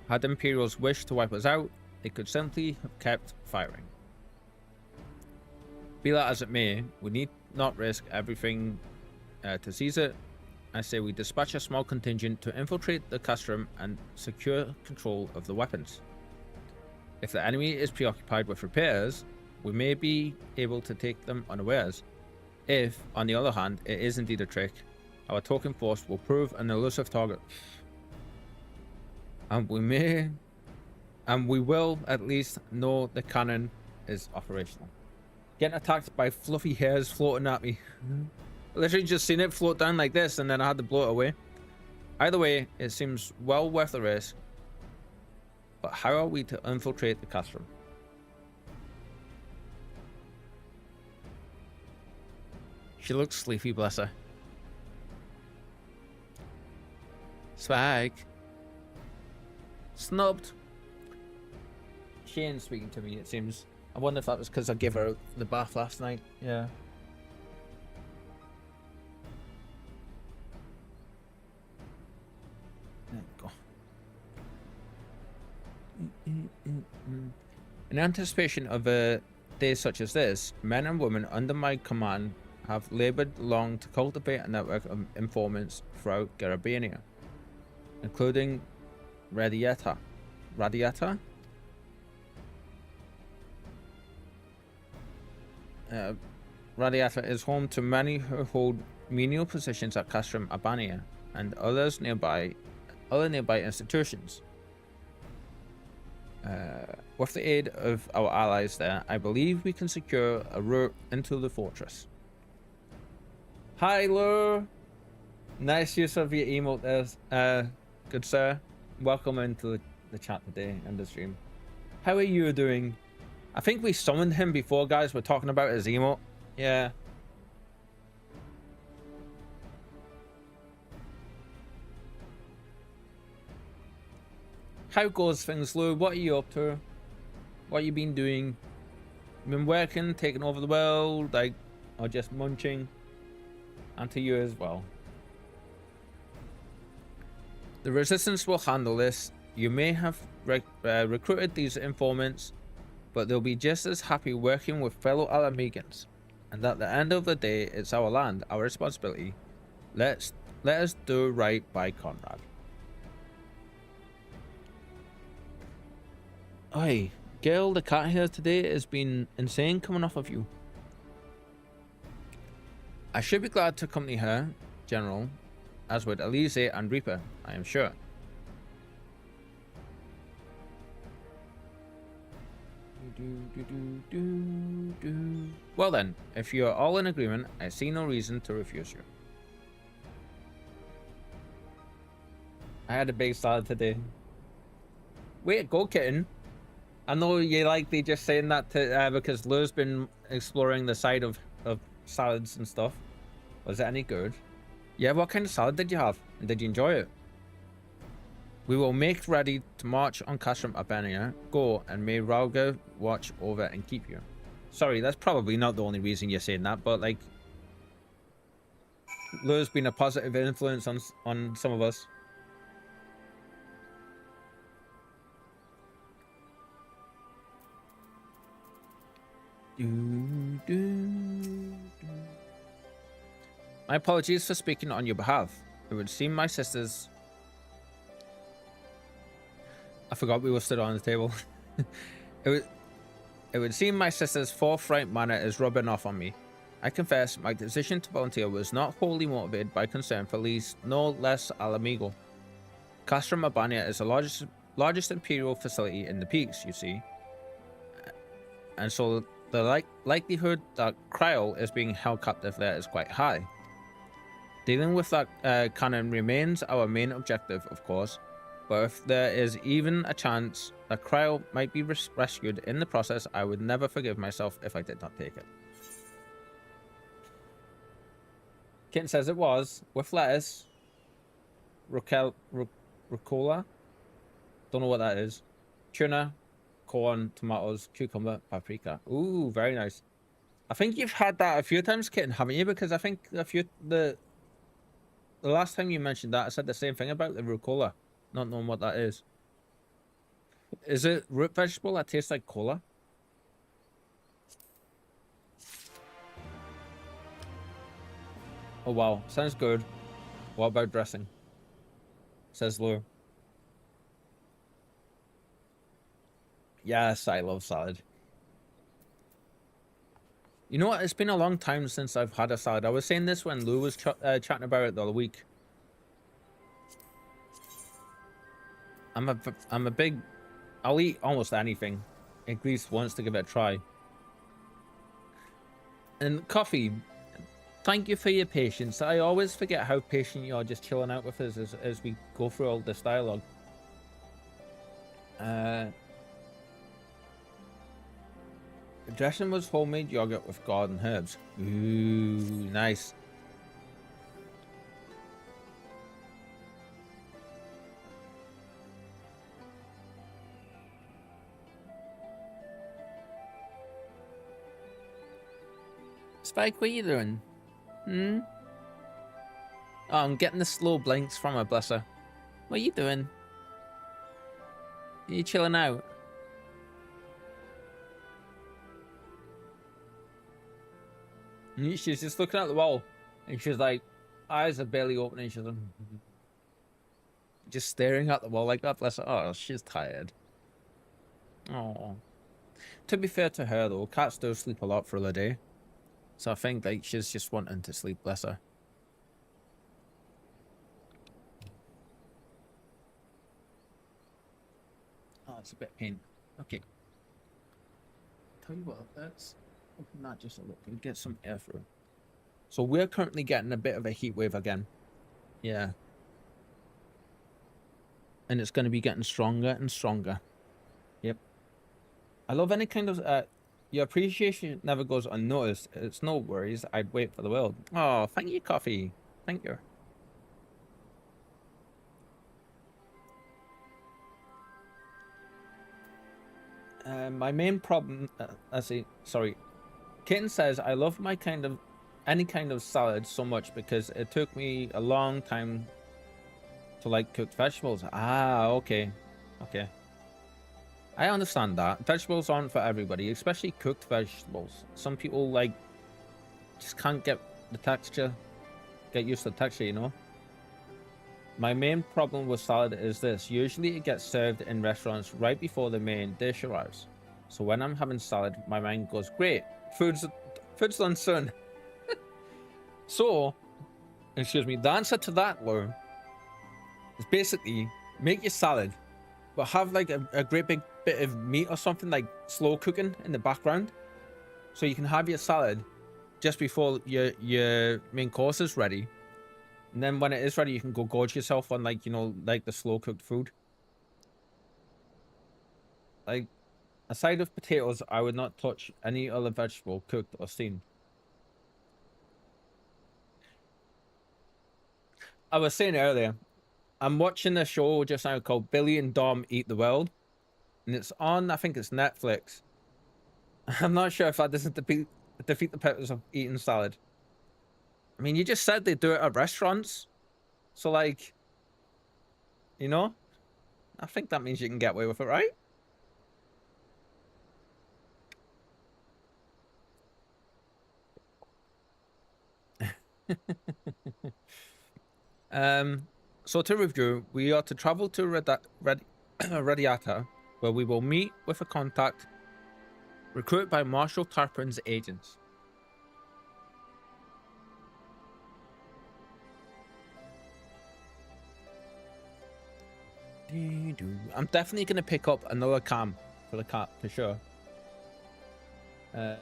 S1: Had Imperials wished to wipe us out, they could simply have kept firing. Be that as it may, we need not risk everything to seize it. I say we dispatch a small contingent to infiltrate the Castrum and secure control of the weapons. If the enemy is preoccupied with repairs, we may be able to take them unawares. If, on the other hand, it is indeed a trick, our token force will prove an elusive target. And we will at least know the cannon is operational. Getting attacked by fluffy hairs floating at me. Literally just seen it float down like this and then I had to blow it away. Either way, it seems well worth the risk. But how are we to infiltrate the Castrum? She looks sleepy, bless her. Swag. Snubbed. She ain't speaking to me, it seems. I wonder if that was because I gave her the bath last night. Yeah. There we go. In anticipation of a day such as this, men and women under my command have labored long to cultivate a network of informants throughout Garabania, including Radiata. Radiata? Radiata is home to many who hold menial positions at Castrum Abania and other nearby institutions. With the aid of our allies there, I believe we can secure a route into the fortress. Hi, Lure. Nice use of your emote there, good sir. Welcome into the chat today and the stream. How are you doing? I think we summoned him before, guys. We're talking about his emote. Yeah. How goes things, Lou? What are you up to? What you been doing? You been working, taking over the world, or just munching? And to you as well. The Resistance will handle this. You may have recruited these informants, but they'll be just as happy working with fellow Alamegans. And at the end of the day, it's our land, our responsibility. Let's Let us do right by Conrad. Oi, Gail the cat here today has been insane coming off of you. I should be glad to accompany her, General, as would Elise and Reeper, I am sure. Well then, if you are all in agreement, I see no reason to refuse you. I had a big salad today. Wait, go kitten. I know you're likely just saying that to, because Lou's been exploring the side of salads and stuff. Was it any good? Yeah, what kind of salad did you have? And did you enjoy it? We will make ready to march on Castrum Urbania. Go, and may Rauga watch over and keep you. Sorry, that's probably not the only reason you're saying that, but like, Lou's been a positive influence on some of us. My apologies for speaking on your behalf. It would seem my sisters... I forgot we were stood on the table. It would seem my sister's forthright manner is rubbing off on me. I confess, my decision to volunteer was not wholly motivated by concern for least no less al amigo. Castrum Urbania is the largest imperial facility in the peaks, you see. And so the likelihood that Kryl is being held captive there is quite high. Dealing with that cannon remains our main objective, of course, but if there is even a chance that Kryl might be rescued in the process, I would never forgive myself if I did not take it. Kitten says it was, with lettuce, rucola, don't know what that is, tuna, corn, tomatoes, cucumber, paprika. Ooh, very nice. I think you've had that a few times, Kitten, haven't you? Because I think the last time you mentioned that, I said the same thing about the rucola, not knowing what that is. Is it root vegetable that tastes like cola? Oh wow, sounds good. What about dressing? Says Lou. Yes, I love salad. You know what? It's been a long time since I've had a salad. I was saying this when Lou was chatting about it the other week. I'm a big... I'll eat almost anything. At least once to give it a try. And coffee, thank you for your patience. I always forget how patient you are just chilling out with us as we go through all this dialogue. The dressing was homemade yogurt with garden herbs. Ooh, nice. Spike, what are you doing? Oh, I'm getting the slow blinks from her, bless her. What are you doing? Are you chilling out? And she's just looking at the wall, and she's like, eyes are barely opening. She's like, just staring at the wall like that, bless her. Oh, she's tired. Oh. To be fair to her, though, cats do sleep a lot for the day. So I think like she's just wanting to sleep, bless her. Oh, it's a bit pain. Okay. Tell you what, let's open that just a little and get some air through. So we're currently getting a bit of a heat wave again. Yeah. And it's going to be getting stronger and stronger. Yep. I love any kind of... your appreciation never goes unnoticed. It's no worries. I'd wait for the world. Oh, thank you, Coffee. Thank you. My main problem... sorry. Kitten says, I love my any kind of salad so much because it took me a long time to like cooked vegetables. Ah, okay. Okay. I understand that. Vegetables aren't for everybody, especially cooked vegetables. Some people, like, just can't get the texture, get used to the texture, you know? My main problem with salad is this. Usually it gets served in restaurants right before the main dish arrives. So when I'm having salad, my mind goes, great, food's done soon. So, excuse me, the answer to that, Lauren, is basically make your salad, but have like a great big bit of meat or something like slow cooking in the background. So you can have your salad just before your main course is ready. And then when it is ready, you can go gorge yourself on like, you know, like the slow cooked food. Like, aside of potatoes, I would not touch any other vegetable cooked or steamed. I was saying earlier, I'm watching a show just now called Billy and Dom Eat the World. And it's on, I think it's Netflix. I'm not sure if that doesn't defeat the purpose of eating salad. I mean, you just said they do it at restaurants. So, like, you know, I think that means you can get away with it, right? So to review, we are to travel to Radiata, where we will meet with a contact recruited by Marshal Tarpon's agents. I'm definitely going to pick up another cam for the cat, for sure. And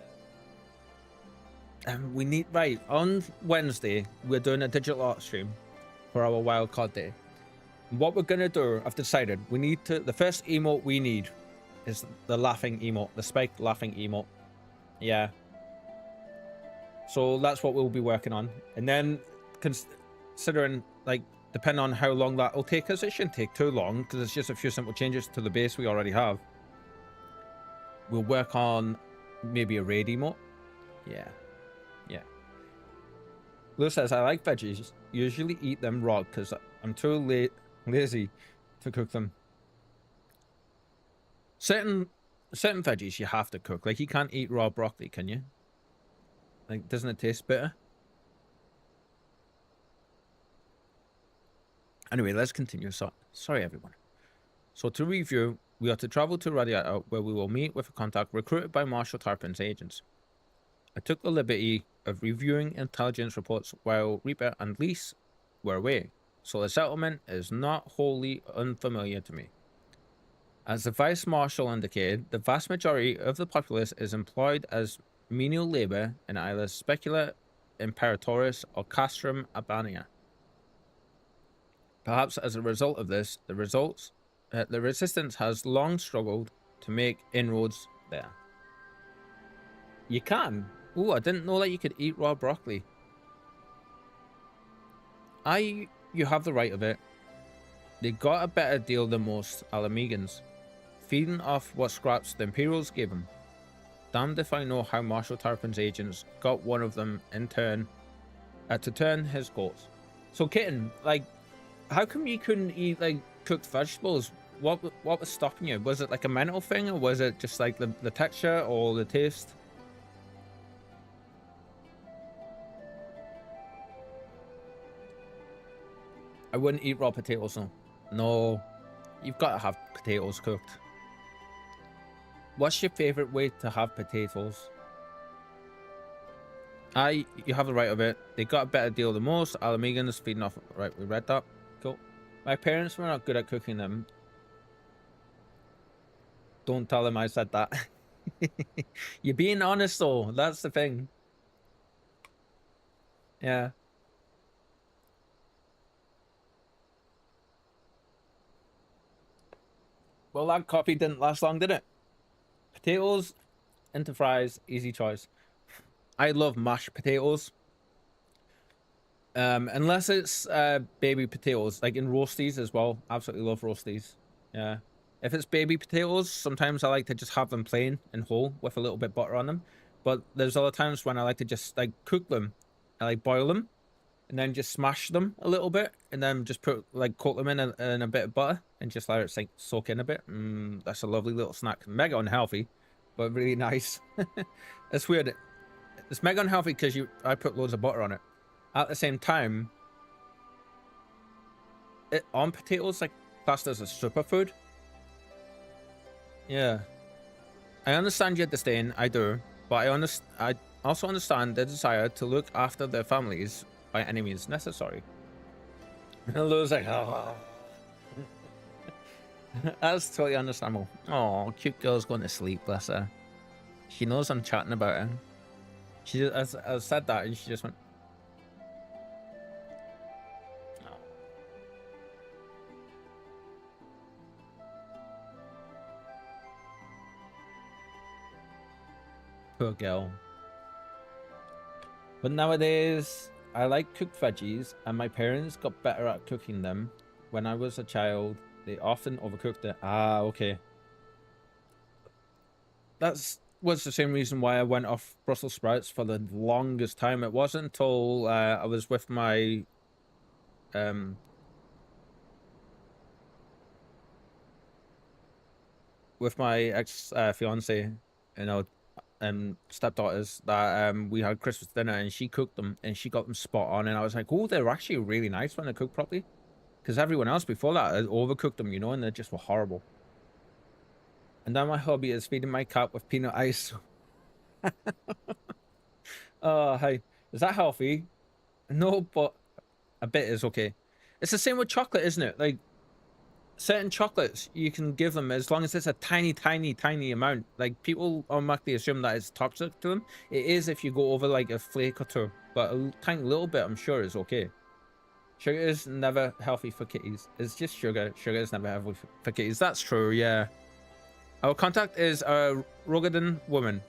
S1: we need, right, on Wednesday, we're doing a digital art stream for our wildcard day. And what we're going to do, I've decided, we need to, the first emote we need is the laughing emote, the spiked laughing emote. Yeah. So that's what we'll be working on. And then, considering, like, depending on how long that will take us, it shouldn't take too long, because it's just a few simple changes to the base we already have. We'll work on maybe a raid emote. Yeah. Yeah. Lou says, I like veggies. Usually eat them raw because I'm too lazy to cook them. Certain veggies you have to cook. Like, you can't eat raw broccoli, can you? Like, doesn't it taste bitter? Anyway, let's continue. Sorry, everyone. So to review, we are to travel to Radiata, where we will meet with a contact recruited by Marshal Tarpon's agents. I took the liberty of reviewing intelligence reports while Reeper and Lise were away, so the settlement is not wholly unfamiliar to me. As the Vice Marshal indicated, the vast majority of the populace is employed as menial labor in either Specula Imperatoris or Castrum Urbania. Perhaps as a result of this, the resistance has long struggled to make inroads there. You can? Ooh, I didn't know that you could eat raw broccoli. You have the right of it. They got a better deal than most Alamegans, feeding off what scraps the Imperials gave them. Damned if I know how Marshal Tarpon's agents got one of them in turn to turn his course. So, Kitten, like, how come you couldn't eat like cooked vegetables? What was stopping you? Was it like a mental thing, or was it just like the texture or the taste? I wouldn't eat raw potatoes, no. No, you've got to have potatoes cooked. What's your favorite way to have potatoes? You have the right of it. They got a better deal than most. Alamegans feeding off. Right, we read that. Cool. My parents were not good at cooking them. Don't tell them I said that. You're being honest though. That's the thing. Yeah. Well, that coffee didn't last long, did it? Potatoes into fries, easy choice. I love mashed potatoes. Unless it's baby potatoes, like in roasties as well. Absolutely love roasties. Yeah. If it's baby potatoes, sometimes I like to just have them plain and whole with a little bit of butter on them. But there's other times when I like to just like cook them. I like boil them and then just smash them a little bit and then just put like coat them in a bit of butter and just let it like soak in a bit. That's a lovely little snack. Mega unhealthy, but really nice. It's weird. It's mega unhealthy because I put loads of butter on it. At the same time, on potatoes like classed as a superfood. Yeah, I understand your disdain, I do, but I also understand the desire to look after their families by any means necessary. And Lou's like, oh. That's totally understandable. Oh, cute girl's going to sleep, bless her. She knows I'm chatting about her. She just, I said that and she just went. Oh. Poor girl. But nowadays, I like cooked veggies, and my parents got better at cooking them. When I was a child, they often overcooked it. Ah, okay. Was the same reason why I went off Brussels sprouts for the longest time. It wasn't until I was with my ex fiance, you know, stepdaughters, that we had Christmas dinner and she cooked them and she got them spot on, and I was like, oh, they're actually really nice when they're cooked properly, because everyone else before that had overcooked them, you know, and they just were horrible. And now my hobby is feeding my cat with peanut ice. Oh, hey, is that healthy? No, but a bit is okay. It's the same with chocolate, isn't it? Like, certain chocolates you can give them as long as it's a tiny amount. Like, people automatically assume that it's toxic to them. It is if you go over like a flake or two, but a tiny little bit I'm sure is okay. Sugar is never healthy for kitties. It's just sugar. Sugar is never healthy for kitties. That's true, yeah. Our contact is a Rogadan woman.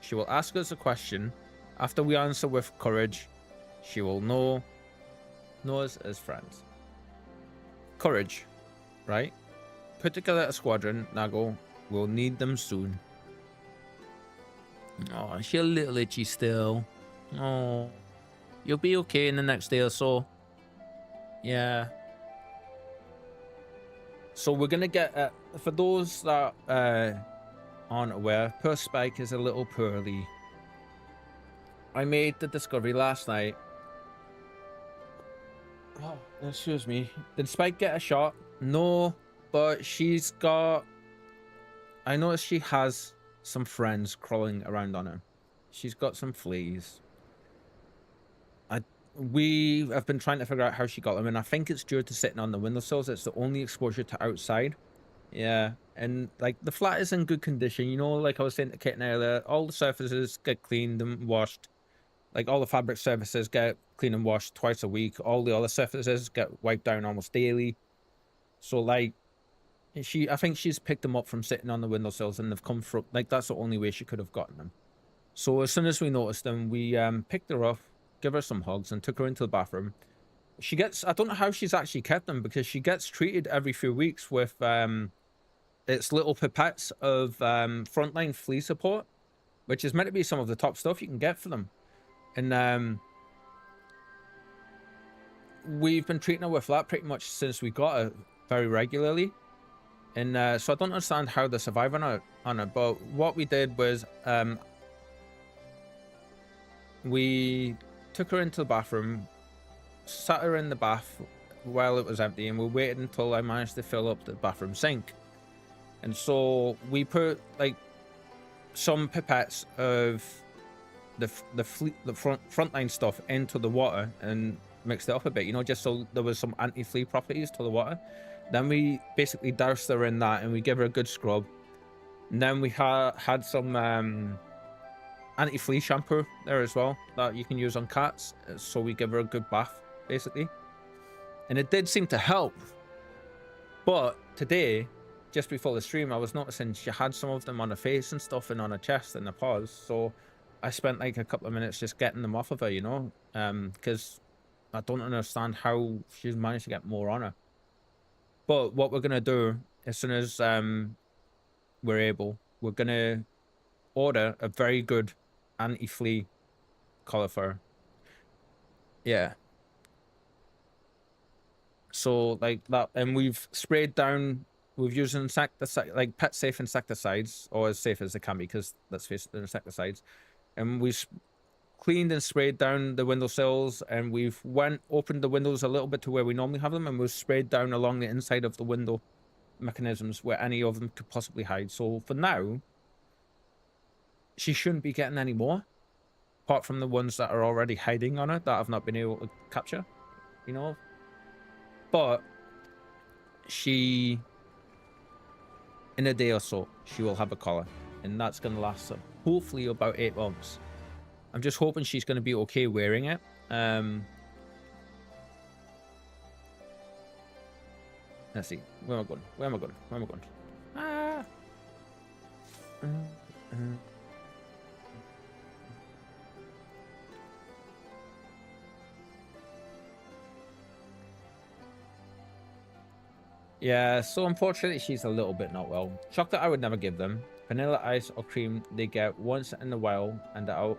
S1: She will ask us a question. After we answer with courage, she will know us as friends. Courage, right? Put together a squadron, Nago. We'll need them soon. Oh, she's a little itchy still. Oh, you'll be okay in the next day or so. Yeah. So we're gonna get, for those that aren't aware, Poor Spike is a little poorly. I made the discovery last night. Oh, excuse me. Did Spike get a shot? No, but she's got... I noticed she has some friends crawling around on her. She's got some fleas. We have been trying to figure out how she got them, and I think it's due to sitting on the windowsills. It's the only exposure to outside. Yeah, and like the flat is in good condition, you know, like I was saying to Kitten earlier, all the surfaces get cleaned and washed. Like all the fabric surfaces get cleaned and washed twice a week. All the other surfaces get wiped down almost daily. So like I think she's picked them up from sitting on the windowsills, and they've come from, like, that's the only way she could have gotten them. So as soon as we noticed them, we picked her up, give her some hugs, and took her into the bathroom. She gets, I don't know how she's actually kept them, because she gets treated every few weeks with its little pipettes of frontline flea support, which is meant to be some of the top stuff you can get for them. And we've been treating her with that pretty much since we got her, very regularly. And so I don't understand how they survive on her, but what we did was we took her into the bathroom, sat her in the bath while it was empty, and we waited until I managed to fill up the bathroom sink. And so we put like some pipettes of the frontline stuff into the water and mixed it up a bit, you know, just so there was some anti-flea properties to the water. Then we basically doused her in that, and we give her a good scrub. And then we had some anti-flea shampoo there as well that you can use on cats, so we give her a good bath basically, and it did seem to help. But today, just before the stream, I was noticing she had some of them on her face and stuff, and on her chest and her paws, so I spent like a couple of minutes just getting them off of her, you know, because I don't understand how she's managed to get more on her. But what we're gonna do as soon as we're able, we're gonna order a very good anti-flea collar for her. Yeah. So like that, and we've sprayed down, we've used insecticide, like pet safe insecticides, or as safe as they can be, because let's face it, they're insecticides. And we cleaned and sprayed down the windowsills, and we've opened the windows a little bit to where we normally have them, and we've sprayed down along the inside of the window mechanisms where any of them could possibly hide. So for now, she shouldn't be getting any more, apart from the ones that are already hiding on her that I've not been able to capture, you know. But she, in a day or so, she will have a collar, and that's going to last hopefully about 8 months. I'm just hoping she's going to be okay wearing it. Let's see. Where am I going? Where am I going? Where am I going? Ah. Yeah, so unfortunately she's a little bit not well. Chocolate I would never give them. Vanilla ice or cream they get once in a while, and our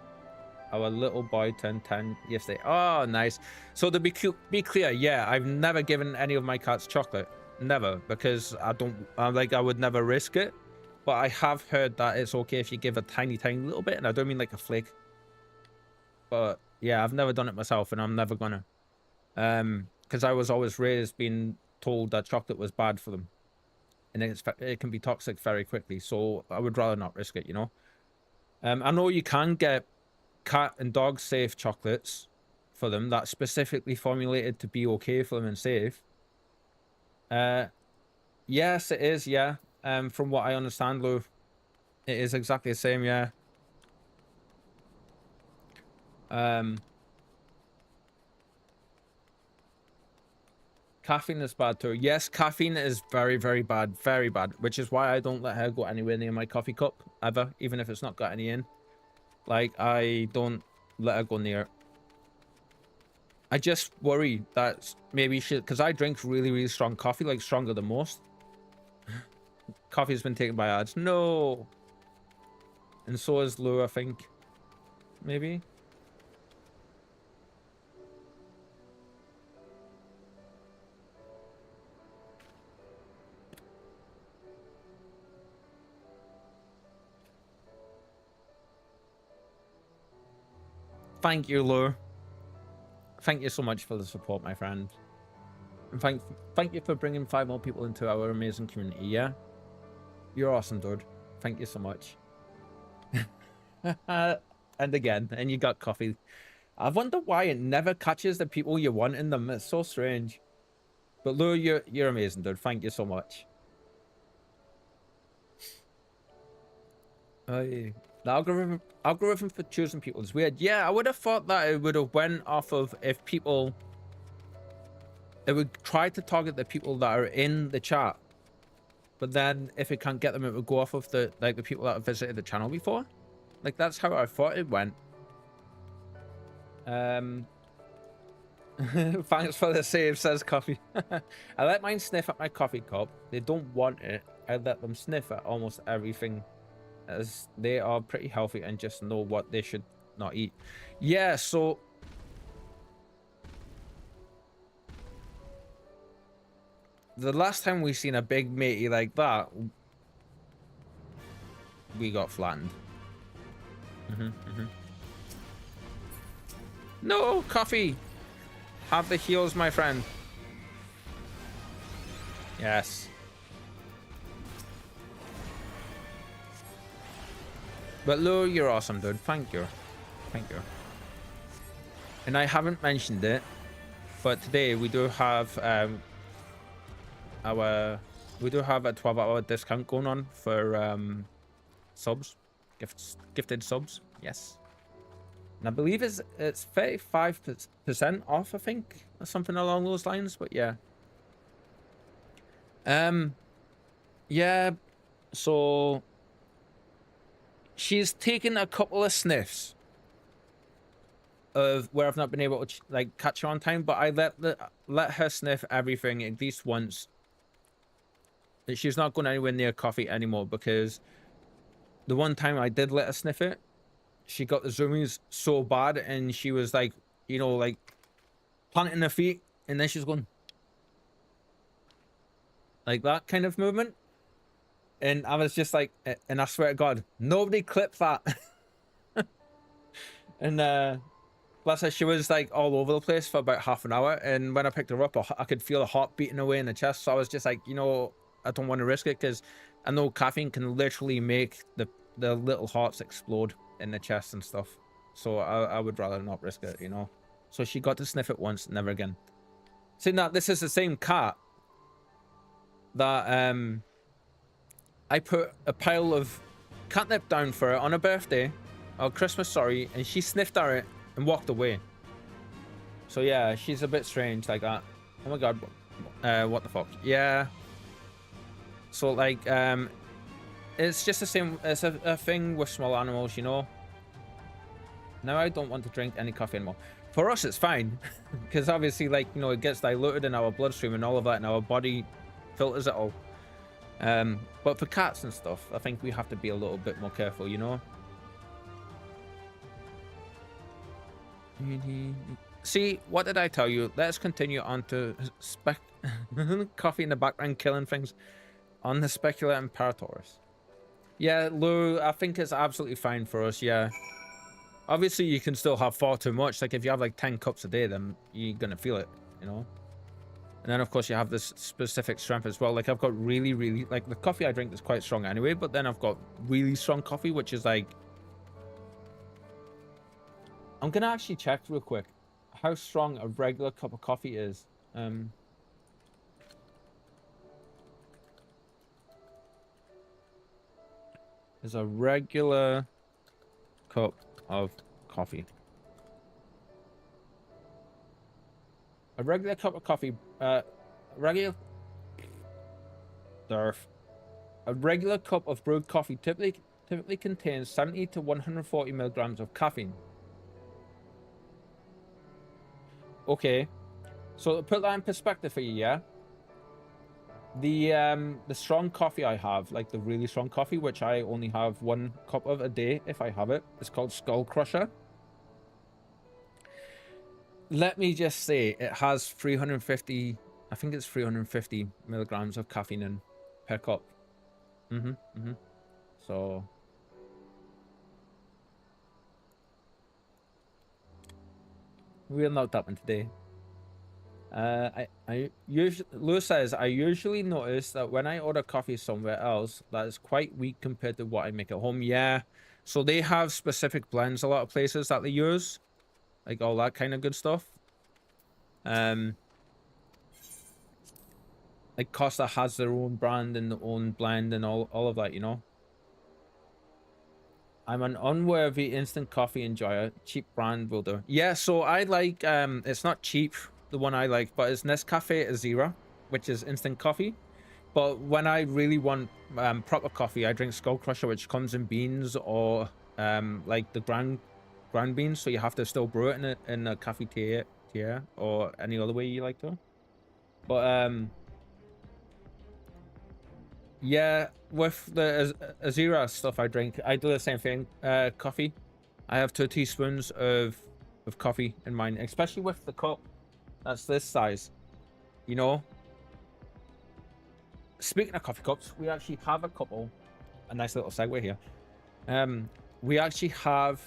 S1: little boy turned 10 yesterday. Oh, nice. So to be clear, yeah, I've never given any of my cats chocolate. Never, because I would never risk it. But I have heard that it's okay if you give a tiny little bit, and I don't mean like a flake. But yeah, I've never done it myself, and I'm never gonna. Because I was always raised being told that chocolate was bad for them, and it can be toxic very quickly. So I would rather not risk it, you know. I know you can get cat and dog safe chocolates for them that's specifically formulated to be okay for them and safe. Yes, it is. Yeah. From what I understand, Lou, it is exactly the same. Yeah. Caffeine is bad too. Yes, caffeine is very, very bad. Very bad. Which is why I don't let her go anywhere near my coffee cup ever, even if it's not got any in. Like, I don't let her go near it. I just worry that maybe she... Because I drink really, really strong coffee, like stronger than most. Coffee's been taken by ads. No! And so is Lou, I think. Maybe? Thank you, Lou. Thank you so much for the support, my friend. And thank you for bringing 5 more people into our amazing community, yeah? You're awesome, dude. Thank you so much. And again, and you got coffee. I wonder why it never catches the people you want in them. It's so strange. But Lou, you're amazing, dude. Thank you so much. The algorithm for choosing people is weird. Yeah, I would have thought that it would have went off of if people... It would try to target the people that are in the chat. But then if it can't get them, it would go off of the people that have visited the channel before. Like, that's how I thought it went. Thanks for the save, says Coffee. I let mine sniff at my coffee cup. They don't want it. I let them sniff at almost everything, as they are pretty healthy and just know what they should not eat. Yeah, so... The last time we seen a big matey like that, we got flattened. No, Coffee! Have the heals, my friend. Yes. But Lou, you're awesome, dude. Thank you. Thank you. And I haven't mentioned it, but today we do have a 12-hour discount going on for subs, gifted subs. Yes. And I believe it's 35% off, I think, or something along those lines. But yeah. Yeah. So she's taken a couple of sniffs of where I've not been able to like catch her on time, but I let her sniff everything at least once. She's not going anywhere near coffee anymore, because the one time I did let her sniff it, she got the zoomies so bad, and she was like, you know, like planting her feet, and then she's going like that kind of movement. And I was just like, and I swear to God, nobody clipped that. And bless her, she was like all over the place for about half an hour. And when I picked her up, I could feel the heart beating away in the chest. So I was just like, you know, I don't want to risk it because I know caffeine can literally make the little hearts explode in the chest and stuff. So I would rather not risk it, you know. So she got to sniff it once, never again. See, now this is the same cat that I put a pile of catnip down for her on her birthday, or Christmas, sorry, and she sniffed at it and walked away. So yeah, she's a bit strange like that. Oh my god, what the fuck? Yeah. So like, it's just the same. It's a thing with small animals, you know. Now I don't want to drink any coffee anymore. For us, it's fine, because obviously, like, you know, it gets diluted in our bloodstream and all of that, and our body filters it all. But for cats and stuff, I think we have to be a little bit more careful, you know. See, what did I tell you? Let's continue on to coffee in the background killing things on the Specula Imperatoris. Yeah, Lou, I think it's absolutely fine for us, yeah. Obviously, you can still have far too much. Like, if you have like 10 cups a day, then you're gonna feel it, you know. And then, of course, you have this specific strength as well. Like, I've got really, like, the coffee I drink is quite strong anyway, but then I've got really strong coffee, which is like... I'm gonna actually check real quick how strong a regular cup of coffee is. Is a regular cup of coffee. A regular cup of coffee, a regular cup of brewed coffee typically contains 70 to 140 milligrams of caffeine. Okay, so to put that in perspective for you, yeah. The strong coffee I have, like the really strong coffee, which I only have 1 cup of a day if I have it, it's called Skull Crusher. Let me just say, it has 350, I think it's 350 milligrams of caffeine in per cup. So we'll note that one today. Lewis says, I usually notice that when I order coffee somewhere else, that is quite weak compared to what I make at home. Yeah, so they have specific blends, a lot of places that they use, like all that kind of good stuff. Like Costa has their own brand and their own blend and all of that, you know. I'm an unworthy instant coffee enjoyer. Cheap brand will do. Yeah, so I like, it's not cheap, the one I like, but it's Nescafe Azera, which is instant coffee. But when I really want proper coffee, I drink Skull Crusher, which comes in beans or like the ground beans, so you have to still brew it in a cafetiere or any other way you like to. But yeah, with the Azera stuff I drink, I do the same thing. Coffee, I have 2 teaspoons of coffee in mine, especially with the cup that's this size, you know. Speaking of coffee cups, we actually have a couple, a nice little segue here. We actually have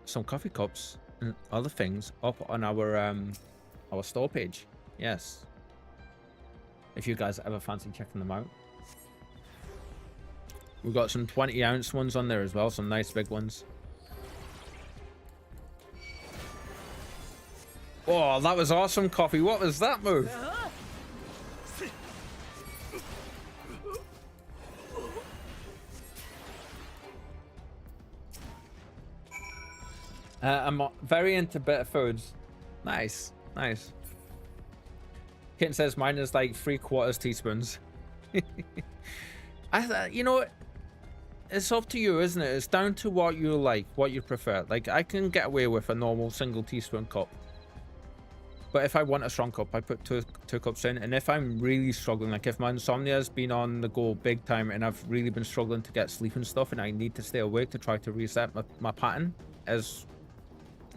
S1: some coffee cups and other things up on our store page. Yes, if you guys ever fancy checking them out. We've got some 20-ounce ones on there as well, some nice big ones. Oh, that was awesome, Coffee. What was that move? I'm very into bitter foods. Nice, nice. Kitten says mine is like 3/4 teaspoons. You know, it's up to you, isn't it? It's down to what you like, what you prefer. Like, I can get away with a normal single teaspoon cup. But if I want a strong cup, I put two cups in. And if I'm really struggling, like if my insomnia has been on the go big time and I've really been struggling to get sleep and stuff, and I need to stay awake to try to reset my pattern, as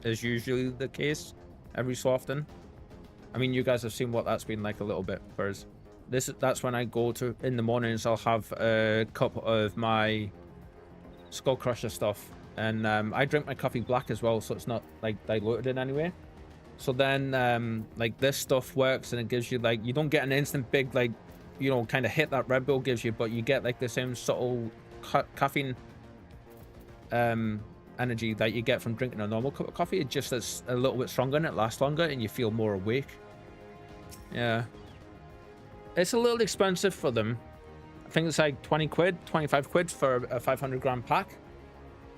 S1: is usually the case every so often. I mean, you guys have seen what that's been like a little bit for us. That's when I go to, in the mornings, I'll have a cup of my Skull Crusher stuff and I drink my coffee black as well, so it's not like diluted in any way. So then like this stuff works, and it gives you like, you don't get an instant big like, you know, kind of hit that Red Bull gives you, but you get like the same subtle caffeine energy that you get from drinking a normal cup of coffee. It just is a little bit stronger and it lasts longer, and you feel more awake. Yeah, it's a little expensive for them. I think it's like 20 quid, 25 quid for a 500 gram pack,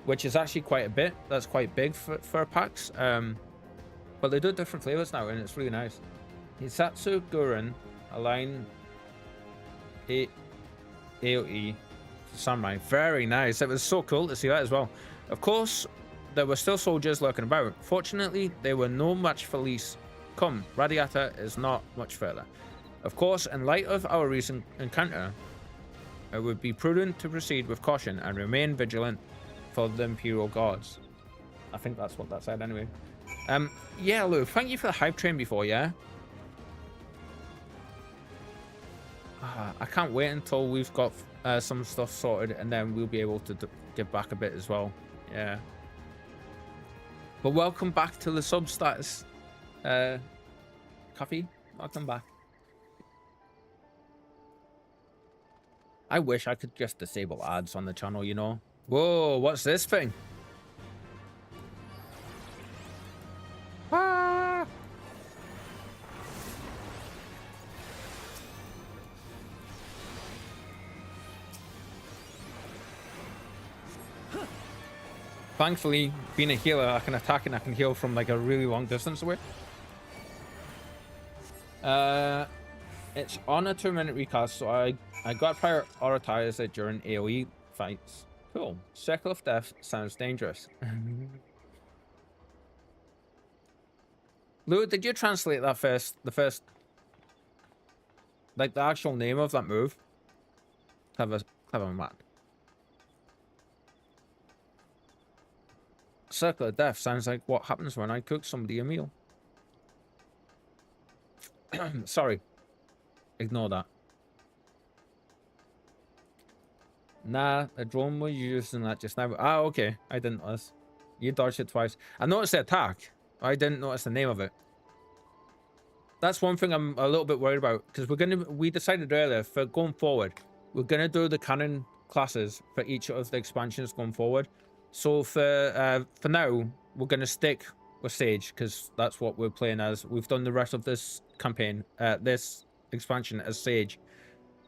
S1: which is actually quite a bit. That's quite big for packs. But they do different flavors now, and it's really nice. Hisatsu Guren, a line AOE Samurai. Very nice. It was so cool to see that as well. Of course, there were still soldiers lurking about. Fortunately, they were no match for Lys. Come, Radiata is not much further. Of course, in light of our recent encounter, it would be prudent to proceed with caution and remain vigilant for the Imperial Guards. I think that's what that said anyway. Yeah, Lou, thank you for the hype train before, yeah? I can't wait until we've got some stuff sorted, and then we'll be able to give back a bit as well. Yeah. But welcome back to the sub status. Coffee, welcome back. I wish I could just disable ads on the channel, you know? Whoa, what's this thing? Ah! Thankfully, being a healer, I can attack and I can heal from like a really long distance away. It's on a 2-minute recast, so I got prioritize it during AoE fights. Cool. Circle of Death sounds dangerous. Lou, did you translate that the first, like the actual name of that move? Clever man. Circle of Death sounds like what happens when I cook somebody a meal. Sorry. Ignore that. Nah, a drone was using that just now. Ah, okay. I didn't notice. You dodged it twice. I noticed the attack. I didn't notice the name of it. That's one thing I'm a little bit worried about, because we decided earlier for going forward, we're gonna do the canon classes for each of the expansions going forward. So for now, we're gonna stick with Sage, because that's what we're playing as. We've done the rest of this campaign, this expansion as Sage.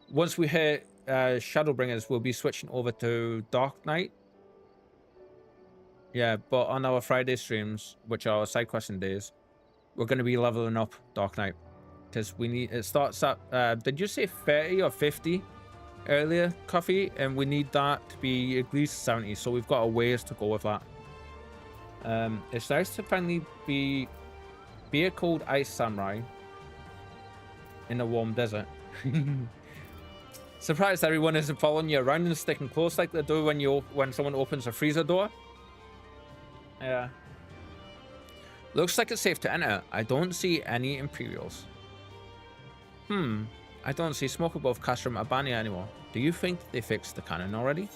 S1: Once we hit Shadowbringers, we'll be switching over to Dark Knight. Yeah, but on our Friday streams, which are side questing days, we're going to be leveling up Dark Knight, because we need, it starts at did you say 30 or 50 earlier, Coffee? And we need that to be at least 70, so we've got a ways to go with that. It's nice to finally be a cold ice samurai in a warm desert. Surprised everyone isn't following you around and sticking close like they do when someone opens a freezer door. Yeah. Looks like it's safe to enter. I don't see any Imperials. I don't see smoke above Castrum Albania anymore. Do you think they fixed the cannon already?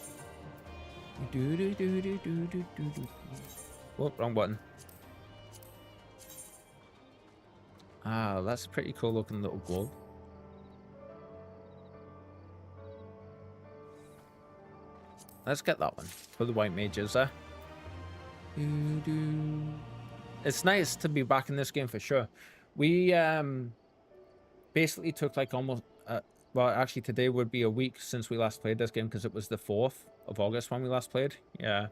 S1: Oh, wrong button. Ah, that's a pretty cool looking little globe. Let's get that one for the white mages there. It's nice to be back in this game for sure. We basically took like almost well, actually today would be a week since we last played this game, because it was the 4th of August when we last played. Yeah,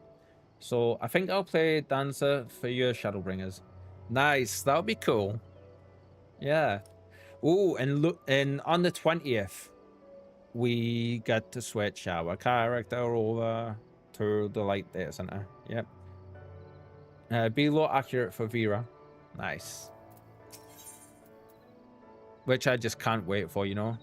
S1: so I think I'll play Dancer for your Shadowbringers. Nice, that'll be cool. Yeah. Oh, and look, and on the 20th we get to switch our character over to the light data center. Yep. Be low accurate for Vera. Nice. Which I just can't wait for, you know.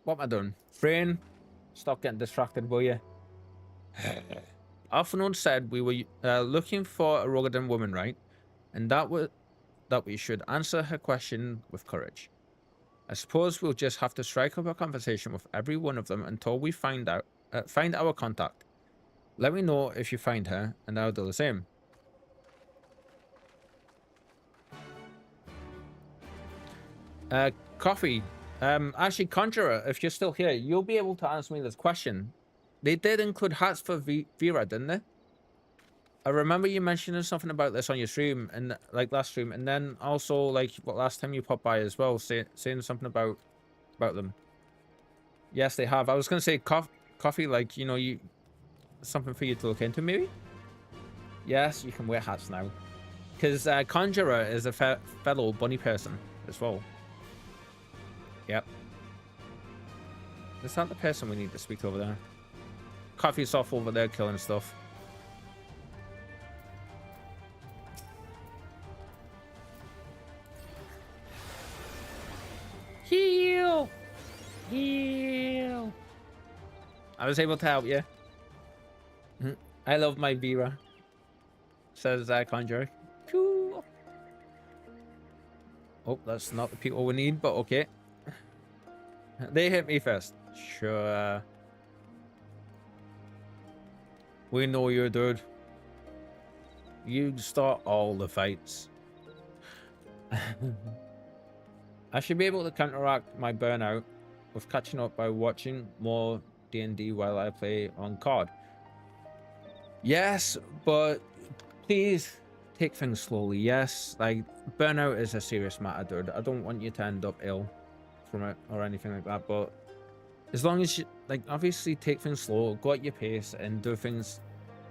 S1: What am I doing? Brain, stop getting distracted, will you? Alphonse said we were looking for a Rogadan woman, right? And that we should answer her question with courage. I suppose we'll just have to strike up a conversation with every one of them until we find our contact. Let me know if you find her, and I'll do the same. Coffee. Actually, Conjurer, if you're still here, you'll be able to answer me this question. They did include hats for Vera, didn't they? I remember you mentioning something about this on your stream, and like last stream, and then also like last time you popped by as well, saying something about them. Yes, they have. I was gonna say coffee, like, you know, something for you to look into, maybe. Yes, you can wear hats now, because Conjurer is a fellow bunny person as well. Yep. Is that the person we need to speak to over there? Coffee's off over there killing stuff. Heal! Heal! I was able to help you. I love my Vera, says Conjurer. Cool. Oh, that's not the people we need, but okay. They hit me first. Sure. We know you, dude. You start all the fights. I should be able to counteract my burnout with catching up by watching more D&D while I play on COD. Yes, but please take things slowly. Yes, like, burnout is a serious matter, dude. I don't want you to end up ill from it or anything like that, but as long as you, like, obviously take things slow, go at your pace, and do things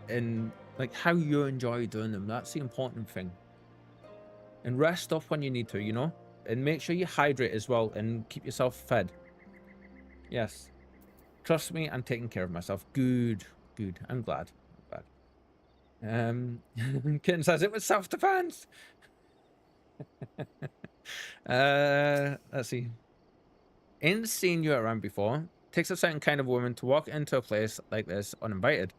S1: in, like, how you enjoy doing them. That's the important thing. And rest up when you need to, you know? And make sure you hydrate as well and keep yourself fed. Yes. Trust me, I'm taking care of myself. Good. Good. I'm glad. Kitten says it was self-defense. Let's see. Ain't seen you around before. Takes a certain kind of woman to walk into a place like this uninvited.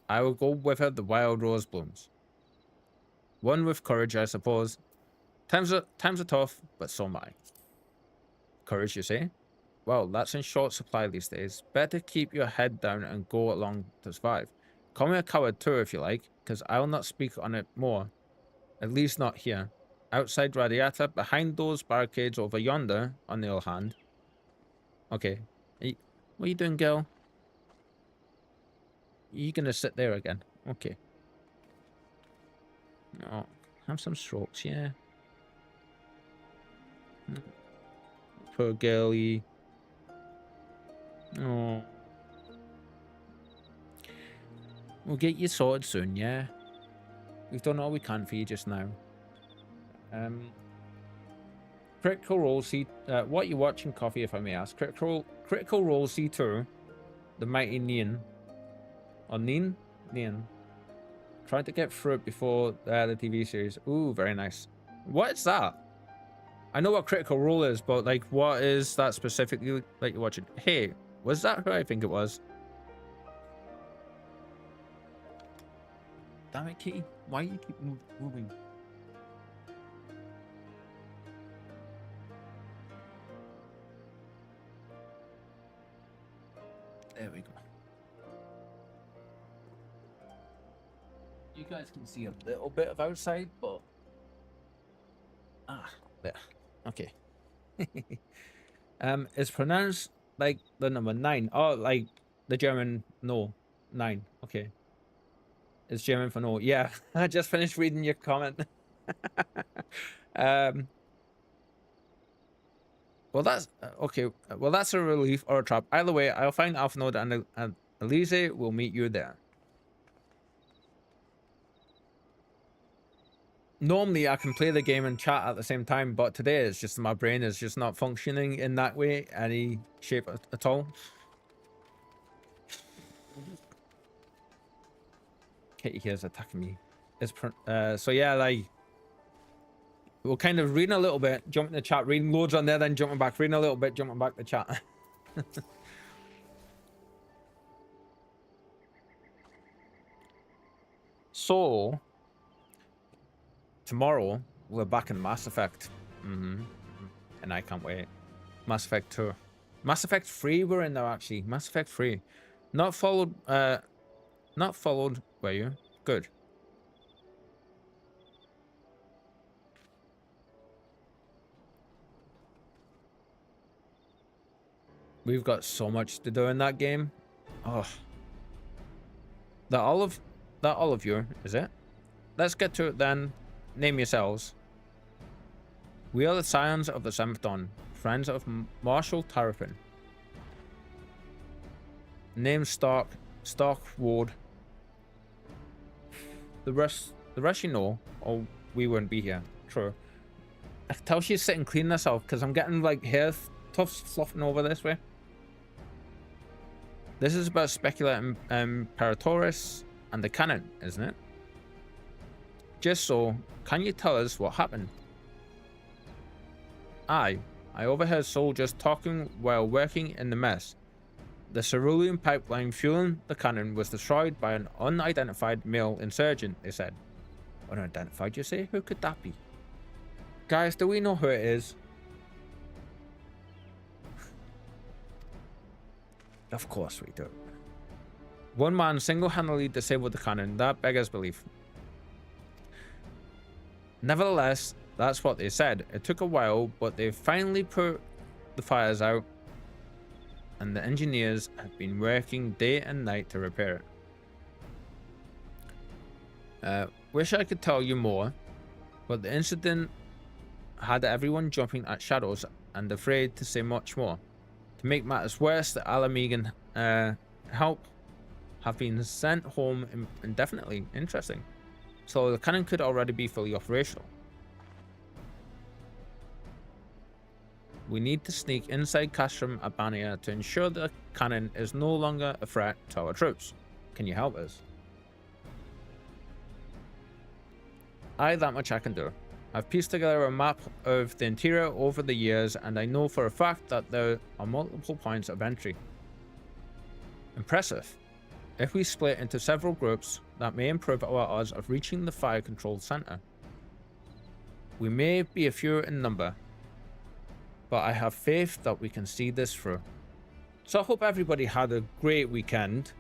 S1: I will go with her the wild rose blooms. One with courage, I suppose. Times are tough, but so am I. Courage, you say? Well, that's in short supply these days. Better keep your head down and go along to survive. Call me a coward too if you like, because I'll not speak on it more. At least not here. Outside Radiata, behind those barricades over yonder, on the other hand. Okay. What are you doing, girl? You gonna sit there again? Okay. Oh, have some strokes, yeah. Poor girlie. Oh. We'll get you sorted soon, yeah? We've done all we can for you just now. Critical Role C... what are you watching, Coffee, if I may ask? Critical Role C2. The Mighty Neon. Or Neon? Neon. Tried to get through it before the TV series. Ooh, very nice. What is that? I know what Critical Role is, but, like, what is that specifically that you're watching? Hey, was that who I think it was? Damn it, Kitty. Why do you keep moving? There we go. You guys can see a little bit of outside, but... Ah, there. Okay. It's pronounced like the number 9. Oh, like the German no. 9. Okay. It's German for no. Yeah, I just finished reading your comment. Well, that's okay. Well, that's a relief or a trap. Either way, I'll find Alphanode and Elise will meet you there. Normally, I can play the game and chat at the same time, but today it's just my brain is just not functioning in that way, any shape at all. Kitty here's attacking me. It's so yeah, like we're kind of reading a little bit, jumping the chat, reading loads on there, then jumping back, reading a little bit, jumping back to chat. So tomorrow we're back in Mass Effect. And I can't wait. Mass Effect 2. Mass Effect 3 we're in there actually. Mass Effect 3. Not followed were you? Good. We've got so much to do in that game. Oh. That all of you, is it? Let's get to it then. Name yourselves. We are the Scions of the Seventh Dawn, friends of Marshal Terrapin. Name Stark Ward. The rest you know, or we wouldn't be here. True. I can tell she's sitting clean herself because I'm getting like hair tufts fluffing over this way. This is about Specula Imperatoris and the cannon, isn't it? Just so, can you tell us what happened? I overheard soldiers talking while working in the mess. The cerulean pipeline fueling the cannon was destroyed by an unidentified male insurgent, they said. Unidentified, you say? Who could that be? Guys, do we know who it is? Of course we do. One man single-handedly disabled the cannon. That beggars belief. Nevertheless, that's what they said. It took a while, but they finally put the fires out, and the engineers have been working day and night to repair it. Wish I could tell you more, but the incident had everyone jumping at shadows and afraid to say much more. To make matters worse, the Alamegan help have been sent home indefinitely. Interesting. So the cannon could already be fully operational. We need to sneak inside Castrum Albania to ensure the cannon is no longer a threat to our troops. Can you help us? That much I can do. I've pieced together a map of the interior over the years, and I know for a fact that there are multiple points of entry. Impressive. If we split into several groups, that may improve our odds of reaching the fire control center. We may be a few in number, but I have faith that we can see this through. So I hope everybody had a great weekend.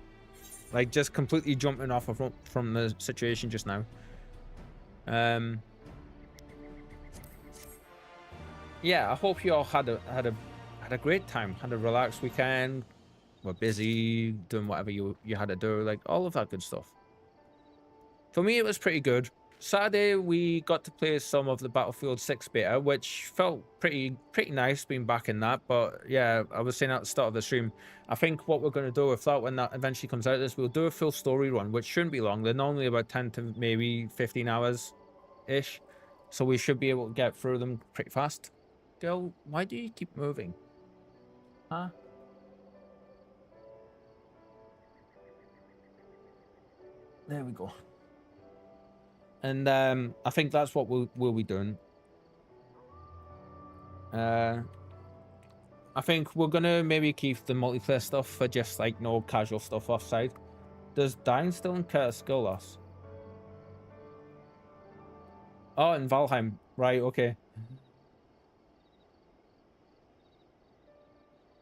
S1: Like, just completely jumping off from the situation just now. Yeah, I hope you all had a great time, had a relaxed weekend. Were busy doing whatever you had to do, like all of that good stuff. For me, it was pretty good. Saturday, we got to play some of the Battlefield 6 beta, which felt pretty nice being back in that. But yeah, I was saying at the start of the stream, I think what we're going to do with that when that eventually comes out is we'll do a full story run, which shouldn't be long. They're normally about 10 to maybe 15 hours-ish. So we should be able to get through them pretty fast. Girl, why do you keep moving? Huh? There we go. And I think that's what we'll be doing. I think we're gonna maybe keep the multiplayer stuff for just like no casual stuff offside. Does dying still incur skill loss? Oh, in Valheim, right? Okay.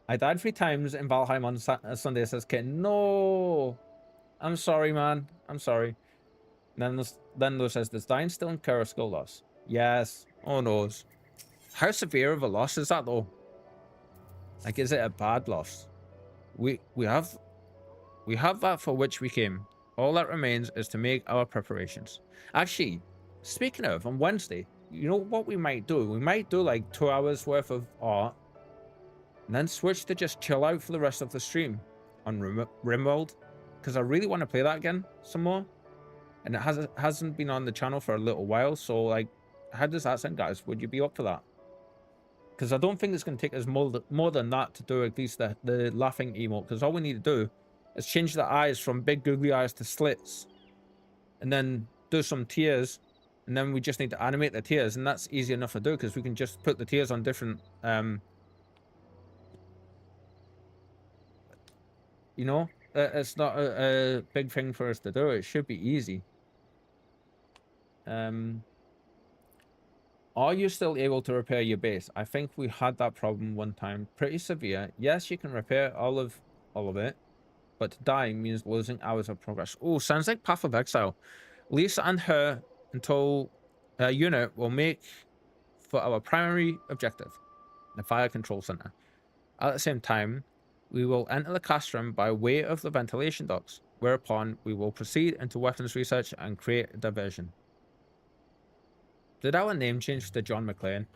S1: I died 3 times in Valheim on Sunday, says Kitten. No, I'm sorry, man. I'm sorry. Then Lou says, does dying still incur a skill loss? Yes. Oh no. How severe of a loss is that though? Like, is it a bad loss? We have that for which we came. All that remains is to make our preparations. Actually, speaking of, on Wednesday, you know what we might do? We might do like 2 hours worth of art, and then switch to just chill out for the rest of the stream on Rimworld, because I really want to play that again some more. And it hasn't been on the channel for a little while, so like, how does that sound, guys? Would you be up for that? Because I don't think it's going to take us more than that to do at least the laughing emote, because all we need to do is change the eyes from big googly eyes to slits, and then do some tears, and then we just need to animate the tears, and that's easy enough to do because we can just put the tears on different you know, it's not a big thing for us to do. It should be easy. Are you still able to repair your base? I think we had that problem one time. Pretty severe. Yes, you can repair all of it, but dying means losing hours of progress. Oh, sounds like Path of Exile. Lisa and her unit will make for our primary objective, the fire control center. At the same time, we will enter the cast room by way of the ventilation ducts, whereupon we will proceed into weapons research and create a diversion. Did our name change to John McClane?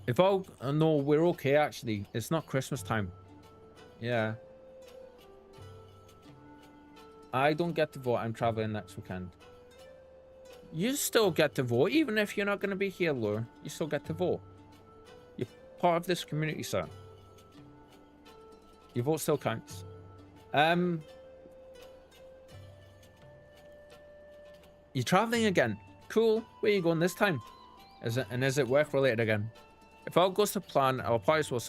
S1: If all... no, we're okay, actually. It's not Christmas time. Yeah. I don't get to vote. I'm traveling next weekend. You still get to vote, even if you're not going to be here, Lure. You still get to vote. You're part of this community, sir. Your vote still counts. You're traveling again. Cool. Where are you going this time? Is it work related again? If all goes to plan, our parties will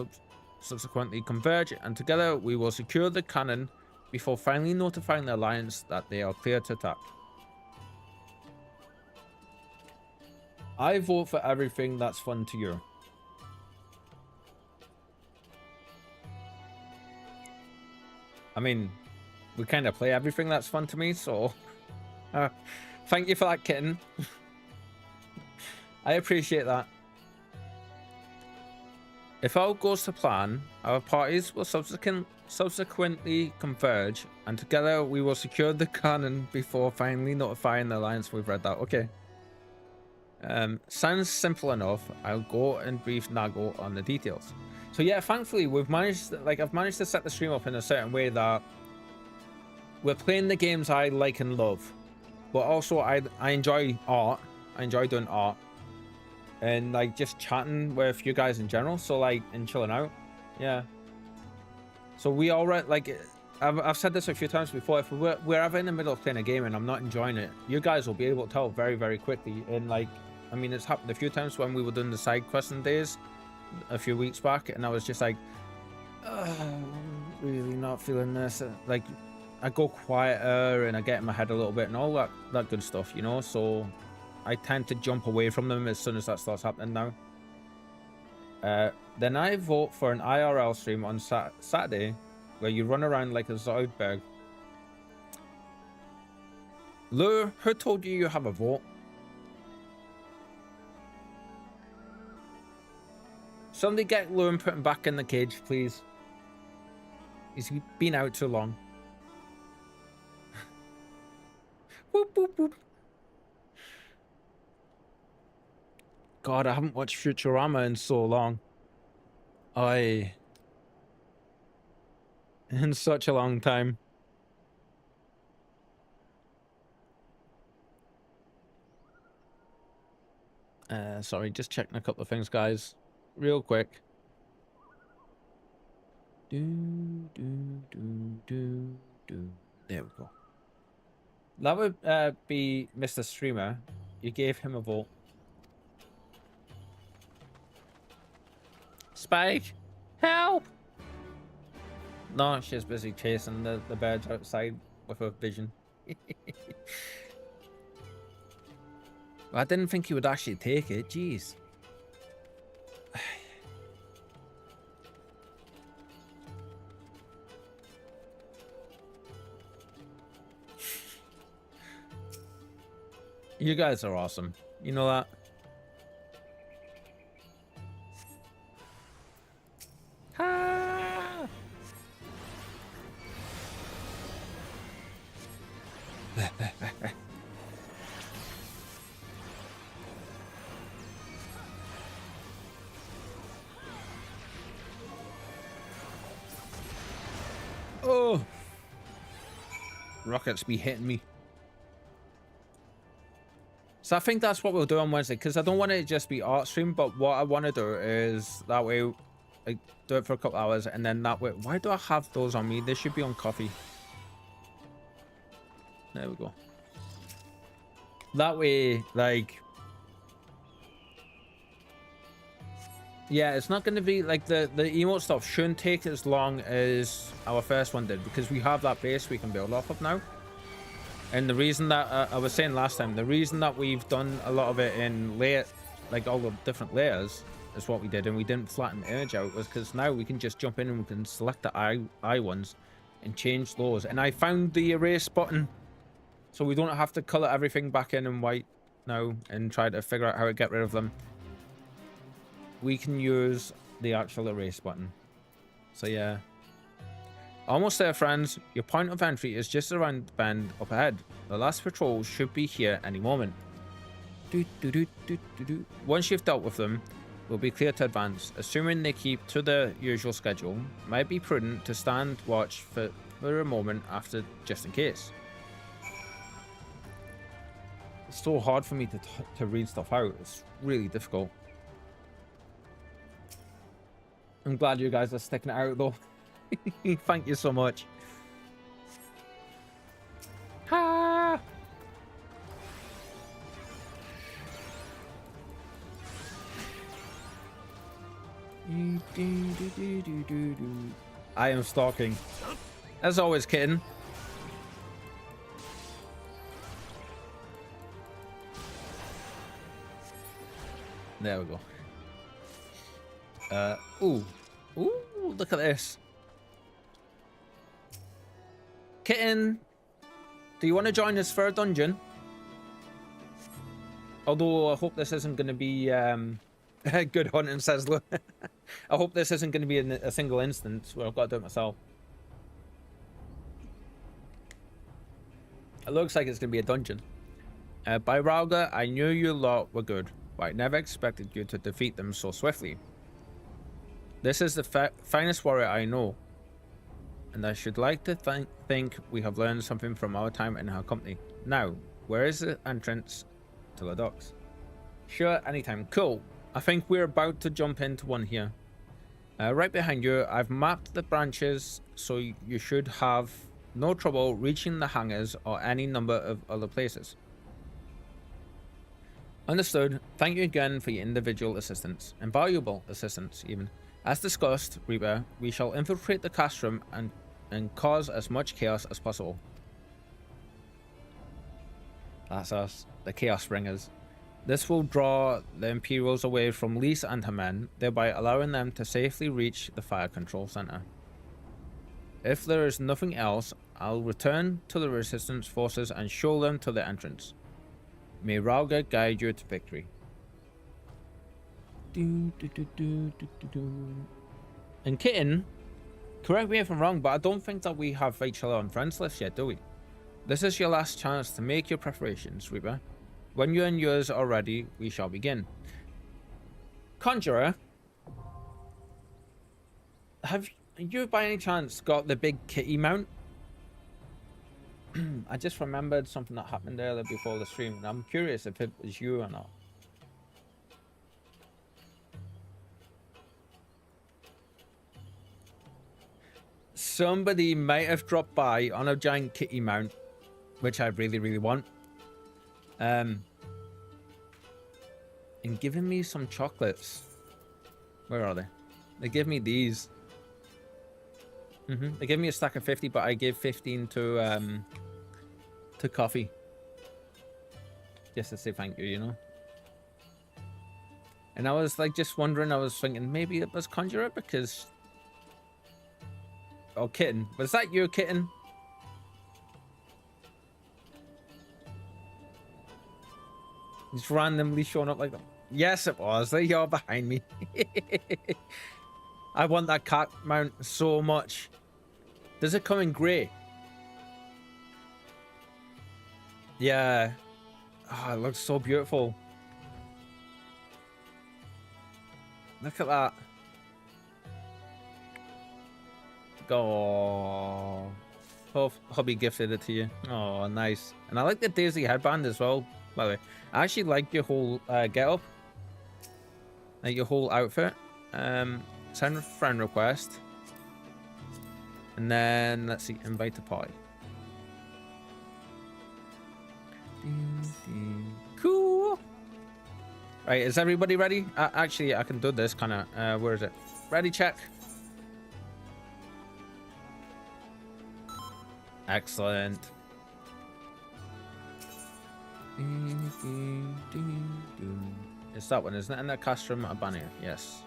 S1: subsequently converge, and together we will secure the cannon before finally notifying the Alliance that they are clear to attack. I vote for everything that's fun to you. I mean, we kind of play everything that's fun to me, so... thank you for that, kitten. I appreciate that. If all goes to plan, our parties will subsequently converge, and together we will secure the cannon before finally notifying the Alliance. We've read that. Okay. Sounds simple enough. I'll go and brief Nago on the details. So yeah, thankfully we've managed, I've managed to set the stream up in a certain way that we're playing the games I like and love, but also I enjoy art. I enjoy doing art and like just chatting with you guys in general. So like, and chilling out. Yeah. So we all like, I've said this a few times before. If we're ever in the middle of playing a game and I'm not enjoying it, you guys will be able to tell very, very quickly. And like, I mean, it's happened a few times when we were doing the side questing days a few weeks back, and I was just like, I'm really not feeling this. Like, I go quieter and I get in my head a little bit and all that good stuff, you know. So I tend to jump away from them as soon as that starts happening now. Then I vote for an IRL stream on Saturday where you run around like a Zoidberg. Lou, who told you have a vote? Somebody get Lou and put him back in the cage, please. He's been out too long. Boop, boop, boop. God, I haven't watched Futurama in so long. In such a long time. Sorry, just checking a couple of things, guys. Real quick. There we go. That would be Mr. Streamer. You gave him a vote. Spike! Help! No, she's busy chasing the birds outside with her vision. I didn't think he would actually take it. Jeez. You guys are awesome. You know that? Ah! Oh! Rockets be hitting me. So I think that's what we'll do on Wednesday, because I don't want it to just be art stream, but what I want to do is that way I do it for a couple hours, and then that way... Why do I have those on me? They should be on coffee. There we go. That way, like... Yeah, it's not going to be like the emote stuff shouldn't take as long as our first one did, because we have that base we can build off of now. And the reason that I was saying last time, the reason that we've done a lot of it in layer, like all the different layers, is what we did, and we didn't flatten the image out, was because now we can just jump in and we can select the eye ones and change those. And I found the erase button, so we don't have to color everything back in white now and try to figure out how to get rid of them. We can use the actual erase button. So yeah. Almost there, friends. Your point of entry is just around the bend up ahead. The last patrol should be here any moment. Once you've dealt with them, we'll be clear to advance. Assuming they keep to their usual schedule, it might be prudent to stand watch for a moment after, just in case. It's so hard for me to read stuff out. It's really difficult. I'm glad you guys are sticking it out though. Thank you so much. Ha! I am stalking. As always, kitten. There we go. Ooh, look at this. Kitten, do you want to join us for a dungeon? Although I hope this isn't going to be good hunting, says Lou. I hope this isn't going to be a single instance where I've got to do it myself. It looks like it's going to be a dungeon. By Rauga, I knew you lot were good, but I never expected you to defeat them so swiftly. This is the finest warrior I know, and I should like to think we have learned something from our time in her company. Now, where is the entrance to the docks? Sure, anytime. Cool. I think we're about to jump into one here. Right behind you, I've mapped the branches, so you should have no trouble reaching the hangars or any number of other places. Understood. Thank you again for your individual assistance, and valuable assistance even. As discussed, Reaper, we shall infiltrate the castrum and cause as much chaos as possible. That's us, the Chaos Bringers. This will draw the Imperials away from Lise and her men, thereby allowing them to safely reach the fire control center. If there is nothing else, I'll return to the Resistance forces and show them to the entrance. May Rauga guide you to victory. And Kitten, correct me if I'm wrong, but I don't think that we have each other on friends list yet, do we? This is your last chance to make your preparations, Reaper. When you and yours are ready, we shall begin. Conjurer, have you by any chance got the big kitty mount? I just remembered something that happened earlier before the stream, and I'm curious if it was you or not. Somebody might have dropped by on a giant kitty mount, which I really, really want. And giving me some chocolates. Where are they? They give me these. They give me a stack of 50, but I gave 15 to coffee. Just to say thank you, you know. And I was like just wondering, I was thinking maybe it was Conjurer because... Oh, Kitten. Was that you, Kitten? Just randomly showing up like that. Yes, it was. There you are behind me. I want that cat mount so much. Does it come in grey? Yeah. Oh, it looks so beautiful. Look at that. Oh, hubby gifted it to you. Oh, nice. And I like the Daisy headband as well, by the way. I actually like your whole get up, like your whole outfit. Send a friend request, and then let's see, invite to party. Cool. Right, is everybody ready? Actually, I can do this kind of. Where is it? Ready, check. Excellent. It's that one, isn't it? And that castrum a banner. Yes.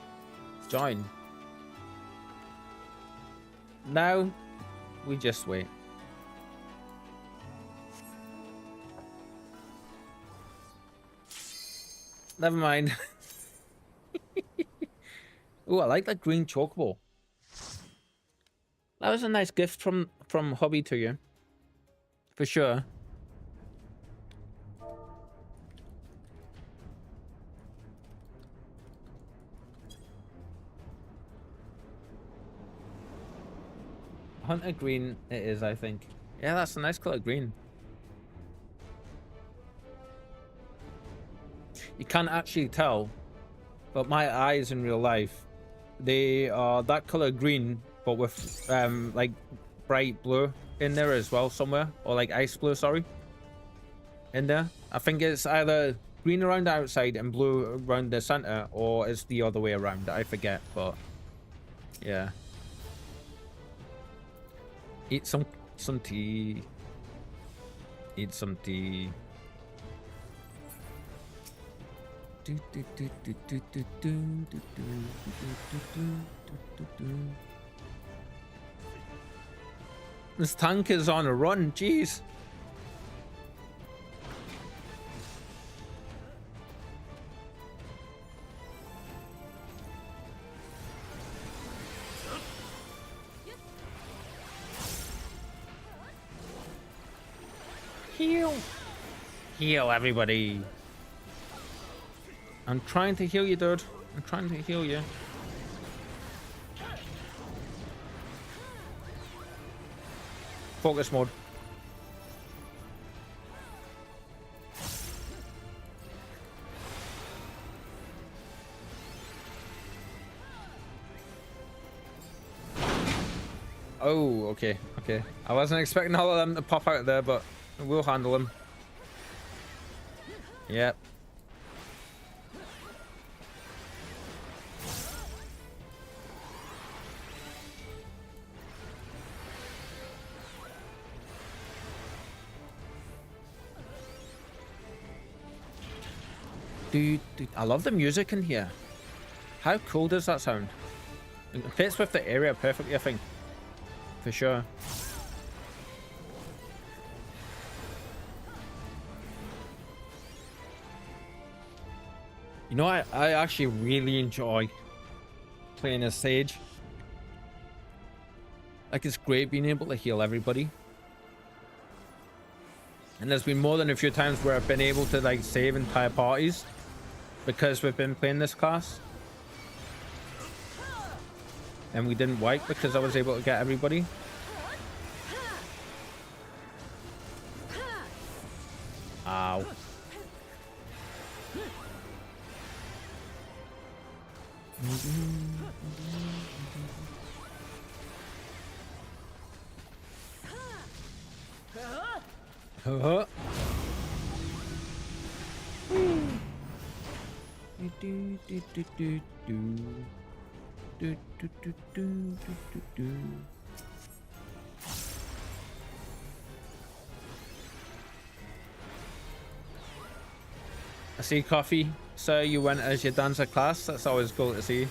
S1: Join. Now, we just wait. Never mind. Oh, I like that green chocobo. That was a nice gift from Hobby to you. For sure. Hunter green it is, I think. Yeah, that's a nice color green. You can't actually tell, but my eyes in real life, they are that color green, but with like bright blue in there as well somewhere, or like ice blue, sorry, in there. I think it's either green around the outside and blue around the center, or it's the other way around. I forget, but yeah. Eat some tea. Eat some tea. This tank is on a run, jeez. Heal. Heal, everybody. I'm trying to heal you, dude. I'm trying to heal you. Focus mode. Oh, okay, okay. I wasn't expecting all of them to pop out there, but we'll handle them. Yep. Dude, I love the music in here. How cool does that sound? It fits with the area perfectly, I think. For sure. You know, I actually really enjoy playing as Sage. Like, it's great being able to heal everybody. And there's been more than a few times where I've been able to, like, save entire parties because we've been playing this class. And we didn't wipe because I was able to get everybody. Ow. I see, Coffee. So you went as your dancer class. That's always cool to see.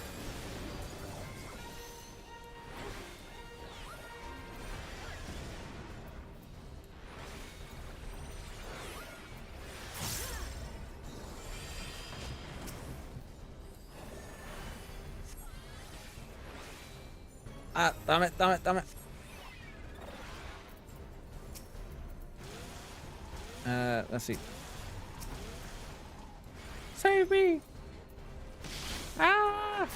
S1: Ah, damn it, damn it, damn it. Let's see. Save me! Ah!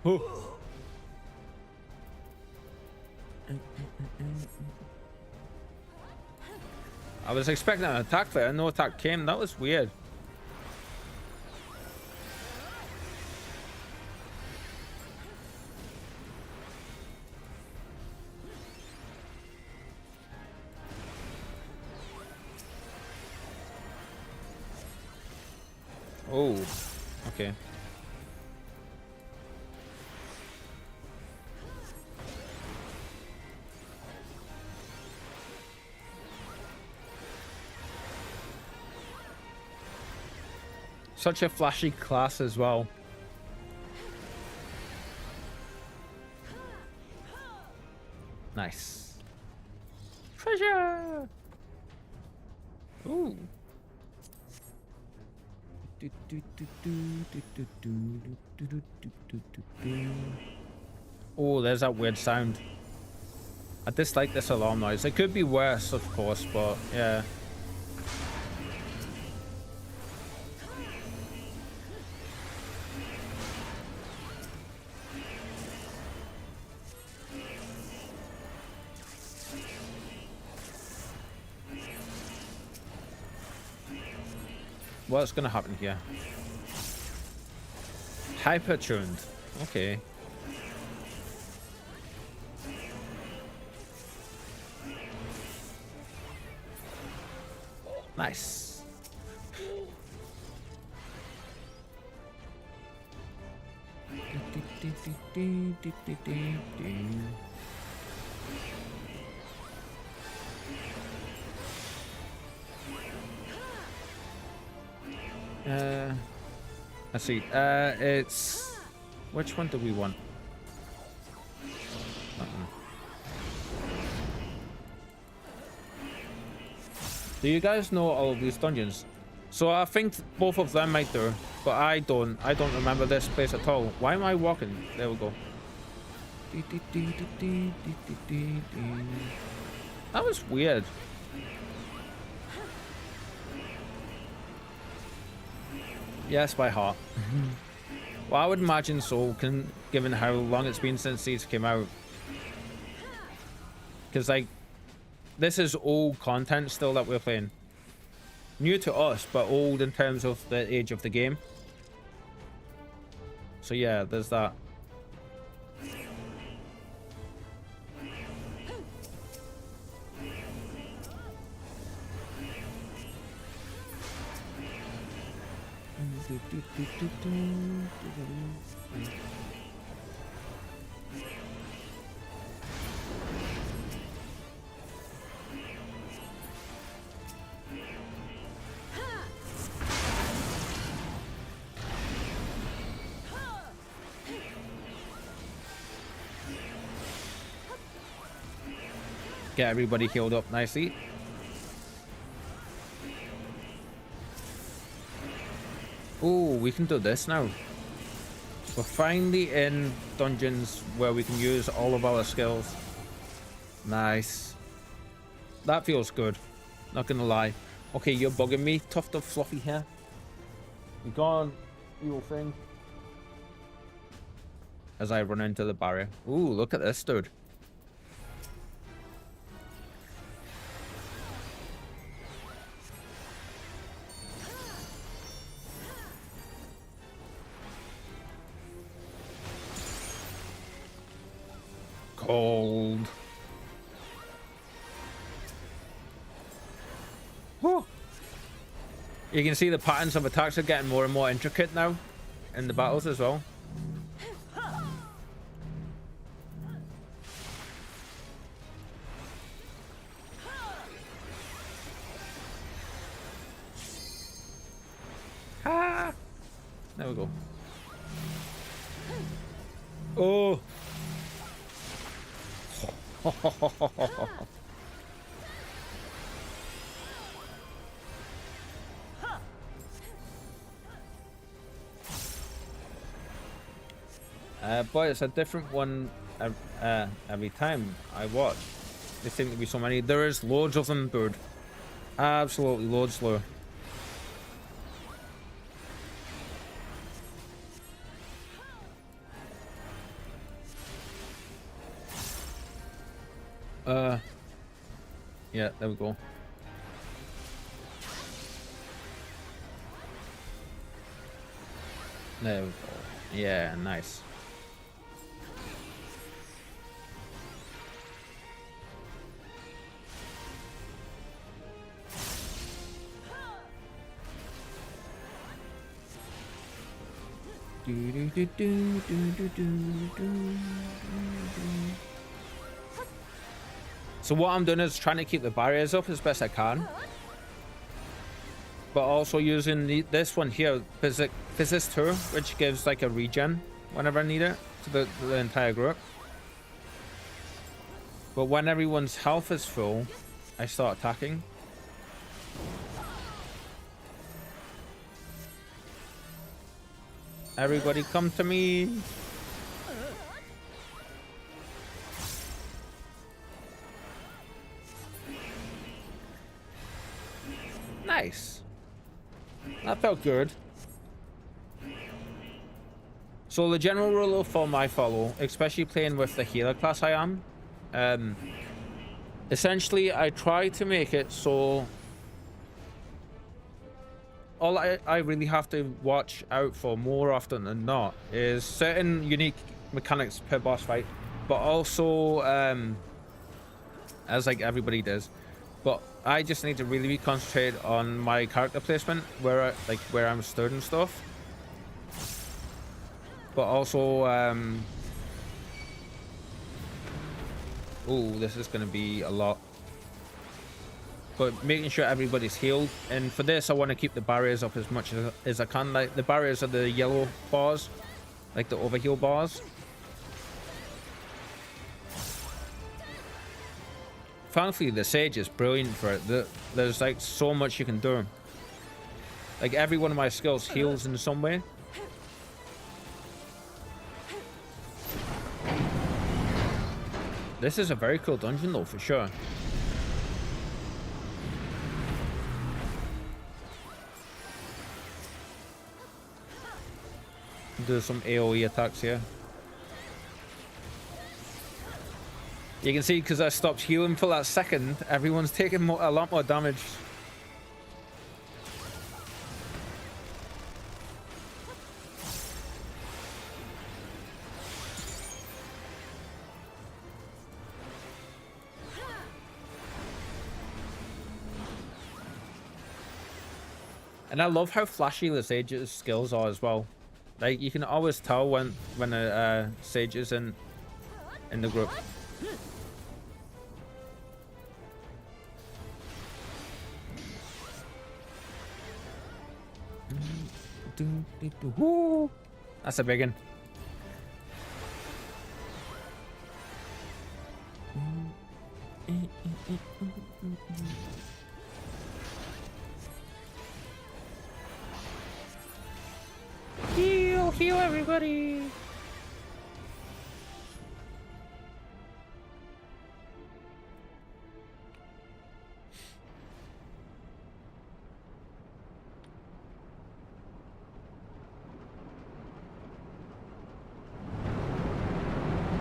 S1: Oh. I was expecting an attack there, no attack came. That was weird. Oh, okay. Such a flashy class as well. Nice. Treasure! Ooh. Oh, there's that weird sound. I dislike this alarm noise. It could be worse, of course, but yeah. What's gonna happen here? Hyper tuned. Okay. Nice. Let's see. It's which one do we want? Do you guys know all of these dungeons? So I think both of them might do, but I don't remember this place at all. Why am I walking? There we go. That was weird. Yes, by heart. Well, I would imagine so, given how long it's been since these came out. Because, like, this is old content still that we're playing. New to us, but old in terms of the age of the game. So yeah, there's that. Get everybody healed up nicely. Oh, we can do this now. We're finally in dungeons where we can use all of our skills. Nice. That feels good. Not gonna lie. Okay, you're bugging me. Tuft of fluffy hair. You gone, evil thing. As I run into the barrier. Ooh, look at this, dude. Cold. Whew. You can see the patterns of attacks are getting more and more intricate now in the battles as well. Ah! There we go. Oh! But it's a different one every time I watch. There seem to be so many. There is loads of them, dude. Absolutely loads, Lou. Yeah, there we go. There we go. Yeah, nice. So what I'm doing is trying to keep the barriers up as best I can, but also using this one here, Physics 2, which gives like a regen whenever I need it to the entire group. But when everyone's health is full, I start attacking. Everybody come to me. Nice. That felt good. So the general rule of thumb I follow, especially playing with the healer class I am, essentially I try to make it so all I really have to watch out for more often than not is certain unique mechanics per boss fight, but also as like everybody does, but I just need to really be concentrated on my character placement, where I'm stood and stuff, but also oh, this is gonna be a lot. But making sure everybody's healed, and for this I want to keep the barriers up as much as I can. Like the barriers are the yellow bars, like the overheal bars. Thankfully the Sage is brilliant for it. There's like so much you can do. Like every one of my skills heals in some way. This is a very cool dungeon though, for sure. Do some AoE attacks here. You can see because I stopped healing for that second, everyone's taking a lot more damage. And I love how flashy the Sage's skills are as well. Like you can always tell when a Sage is in the group. Woo! That's a big one. Heal everybody.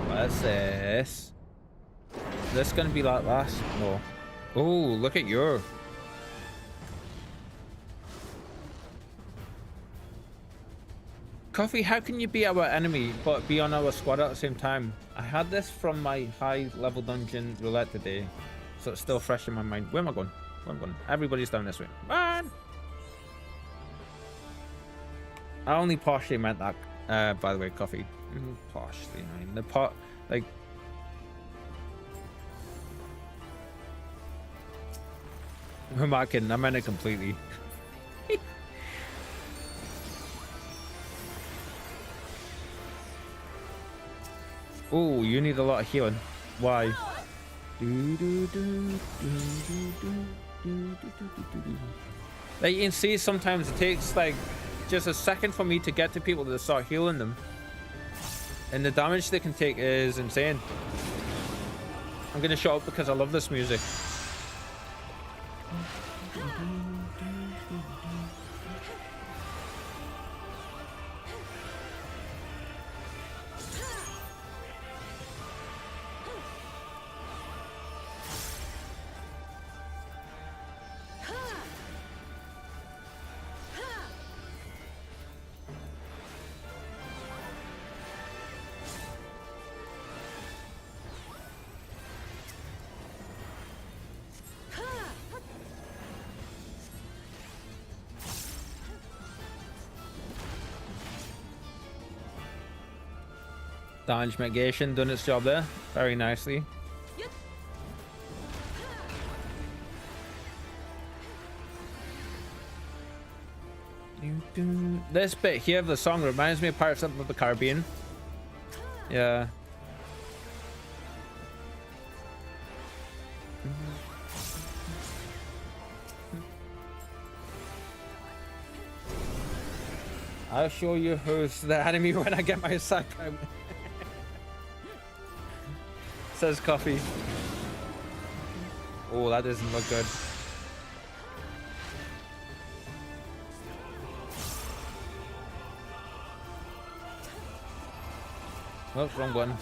S1: What's this? Is this gonna be like last? No. Oh, look at your. Coffee, how can you be our enemy but be on our squad at the same time? I had this from my high level dungeon roulette today, so it's still fresh in my mind. Where am I going? Where am I going? Everybody's down this way. Run! I only partially meant that, by the way, Coffee. Partially, I mean, the part, like... Who am I kidding? I meant it completely. Oh, you need a lot of healing. Why? Like you can see, sometimes it takes like just a second for me to get to people to start healing them, and the damage they can take is insane. I'm gonna shut up because I love this music. Damage mitigation done its job there very nicely. This bit here of the song reminds me of Pirates of the Caribbean. Yeah. I'll show you who's the enemy when I get my sack out. Says Coffee. Oh, that doesn't look good. Oh, wrong one.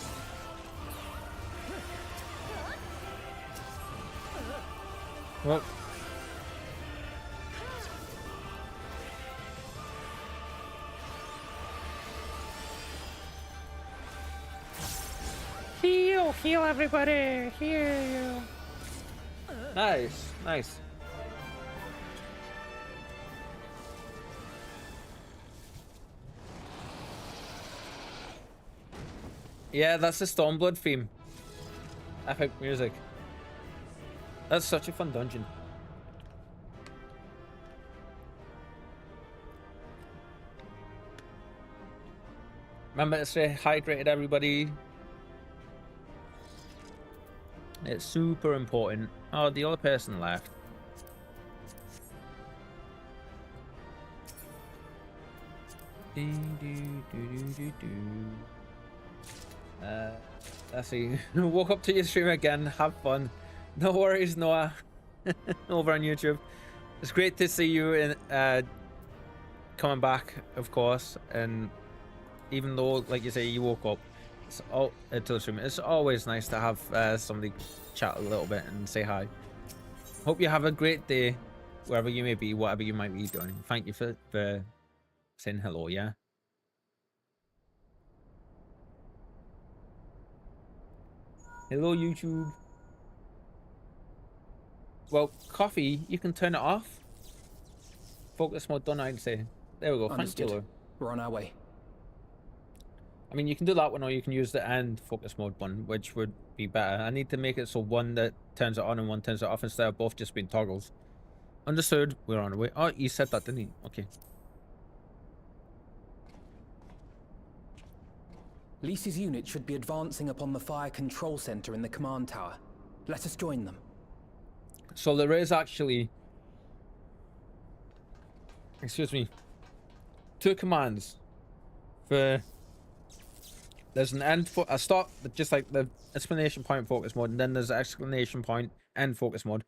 S1: Well. Heal everybody, heal. Nice, nice. Yeah, that's the Stormblood theme. Epic music. That's such a fun dungeon. Remember to stay hydrated, everybody. It's super important. Oh, the other person left. Let's see. Walk up to your stream again. Have fun. No worries, Noah. Over on YouTube. It's great to see you in coming back, of course. And even though, like you say, you woke up to the stream, it's always nice to have somebody chat a little bit and say hi. Hope you have a great day, wherever you may be, whatever you might be doing. Thank you for saying hello, yeah? Hello, YouTube. Well, Coffee, you can turn it off. Focus mode done, I'd say. There we go. Thank you, Lou.
S10: We're on our way.
S1: I mean, you can do that one, or you can use the end focus mode one, which would be better. I need to make it so one that turns it on and one turns it off instead of both just being toggles. Understood. We're on our way. Oh, you said that, didn't you? Okay.
S10: Lisa's unit should be advancing upon the fire control center in the command tower. Let us join them.
S1: So there is actually, excuse me, 2 commands for. There's an end for a start, just like the exclamation point focus mode, and then there's exclamation point end focus mode.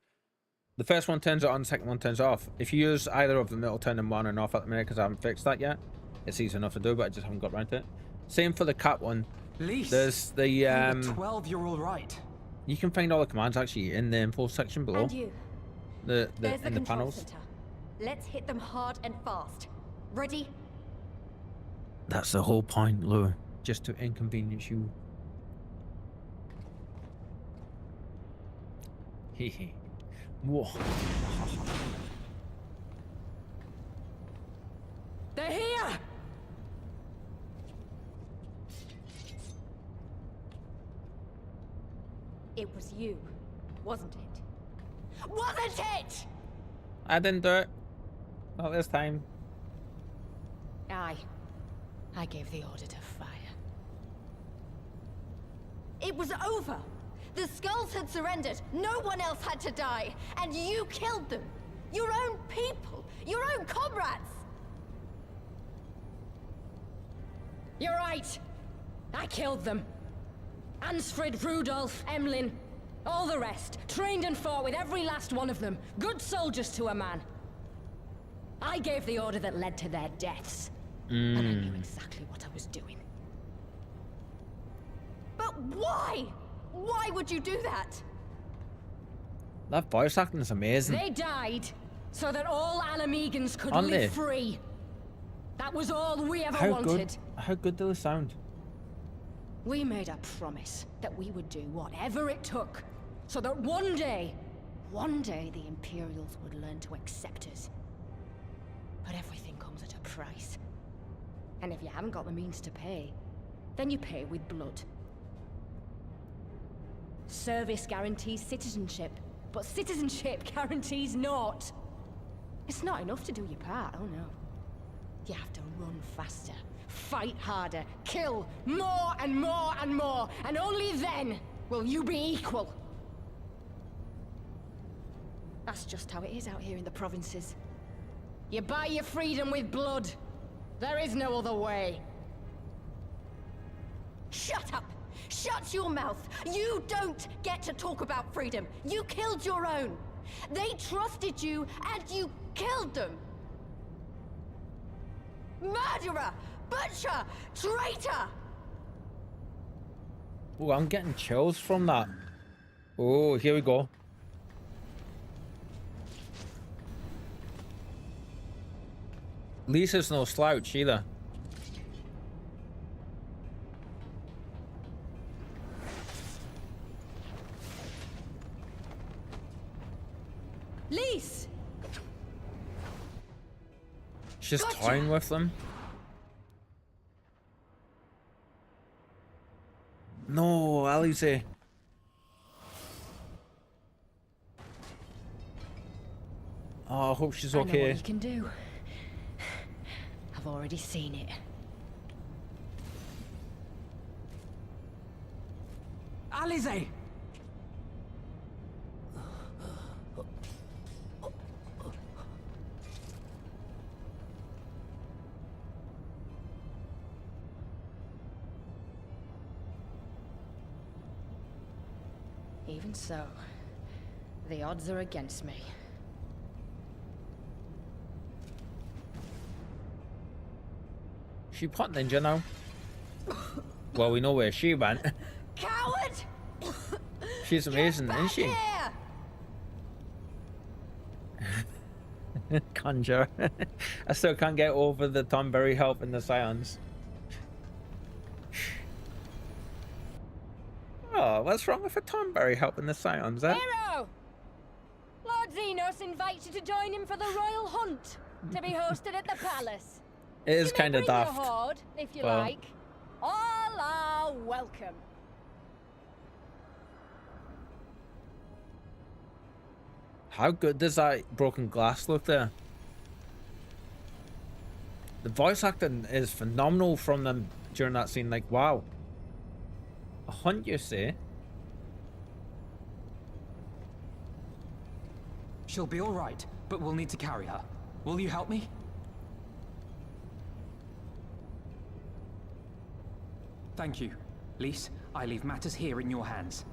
S1: The first one turns it on, the second one turns it off. If you use either of them, it'll turn them on and off at the minute because I haven't fixed that yet. It's easy enough to do, but I just haven't got around to it. Same for the cat one.
S10: Lise,
S1: there's the
S10: 12, you're all right.
S1: You can find all the commands actually in the info section below.
S2: And you.
S1: The
S2: There's
S1: in the panels.
S2: Center. Let's hit them hard and fast. Ready?
S1: That's the whole point, Lou. Just to inconvenience you. Hehe. Whoa.
S4: They're here!
S2: It was you, wasn't it?
S4: Wasn't it?
S1: I didn't do it. Not this time.
S4: Aye. I gave the order to fire.
S2: It was over. The skulls had surrendered. No one else had to die. And you killed them. Your own people. Your own comrades.
S4: You're right. I killed them. Ansfrid, Rudolph, Emlyn, all the rest. Trained and fought with every last one of them. Good soldiers to a man. I gave the order that led to their deaths. And I knew exactly what I was doing.
S2: But why? Why would you do that?
S1: That voice acting is amazing.
S4: They died so that all Alamegans could
S1: Aren't
S4: live
S1: they?
S4: free. That was all we ever wanted.
S1: How good do they sound?
S4: We made a promise that we would do whatever it took, so that one day the Imperials would learn to accept us. But everything comes at a price. And if you haven't got the means to pay, then you pay with blood. Service guarantees citizenship, but citizenship guarantees naught. It's not enough to do your part, oh no. You have to run faster, fight harder, kill more and more and more, and only then will you be equal. That's just how it is out here in the provinces. You buy your freedom with blood. There is no other way.
S11: Shut up! Shut your mouth! You don't get to talk about freedom. You killed your own. They trusted you, and you killed them. Murderer! Butcher! Traitor!
S1: Oh, I'm getting chills from that. Oh, here we go. Lisa's no slouch either.
S4: Lise!
S1: She's toying with them. No, Alice. Oh, I hope she's
S4: I know what
S1: okay.
S4: you can do. I've already seen it.
S7: Alize!
S4: Even so, the odds are against me.
S1: She pot ninja now. Well, we know where she went.
S11: Coward!
S1: She's amazing, isn't she? Conjure. I still can't get over the Thornberry helping the Scions. Oh, what's wrong with a Thornberry helping the Scions, eh?
S4: Hero! Lord Xenos invites you to join him for the royal hunt, to be hosted at the palace.
S1: It is kind of daft.
S4: Bring your horde, if you
S1: Well.
S4: like. All are welcome.
S1: How good does that broken glass look there? The voice acting is phenomenal from them during that scene. Like, wow. A hunt, you say?
S10: She'll be all right, but we'll need to carry her. Will you help me? Thank you. Lise, I leave matters here in your hands.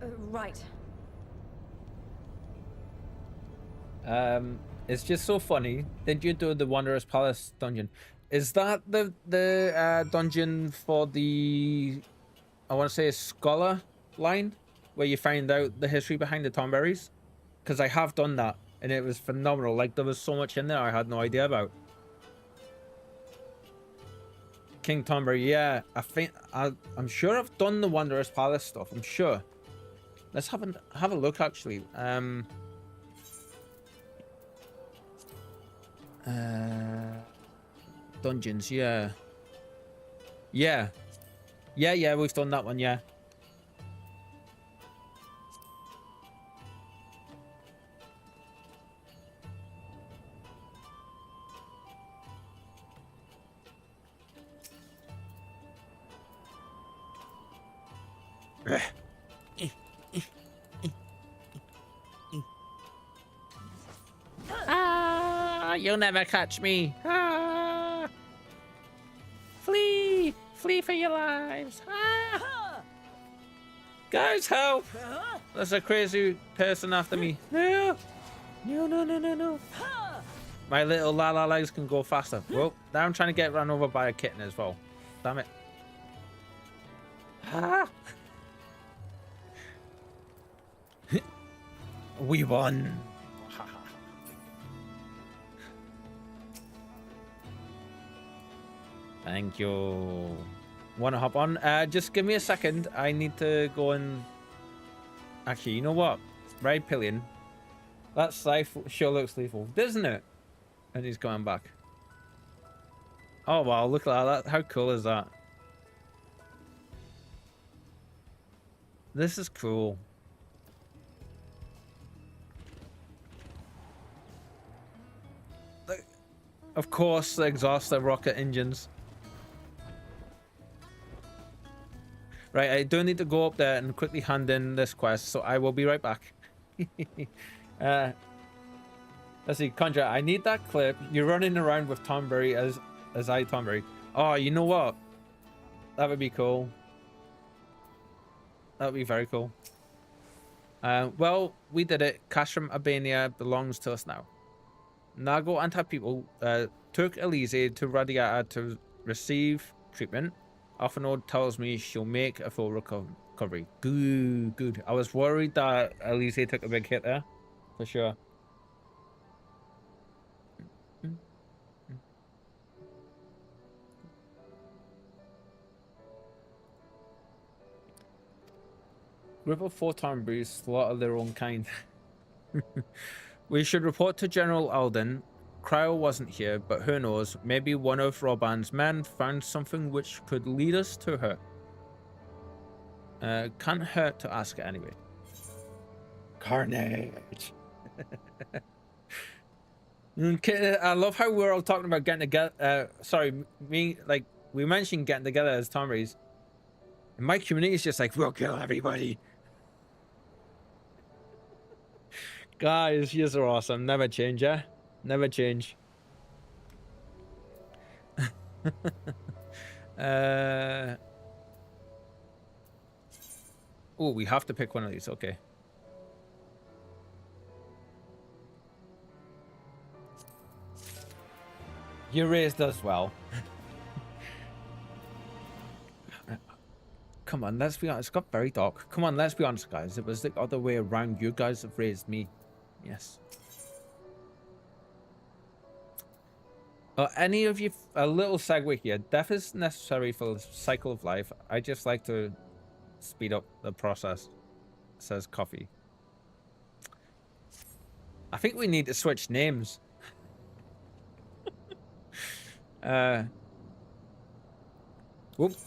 S11: Right.
S1: It's just so funny. Did you do the Wanderer's Palace dungeon? Is that the dungeon for the, I want to say, Scholar line, where you find out the history behind the Thornberries? Because I have done that, and it was phenomenal. Like, there was so much in there I had no idea about. King Thornberry, yeah. I'm sure I've done the Wanderer's Palace stuff. I'm sure. Let's have a look, actually. Dungeons, yeah. Yeah, we've done that one, yeah. You'll never catch me. Flee! Flee for your lives. Guys, help! There's a crazy person after me. No! No. My little la legs can go faster. Well, now I'm trying to get run over by a kitten as well. Damn it. We won. Thank you. Want to hop on? Just give me a second. I need to go and... Actually, you know what? Ride Pillion. That scythe sure looks lethal, doesn't it? And he's going back. Oh wow, look at that. How cool is that? This is cool. Of course, the exhaust the rocket engines. Right, I do need to go up there and quickly hand in this quest, so I will be right back. Let's see, Conjure, I need that clip. You're running around with Tomberry as Tomberry. Oh, you know what? That would be cool. That would be very cool. Well, we did it. Castrum Albania belongs to us now. Nago and her people took Elise to Radiata to receive treatment. Offenord tells me she'll make a full recovery. Good, good. I was worried that Elise took a big hit there, for sure. Group of 4 Tomberries slaughter their own kind. We should report to General Alden. Cryo wasn't here, but who knows? Maybe one of Roban's men found something which could lead us to her. Can't hurt to ask it anyway. Carnage. Okay, I love how we're all talking about getting together. Sorry, we mentioned getting together as Tomberries. And my community is just like, we'll kill everybody. Guys, you are awesome. Never change, yeah? Never change. Oh, we have to pick one of these. Okay. You raised us well. Come on, let's be honest. It got very dark. Come on, let's be honest, guys. It was the other way around. You guys have raised me. Yes. Any of you, a little segue here. Death is necessary for the cycle of life. I just like to speed up the process. Says Coffee. I think we need to switch names. Whoop,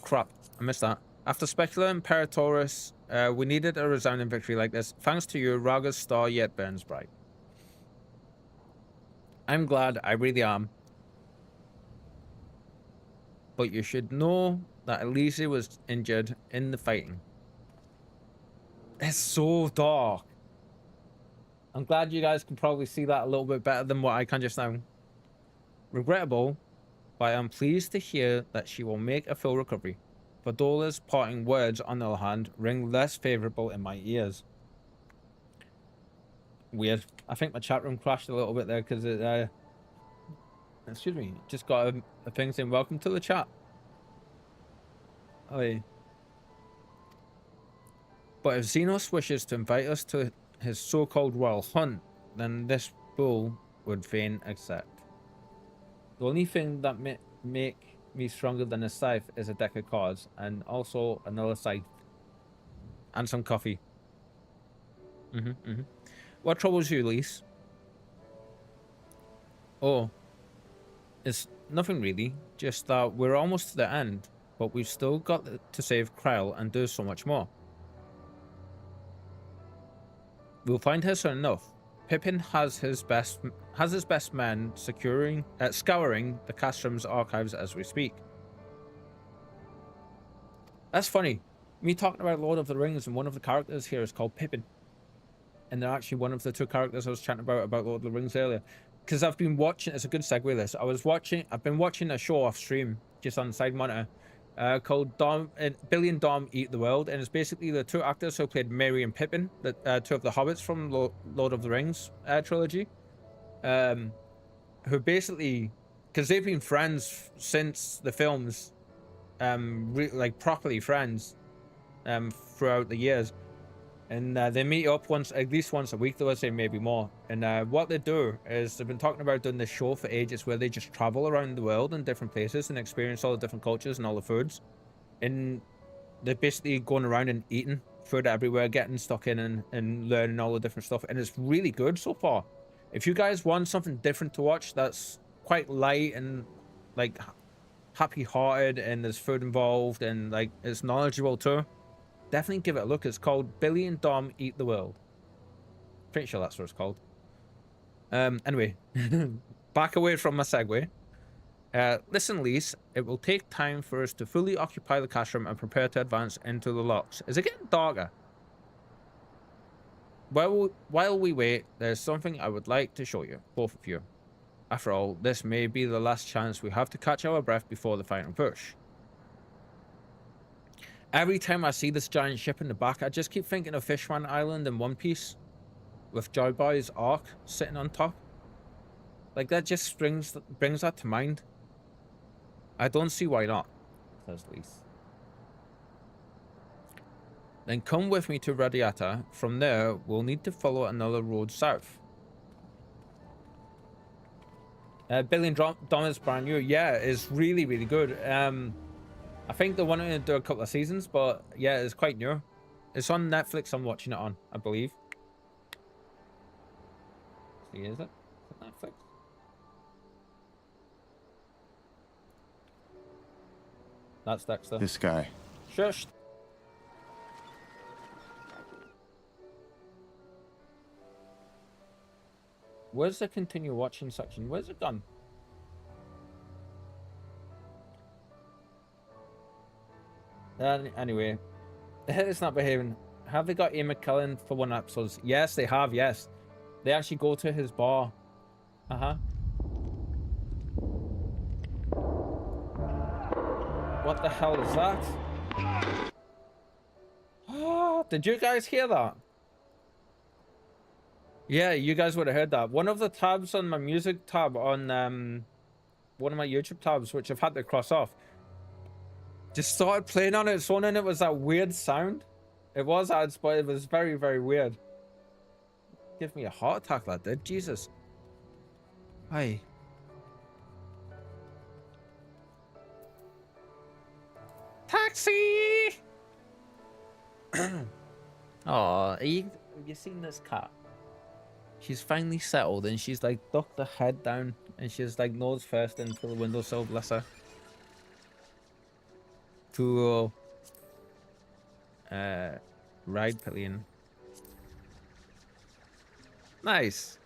S1: crap. I missed that. After Specula and Imperatorus, we needed a resounding victory like this. Thanks to you, Raga's star yet burns bright. I'm glad, I really am. But you should know that Elise was injured in the fighting. It's so dark. I'm glad you guys can probably see that a little bit better than what I can just now. Regrettable, but I'm pleased to hear that she will make a full recovery. Vadola's parting words, on the other hand, ring less favorable in my ears. Weird. I think my chat room crashed a little bit there because it, excuse me, just got a thing saying welcome to the chat. Oh, but if Xenos wishes to invite us to his so-called royal hunt, then this bull would fain accept. The only thing that make me stronger than a scythe is a deck of cards, and also another scythe. And some coffee. What troubles you, Lise? Oh. It's nothing really. Just that we're almost to the end, but we've still got to save Kryle and do so much more. We'll find her soon enough. Pippin has his best men scouring the Castrum's archives as we speak. That's funny. Me talking about Lord of the Rings, and one of the characters here is called Pippin. And they're actually one of the 2 characters I was chatting about Lord of the Rings earlier. Because I've been watching, it's a good segue this. I've been watching a show off stream, just on the side monitor, called Billy and Dom Eat the World, and it's basically the 2 actors who played Merry and Pippin, the 2 of the hobbits from Lord of the Rings trilogy, who basically, because they've been friends since the films, like properly friends, throughout the years, and they meet up at least once a week, though I'd say maybe more. And what they do is they've been talking about doing this show for ages, where they just travel around the world in different places and experience all the different cultures and all the foods. And they're basically going around and eating food everywhere, getting stuck in and learning all the different stuff. And it's really good so far. If you guys want something different to watch that's quite light and like happy-hearted and there's food involved and like it's knowledgeable too, definitely give it a look. It's called Billy and Dom Eat the World. Pretty sure that's what it's called. Anyway, back away from my segue. Listen, Lise, it will take time for us to fully occupy the cash room and prepare to advance into the locks. Is it getting darker? While we wait, there's something I would like to show you, both of you. After all, this may be the last chance we have to catch our breath before the final push. Every time I see this giant ship in the back, I just keep thinking of Fishman Island in One Piece, with Joy Boy's Ark sitting on top. Like, that just brings that to mind. I don't see why not, says Lise. Then come with me to Radiata. From there, we'll need to follow another road south. Billy and Dom is brand new. Yeah, it's really, really good. I think they wanted to do a couple of seasons, but yeah, it's quite new. It's on Netflix. I'm watching it on, I believe. See, is it Netflix? That's Dexter.
S12: This guy.
S1: Shush. Where's the continue watching section? Where's it gone? Anyway, it's not behaving. Have they got Ian McKellen for one episode? Yes, they have. Yes, they actually go to his bar. What the hell is that? Oh, did you guys hear that? Yeah, you guys would have heard that. One of the tabs on my music tab on one of my YouTube tabs, which I've had to cross off, just started playing on its own, and it was that weird sound. It was ads, but it was very, very weird. Give me a heart attack, that did. Jesus. Hi. Taxi! Oh, have you seen this cat? She's finally settled and she's like ducked her head down and she's like nose first into the windowsill, bless her. To ride pillion. Nice.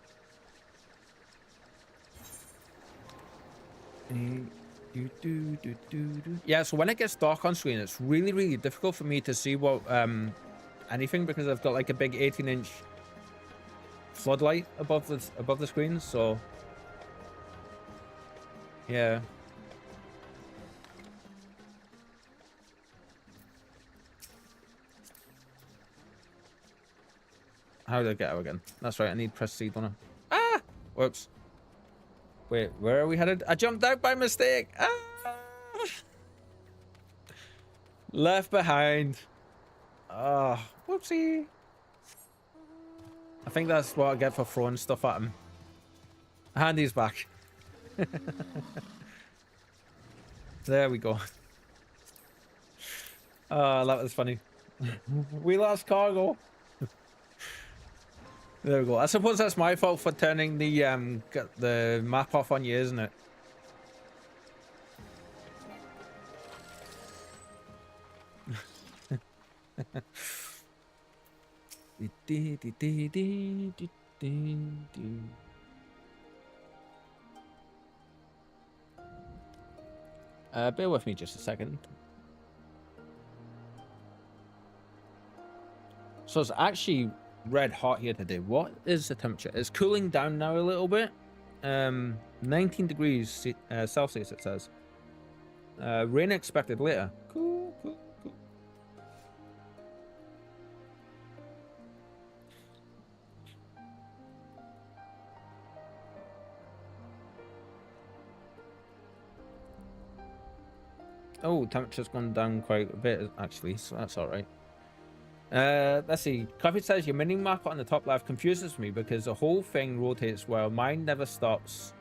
S1: Yeah, so when it gets dark on screen, it's really, really difficult for me to see what anything, because I've got like a big 18-inch floodlight above the screen, so yeah. How did I get out again? That's right, I need press C, don't I? Ah! Whoops. Wait, where are we headed? I jumped out by mistake. Ah! Left behind. Ah, whoopsie. I think that's what I get for throwing stuff at him. Handy's back. There we go. Oh, that was funny. We lost cargo. There we go. I suppose that's my fault for turning the map off on you, isn't it? Bear with me just a second. So it's actually red hot here today. What is the temperature? It's cooling down now a little bit. 19 degrees Celsius it says. Rain expected later. Cool, cool, cool. Oh, temperature's gone down quite a bit actually, so that's all right. Let's see. Coffee says your mini map on the top left confuses me because the whole thing rotates while mine never stops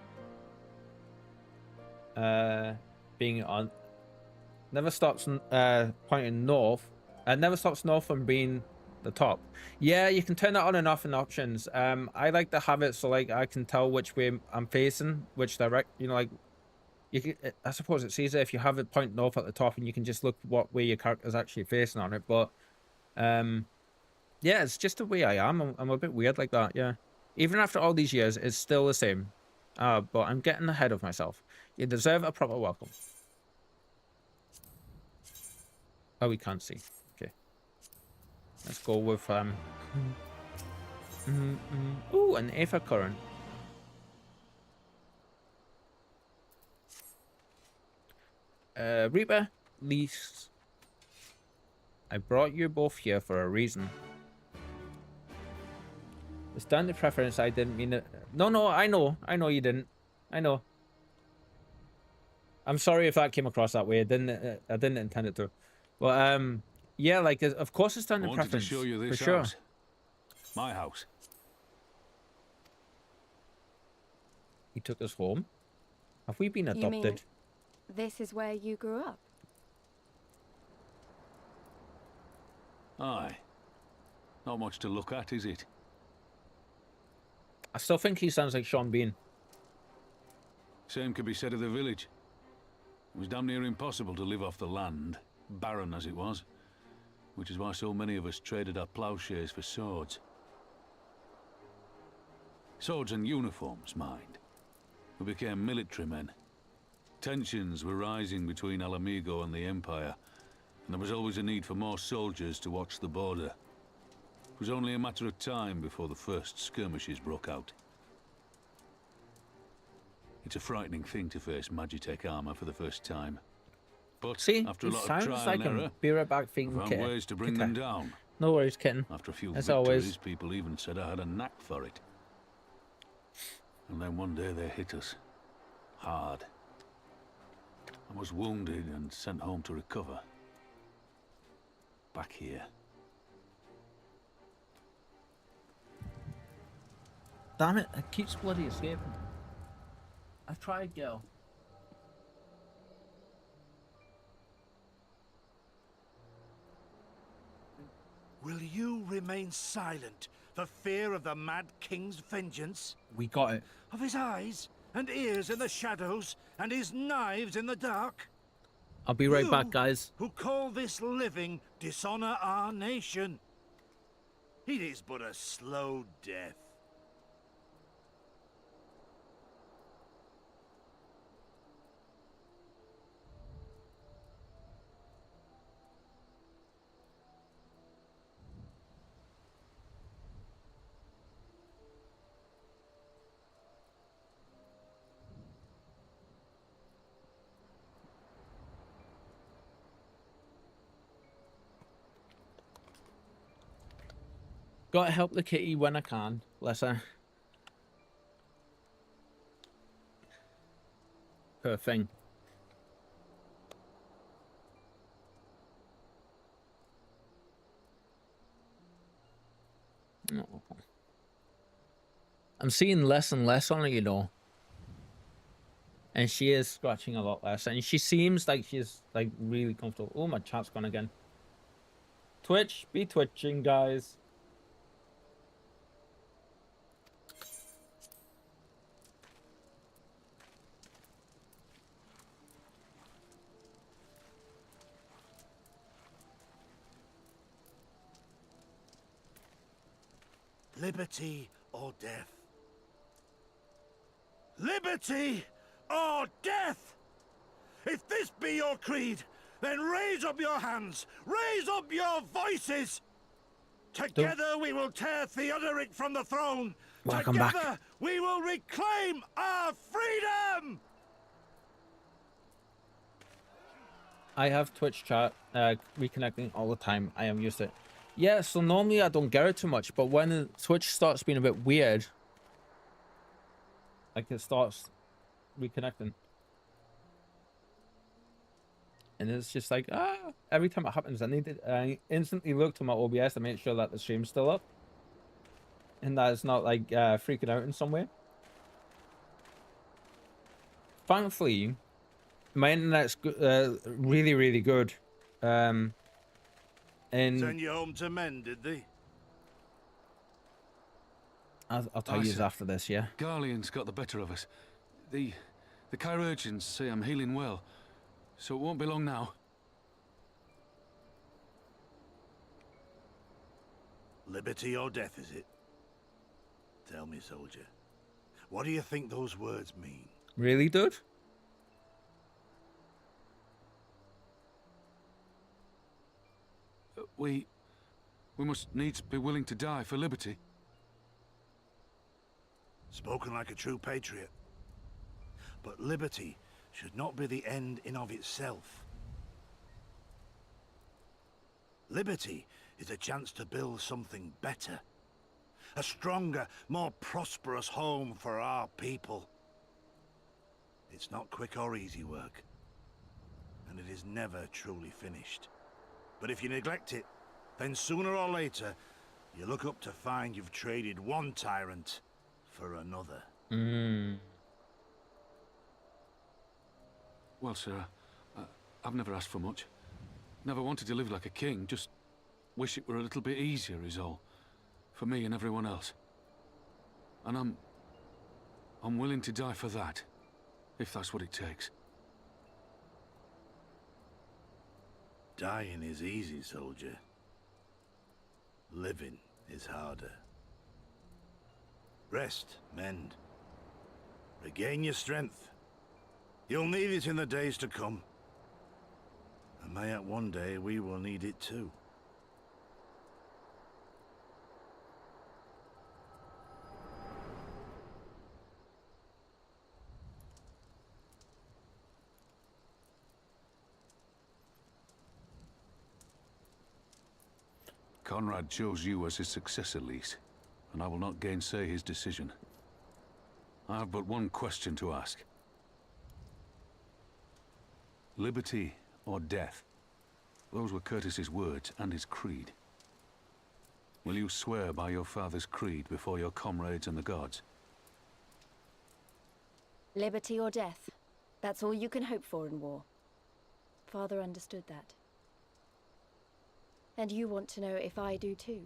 S1: being on. Never stops pointing north. Never stops north from being the top. Yeah, you can turn that on and off in options. I like to have it so like I can tell which way I'm facing, which direct. You know, like You can, I suppose it's easier if you have it pointing off at the top and you can just look what way your character's actually facing on it. But yeah, it's just the way I am. I'm a bit weird like that. Yeah, even after all these years, it's still the same. But I'm getting ahead of myself. You deserve a proper welcome. Oh, we can't see. Okay, let's go with ooh, an Aether current. Reaper, least. I brought you both here for a reason. The standard preference, I didn't mean it. No, I know you didn't. I know. I'm sorry if that came across that way. I didn't intend it to. But yeah, like of course it's standard preference.
S12: To show you this
S1: for sure.
S12: house. My house.
S1: He took us home. Have we been adopted?
S2: You mean this is where you grew up?
S12: Aye. Not much to look at, is it?
S1: I still think he sounds like Sean Bean.
S12: Same could be said of the village. It was damn near impossible to live off the land, barren as it was, which is why so many of us traded our plowshares for swords. Swords and uniforms, mind. We became military men. Tensions were rising between Alamigo and the Empire, and there was always a need for more soldiers to watch the border. It was only a matter of time before the first skirmishes broke out. It's a frightening thing to face Magitech armor for the first time. But
S1: see,
S12: after a lot of trial
S1: like
S12: and error,
S1: be right back
S12: we found ways to bring them down.
S1: No worries, kitten.
S12: After a few
S1: As
S12: victories,
S1: always.
S12: people even said I had a knack for it. And then one day they hit us. Hard. I was wounded and sent home to recover. Back here.
S1: Damn it, it keeps bloody escaping. I've tried, girl.
S6: Will you remain silent for fear of the Mad King's vengeance?
S1: We got it.
S6: Of his eyes and ears in the shadows and his knives in the dark?
S1: I'll be right back, guys.
S6: Who call this living dishonor our nation? It is but a slow death.
S1: Gotta help the kitty when I can. Bless her. Poor thing. Oh. I'm seeing less and less on her, you know. And she is scratching a lot less. And she seems like she's like really comfortable. Oh, my chat's gone again. Twitch, be twitching, guys.
S6: Liberty or death? Liberty or death? If this be your creed, then raise up your hands, raise up your voices! Together we will tear Theodoric from the throne!
S1: Welcome
S6: Together
S1: back.
S6: we will reclaim our freedom!
S1: I have Twitch chat reconnecting all the time. I am used to it. Yeah, so normally I don't get it too much, but when Twitch starts being a bit weird, like it starts reconnecting. And it's just like, every time it happens, I instantly look to my OBS to make sure that the stream's still up. And that it's not like freaking out in some way. Thankfully, my internet's really, really good. And
S6: Send you home to men, did they?
S1: I'll tell you after this, yeah.
S12: Garlean's got the better of us. The The chirurgeons say I'm healing well, so it won't be long now.
S6: Liberty or death, is it? Tell me, soldier. What do you think those words mean?
S1: Really, dude?
S12: We must needs be willing to die for liberty.
S6: Spoken like a true patriot. But liberty should not be the end in of itself. Liberty is a chance to build something better. A stronger, more prosperous home for our people. It's not quick or easy work. And it is never truly finished. But if you neglect it, then sooner or later, you look up to find you've traded one tyrant for another.
S12: Well, sir, I've never asked for much. Never wanted to live like a king, just wish it were a little bit easier is all. For me and everyone else. And I'm willing to die for that, if that's what it takes.
S6: Dying is easy, soldier. Living is harder. Rest, mend. Regain your strength. You'll need it in the days to come. And mayhap one day we will need it too.
S12: Conrad chose you as his successor, Lise, and I will not gainsay his decision. I have but one question to ask. Liberty or death? Those were Curtis's words and his creed. Will you swear by your father's creed before your comrades and the gods?
S2: Liberty or death. That's all you can hope for in war. Father understood that. And you want to know if I do too.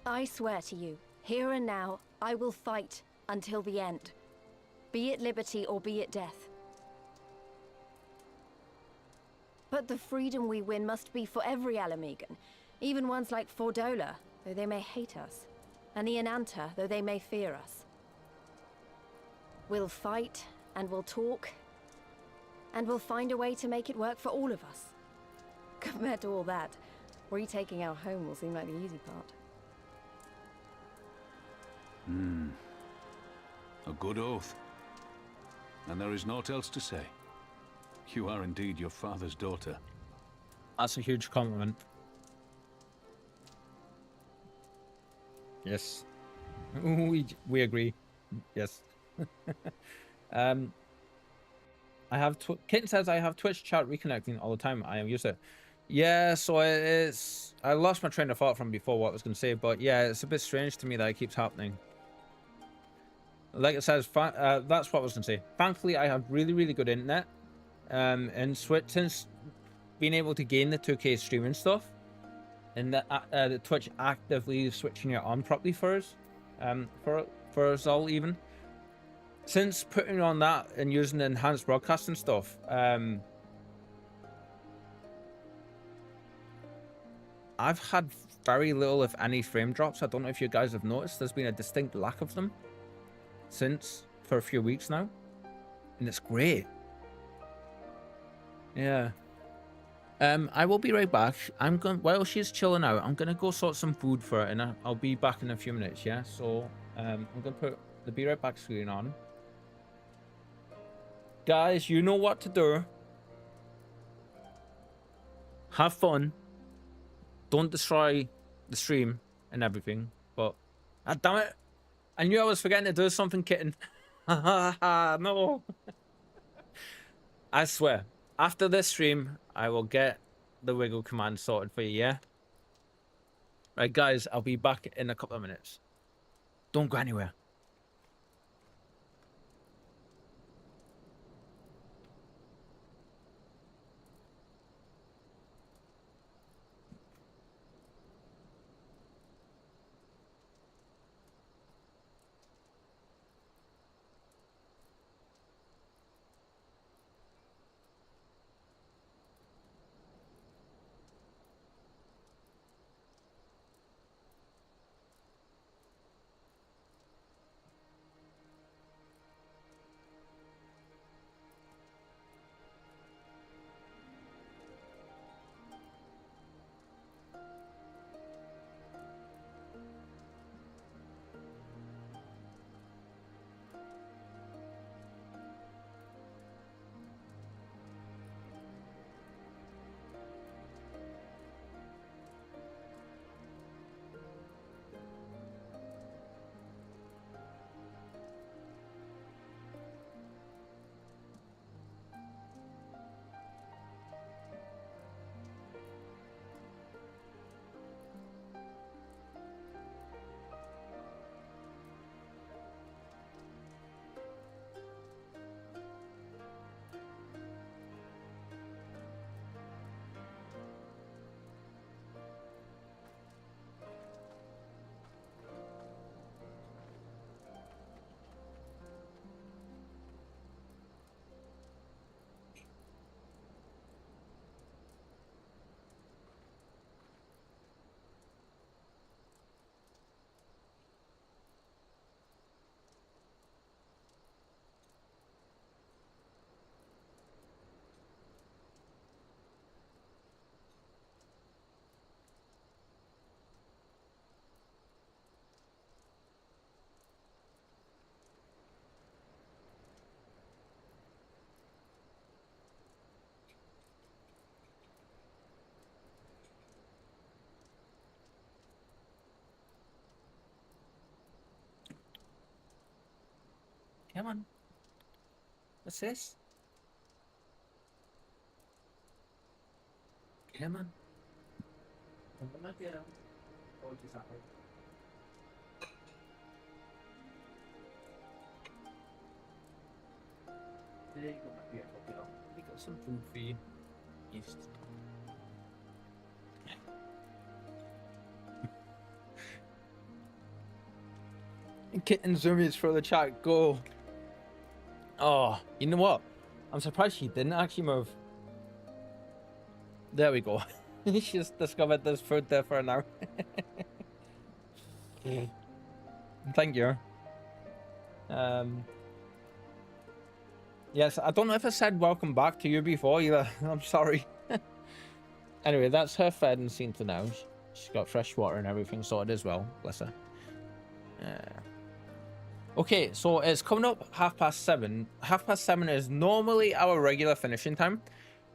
S2: I swear to you, here and now, I will fight until the end. Be it liberty or be it death. But the freedom we win must be for every Alamegan, even ones like Fordola, though they may hate us, and the Ananta, though they may fear us. We'll fight, and we'll talk, and we'll find a way to make it work for all of us. Compared to all that, retaking our home will seem like the easy part.
S12: A good oath. And there is naught else to say. You are indeed your father's daughter.
S1: That's a huge compliment. Yes. We agree. Yes. I have Kitten says I have Twitch chat reconnecting all the time. I am used to it. Yeah, so it's I lost my train of thought from before what I was going to say, but yeah, it's a bit strange to me that it keeps happening. Like it says, that's what I was going to say. Thankfully, I have really good internet, and Switch since being able to gain the 2K streaming stuff, and the Twitch actively switching it on properly for us, for us all even. Since putting on that and using the enhanced broadcasting stuff, I've had very little, if any, frame drops. I don't know if you guys have noticed. There's been a distinct lack of them since for a few weeks now, and it's great. Yeah. I will be right back. I'm going while she's chilling out. I'm gonna go sort some food for her, and I'll be back in a few minutes. Yeah. So I'm gonna put the be right back screen on. Guys, you know what to do. Have fun. Don't destroy the stream and everything. But damn it, I knew I was forgetting to do something, Kitten. No. I swear, after this stream, I will get the wiggle command sorted for you, yeah? Right, guys, I'll be back in a couple of minutes. Don't go anywhere. Come on. What's this? Come on. We got some food for you. Yes. Kitten zoomies for the chat. Go. Oh, you know what? I'm surprised she didn't actually move. There we go. She's discovered there's food there for an hour. Thank you. Yes, I don't know if I said welcome back to you before either. I'm sorry. Anyway, that's her fed and seen to now. She's got fresh water and everything sorted as well. Bless her. Okay, so it's coming up 7:30. 7:30 is normally our regular finishing time,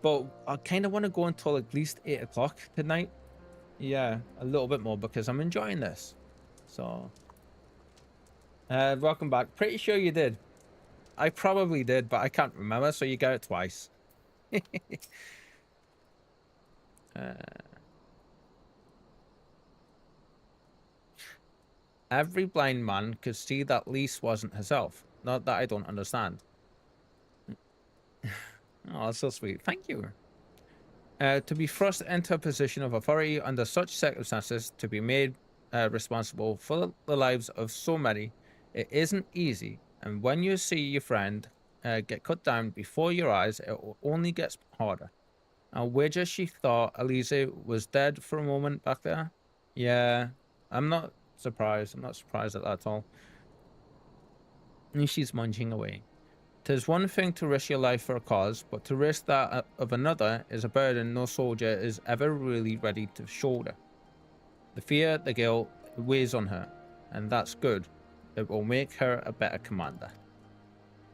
S1: but I kind of want to go until at least 8 o'clock tonight. Yeah, a little bit more because I'm enjoying this. So, welcome back. Pretty sure you did. I probably did, but I can't remember, so you got it twice. Every blind man could see that Lise wasn't herself. Not that I don't understand. Oh, that's so sweet. Thank you. To be thrust into a position of authority under such circumstances, to be made responsible for the lives of so many, it isn't easy. And when you see your friend get cut down before your eyes, it only gets harder. I'll wager she thought Elise was dead for a moment back there. Yeah, I'm not surprised. I'm not surprised at that at all. And she's munching away. 'Tis one thing to risk your life for a cause, but to risk that of another is a burden no soldier is ever really ready to shoulder. The fear, the guilt, weighs on her, and that's good. It will make her a better commander.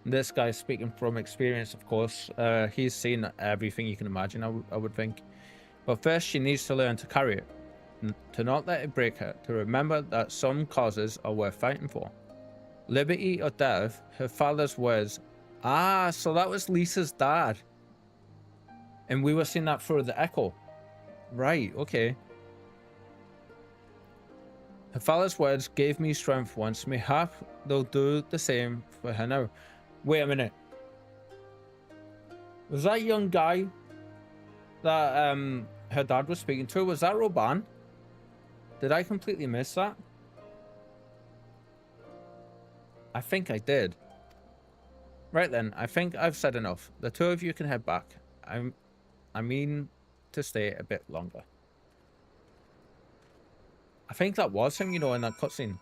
S1: This guy's speaking from experience, of course. He's seen everything you can imagine, I would think. But first, she needs to learn to carry it, to not let it break her, to remember that some causes are worth fighting for. Liberty or death, her father's words. Ah, so that was Lisa's dad. And we were seeing that through the echo. Right, okay. Her father's words gave me strength once. Mayhap they'll do the same for her now. Wait a minute. Was that young guy that her dad was speaking to? Was that Roban? Did I completely miss that? I think I did. Right then, I think I've said enough. The two of you can head back. I mean to stay a bit longer. I think that was him, you know, in that cutscene.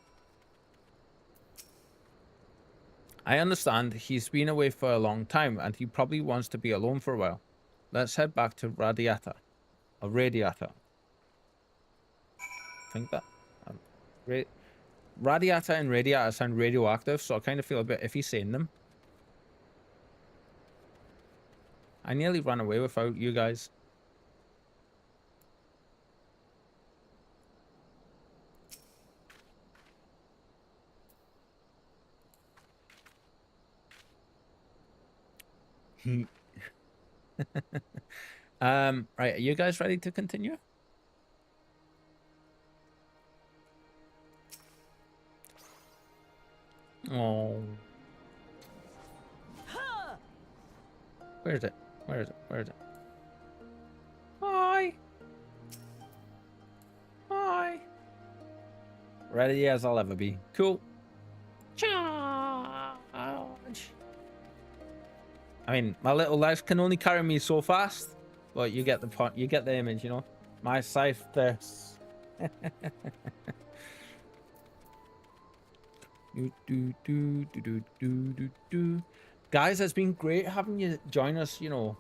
S1: I understand he's been away for a long time and he probably wants to be alone for a while. Let's head back to Radiata. Or Radiata. I think that. Radiata and Radiata sound radioactive, so I kind of feel a bit iffy saying them. I nearly ran away without you guys. Right, are you guys ready to continue? Oh. Where is it? Where is it? Where is it? Hi. Hi. Ready as I'll ever be. Cool. Charge. I mean, my little legs can only carry me so fast, but you get the point. You get the image, you know. My scythe this. Guys, it's been great having you join us, you know.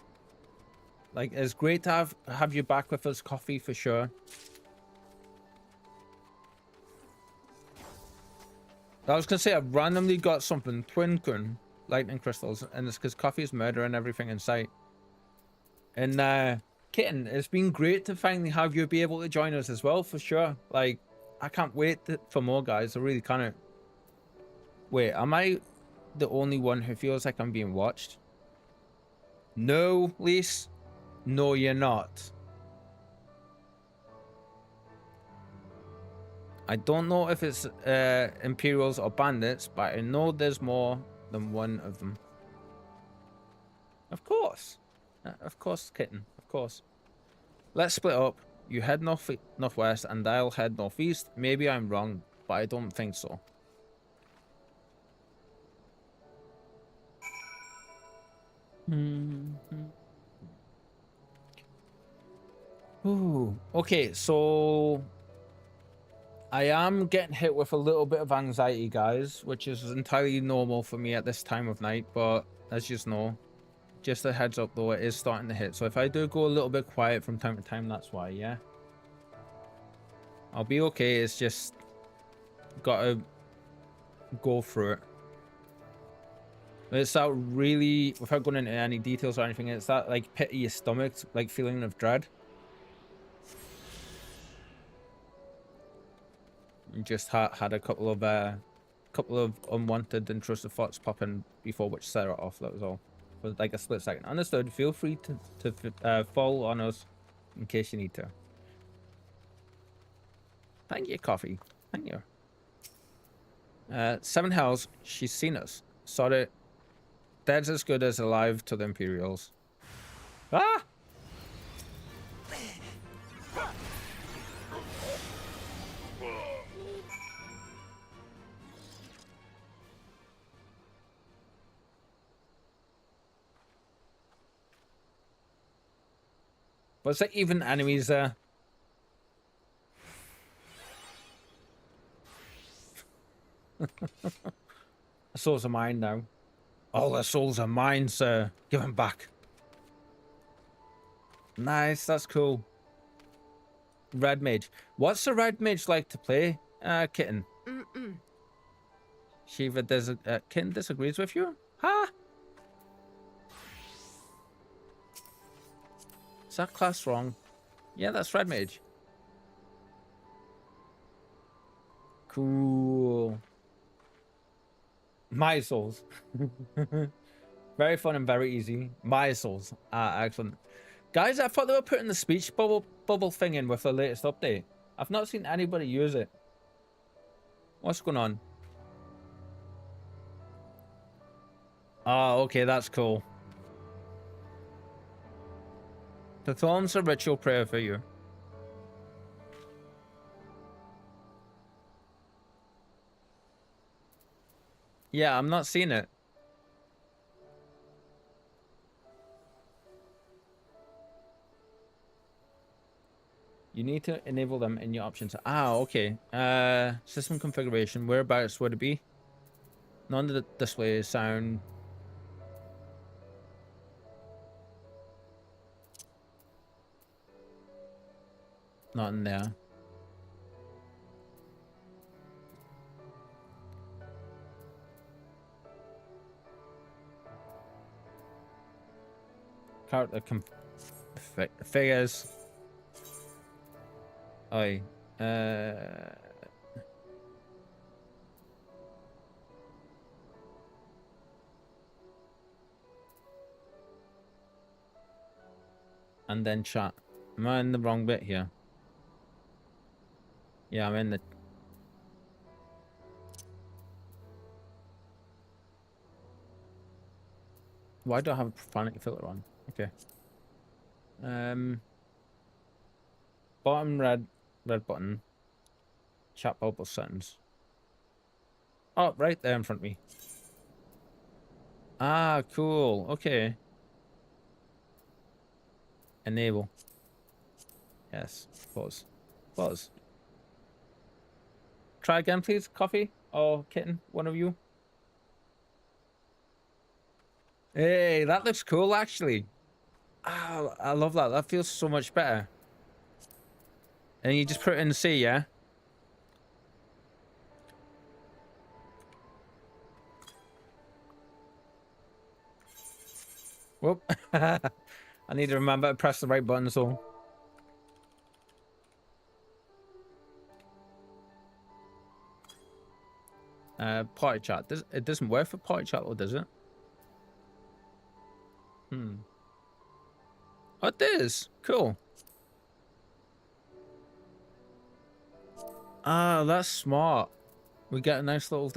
S1: Like, it's great to have you back with us, Coffee, for sure. I was gonna say, I randomly got something, Twinkun, lightning crystals, and it's because Coffee's murdering everything in sight. And Kitten, it's been great to finally have you be able to join us as well, for sure. Like, I can't wait for more, guys. I really can't. Wait, am I the only one who feels like I'm being watched? No, Lise. No, you're not. I don't know if it's Imperials or bandits, but I know there's more than one of them. Of course. Of course, kitten. Of course. Let's split up. You head northwest and I'll head northeast. Maybe I'm wrong, but I don't think so. Ooh. Okay, so I am getting hit with a little bit of anxiety, guys, which is entirely normal for me at this time of night, but as you know, just a heads up though, it is starting to hit. So if I do go a little bit quiet from time to time, that's why, yeah? I'll be okay. It's just gotta go through it. It's that really, without going into any details or anything, it's that like pit of your stomach, like feeling of dread. You just had a couple of unwanted intrusive thoughts pop in before which set it off. That was all. For like a split second. Understood. Feel free to fall on us in case you need to. Thank you, coffee. Thank you. 7 Hells. She's seen us. Sorry. Dead's as good as alive to the Imperials. Ah! Was there even enemies there? The souls are mine now. All the souls are mine, sir. Give them back. Nice, that's cool. Red Mage. What's the Red Mage like to play, Kitten? Shiva Kitten disagrees with you? Huh? Is that class wrong? Yeah, that's Red Mage. Cool. My souls. Very fun and very easy. My souls. Excellent. Guys, I thought they were putting the speech bubble thing in with the latest update. I've not seen anybody use it. What's going on? Oh, okay, that's cool. Performs a ritual prayer for you. Yeah, I'm not seeing it. You need to enable them in your options. Ah, okay. System configuration. Whereabouts would it be? None of the display sound. Not in there. Character figures. Oi. And then chat. Am I in the wrong bit here? Yeah, I'm in the... Why do I have a profanity filter on? Okay. Bottom red button. Chat bubble settings. Oh, right there in front of me. Ah, cool. Okay. Enable. Yes. Pause. Pause. Try again, please. Coffee or Kitten, one of you. Hey, that looks cool, actually. Oh, I love that. That feels so much better. And you just put it in C, yeah? Whoop. I need to remember to press the right button, so... Party chat. It doesn't work for party chat, or does it? Oh, it is. Cool. Ah, that's smart. We get a nice little...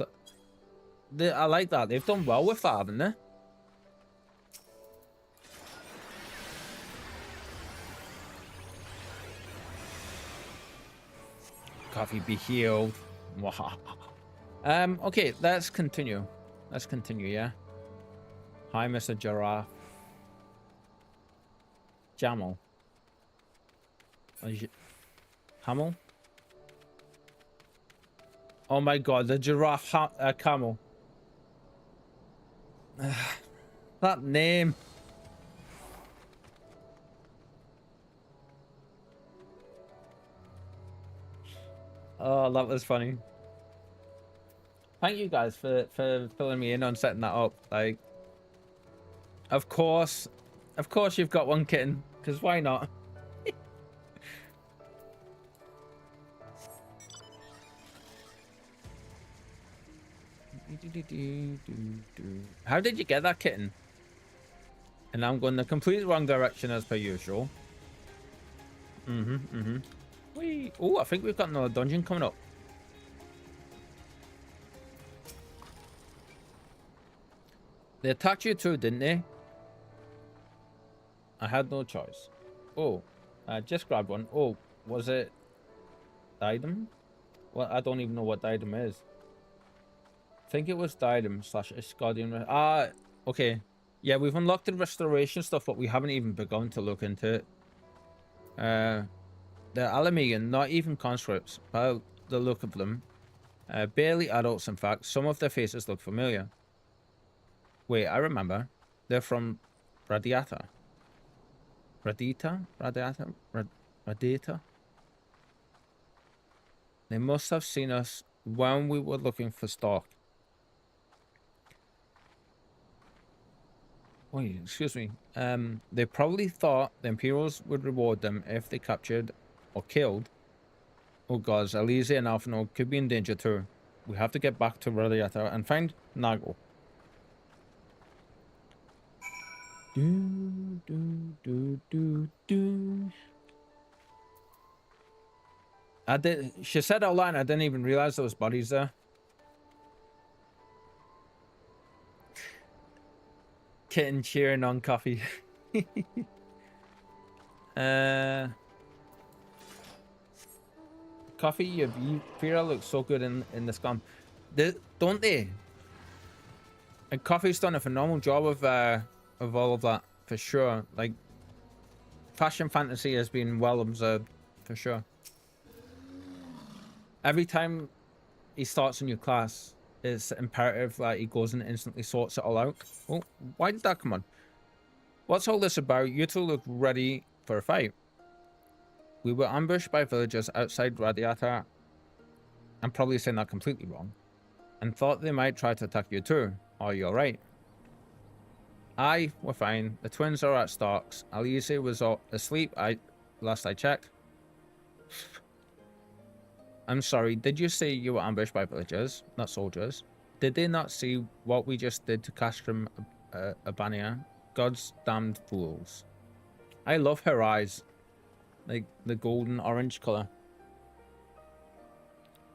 S1: I like that. They've done well with that, haven't they? Coffee be healed. Okay, let's continue. Let's continue, yeah? Hi, Mr. Giraffe. Jamal. Hamel? Oh my god, the giraffe camel. That name. Oh, that was funny. Thank you guys for filling me in on setting that up. Like, of course you've got one kitten, because why not? How did you get that kitten? And I'm going the complete wrong direction as per usual. Whee. Oh, I think we've got another dungeon coming up. They attacked you too, didn't they? I had no choice. Oh, I just grabbed one. Oh, was it Diadem? Well, I don't even know what Diadem is. I think it was Diadem / Asgardian. Ah, okay. Yeah, we've unlocked the restoration stuff, but we haven't even begun to look into it. The Alamegan, not even conscripts, by the look of them. Barely adults, in fact. Some of their faces look familiar. Wait, I remember. They're from Radiata. Radita? Radiata? Radita? They must have seen us when we were looking for stock. Wait, excuse me. They probably thought the Imperials would reward them if they captured or killed. Oh gods, Elise and Alphino could be in danger too. We have to get back to Radiata and find Nago. She said out loud, I didn't even realize there was bodies there. Kitten cheering on coffee. Coffee, your Vera looks so good in the scum. Don't they? And Coffee's done a phenomenal job of all of that, for sure. Like, fashion fantasy has been well observed, for sure. Every time he starts a new class, it's imperative that he goes and instantly sorts it all out. Oh, why did that come on? What's all this about? You two look ready for a fight. We were ambushed by villagers outside Radiata. I'm probably saying that completely wrong. And thought they might try to attack you too. Are you alright? Aye, we're fine. The twins are at Stark's. Alice was asleep last I checked. I'm sorry, did you say you were ambushed by villagers, not soldiers? Did they not see what we just did to Castrum Abania? God's damned fools. I love her eyes. Like the golden orange color.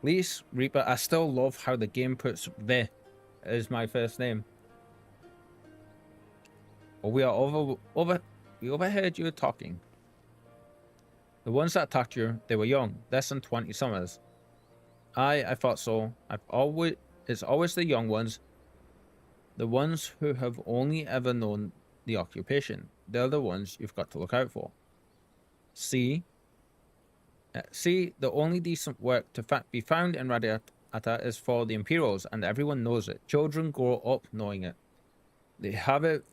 S1: Please, Reaper, I still love how the game puts "the" as my first name. But we overheard you talking. The ones that attacked you, they were young, less than 20 summers. I thought so. It's always the young ones. The ones who have only ever known the occupation. They're the ones you've got to look out for. See, the only decent work to be found in Radiata is for the Imperials, and everyone knows it. Children grow up knowing it. They have it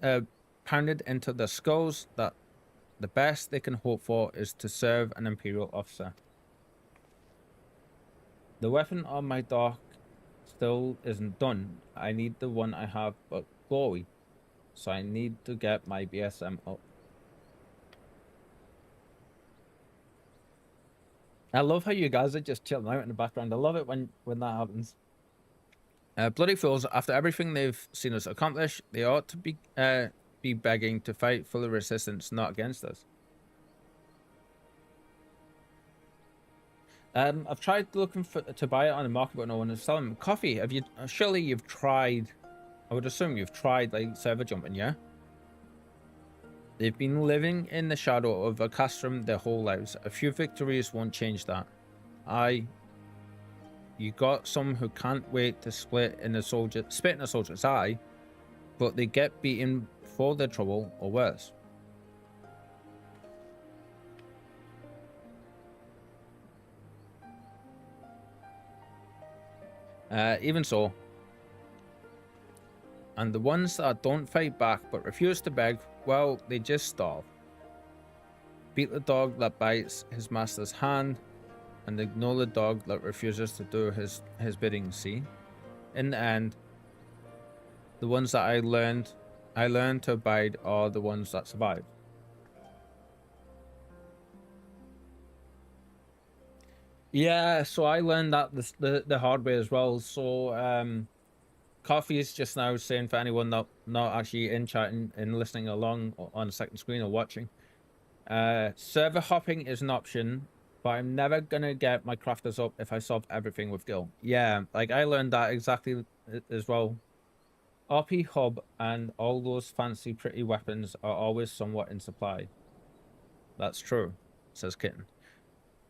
S1: pounded into their skulls that the best they can hope for is to serve an Imperial officer. The weapon on my dock still isn't done. I need the one I have but glowy, so I need to get my BSM up. I love how you guys are just chilling out in the background. I love it when that happens. Bloody fools, after everything they've seen us accomplish, they ought to be begging to fight for the resistance, not against us. I've tried looking to buy it on the market, but no one is selling. Coffee, have you? Surely you've tried. I would assume you've tried like server jumping, yeah? They've been living in the shadow of a castrum their whole lives. A few victories won't change that. You got some who can't wait to spit in a soldier's eye, but they get beaten for their trouble or worse. Even so, and the ones that don't fight back but refuse to beg, well, they just starve. Beat the dog that bites his master's hand, and ignore the dog that refuses to do his bidding, see? In the end, the ones that I learned to abide are the ones that survive. Yeah, so I learned that the hard way as well. So Coffee is just now saying, for anyone not actually in chat and listening along on the second screen or watching, server hopping is an option, but I'm never gonna get my crafters up if I solve everything with Gil. Yeah, like I learned that exactly as well. RP hub and all those fancy pretty weapons are always somewhat in supply. That's true, says Kitten.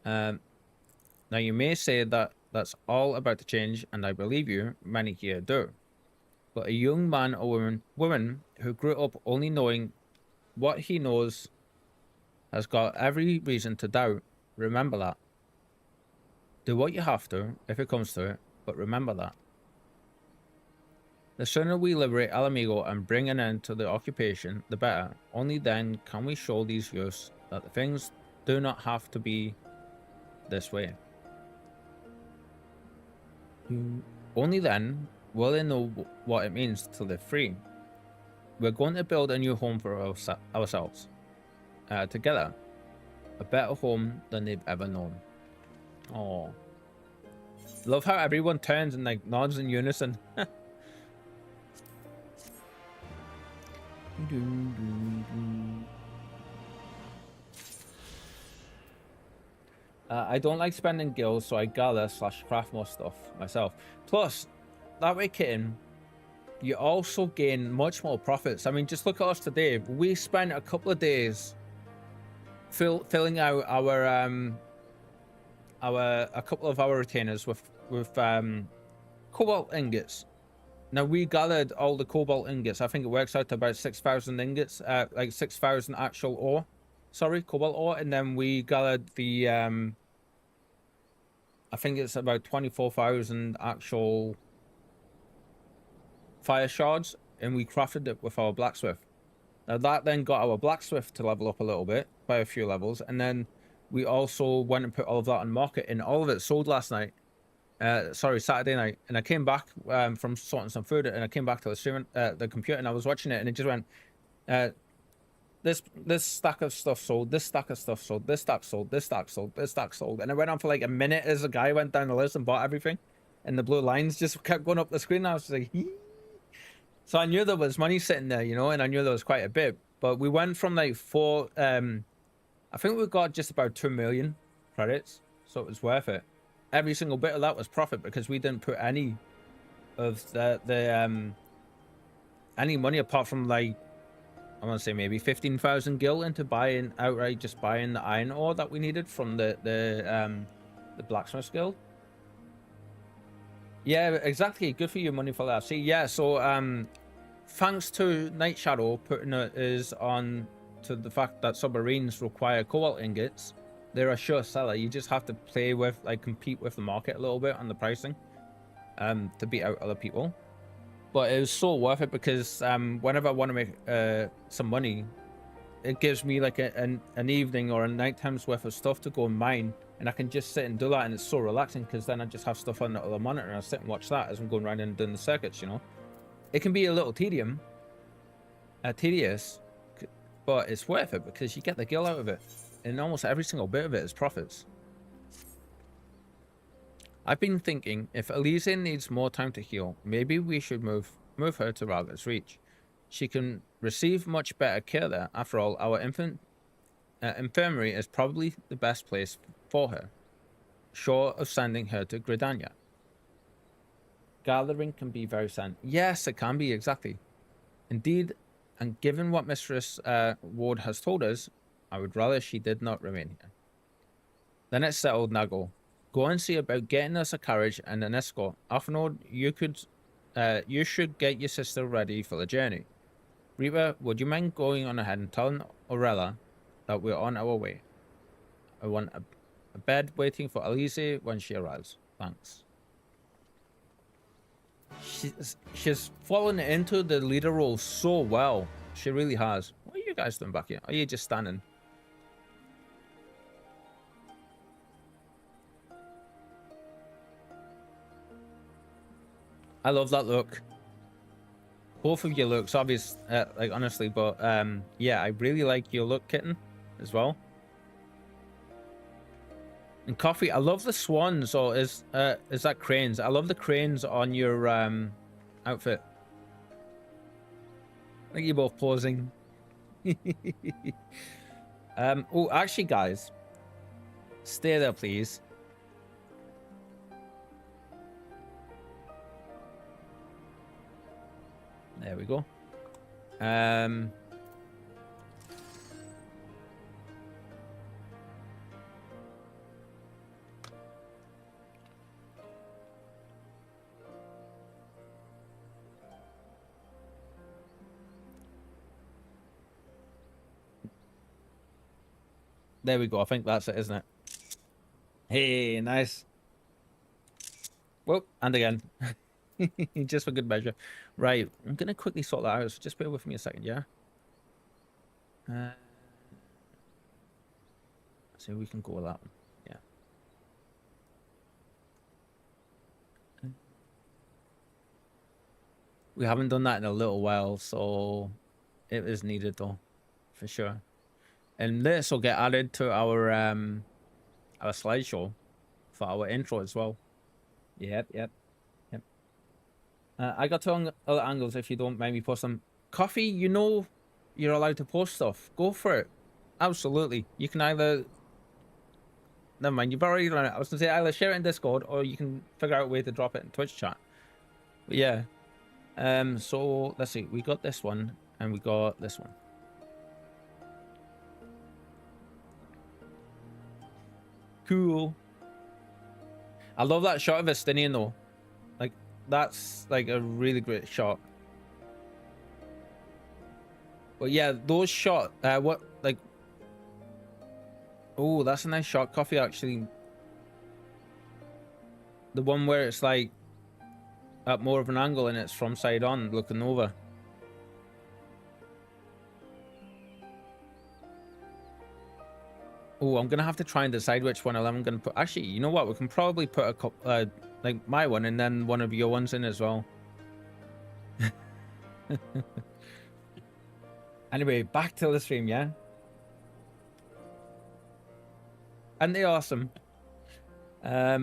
S1: Now you may say that that's all about to change, and I believe you, many here do. But a young man or woman who grew up only knowing what he knows has got every reason to doubt. Remember that. Do what you have to, if it comes to it, but remember that. The sooner we liberate Alamigo and bring an end to the occupation, the better. Only then can we show these youths that the things do not have to be this way. Only then will they know what it means to live free. We're going to build a new home for ourselves. Together. A better home than they've ever known. Oh, love how everyone turns and like nods in unison. I don't like spending gills, so I gather / craft more stuff myself. Plus, that way, Kitten, you also gain much more profits. I mean, just look at us today. We spent a couple of days filling out a couple of our retainers with cobalt ingots. Now we gathered all the cobalt ingots. I think it works out to about 6,000 ingots, like 6,000 actual ore. Sorry, cobalt ore, and then we gathered the I think it's about 24,000 actual fire shards, and we crafted it with our blacksmith. Now that then got our blacksmith to level up a little bit by a few levels, and then we also went and put all of that on market, and all of it sold last night. Sorry, Saturday night, and I came back from sorting some food, and I came back to the computer, and I was watching it, and it just went, this stack of stuff sold, this stack of stuff sold, this stack sold, this stack sold, this stack sold, and it went on for like a minute as a guy went down the list and bought everything, and the blue lines just kept going up the screen. And I was like, hee. So I knew there was money sitting there, you know, and I knew there was quite a bit, but we went from like I think we got just about 2 million credits, so it was worth it. Every single bit of that was profit because we didn't put any of any money apart from like, I want to say maybe 15,000 gil into buying outright, just buying the iron ore that we needed from the blacksmith guild. Yeah, exactly. Good for you, money for that. See, yeah. So thanks to Night Shadow putting us on to the fact that submarines require cobalt ingots. They're a sure seller. You just have to play with, like, compete with the market a little bit on the pricing to beat out other people. But it was so worth it because whenever I want to make some money, it gives me like an evening or a night time's worth of stuff to go and mine, and I can just sit and do that, and it's so relaxing because then I just have stuff on the other monitor and I sit and watch that as I'm going around and doing the circuits, you know. It can be a little tedious, but it's worth it because you get the gil out of it, and almost every single bit of it is profits. I've been thinking if Elise needs more time to heal, maybe we should move her to Raga's Reach. She can receive much better care there. After all, our infirmary is probably the best place for her, short of sending her to Gridania. Gathering can be very sad. Yes, it can be, exactly. Indeed, and given what Mistress Ward has told us, I would rather she did not remain here. Then it's settled, Nago. Go and see about getting us a carriage and an escort. Afnord, you should get your sister ready for the journey. Reaper, would you mind going on ahead and telling Aurella that we're on our way? I want a bed waiting for Elise when she arrives. Thanks. She's fallen into the leader role so well. She really has. What are you guys doing back here? Are you just standing? I love that look. Both of your looks, obvious, like honestly, but yeah, I really like your look, Kitten, as well. And Coffee, I love the swans, or is that cranes? I love the cranes on your outfit. I think you're both pausing. Oh, actually, guys, stay there, please. There we go. There we go. I think that's it, isn't it? Hey, nice. Whoop, and again. Just for good measure. Right, I'm going to quickly sort that out. So just bear with me a second, yeah? So we can go with that one. Yeah. We haven't done that in a little while, so it is needed though, for sure. And this will get added to our slideshow for our intro as well. Yep. I got two other angles if you don't mind me post them. Coffee, you know you're allowed to post stuff. Go for it. Absolutely. You can either... Never mind, you've already done it. I was going to say either share it in Discord or you can figure out a way to drop it in Twitch chat. But yeah. So, let's see. We got this one and we got this one. Cool. I love that shot of Estinian though. Like, that's like a really great shot. But yeah, those shot, what, like, oh, that's a nice shot, Coffee, actually. The one where it's like at more of an angle and it's from side on, looking over. Oh, I'm gonna have to try and decide which one I'm gonna put. Actually, you know what? We can probably put a couple, like my one, and then one of your ones in as well. Anyway, back to the stream, yeah. And they're awesome. Where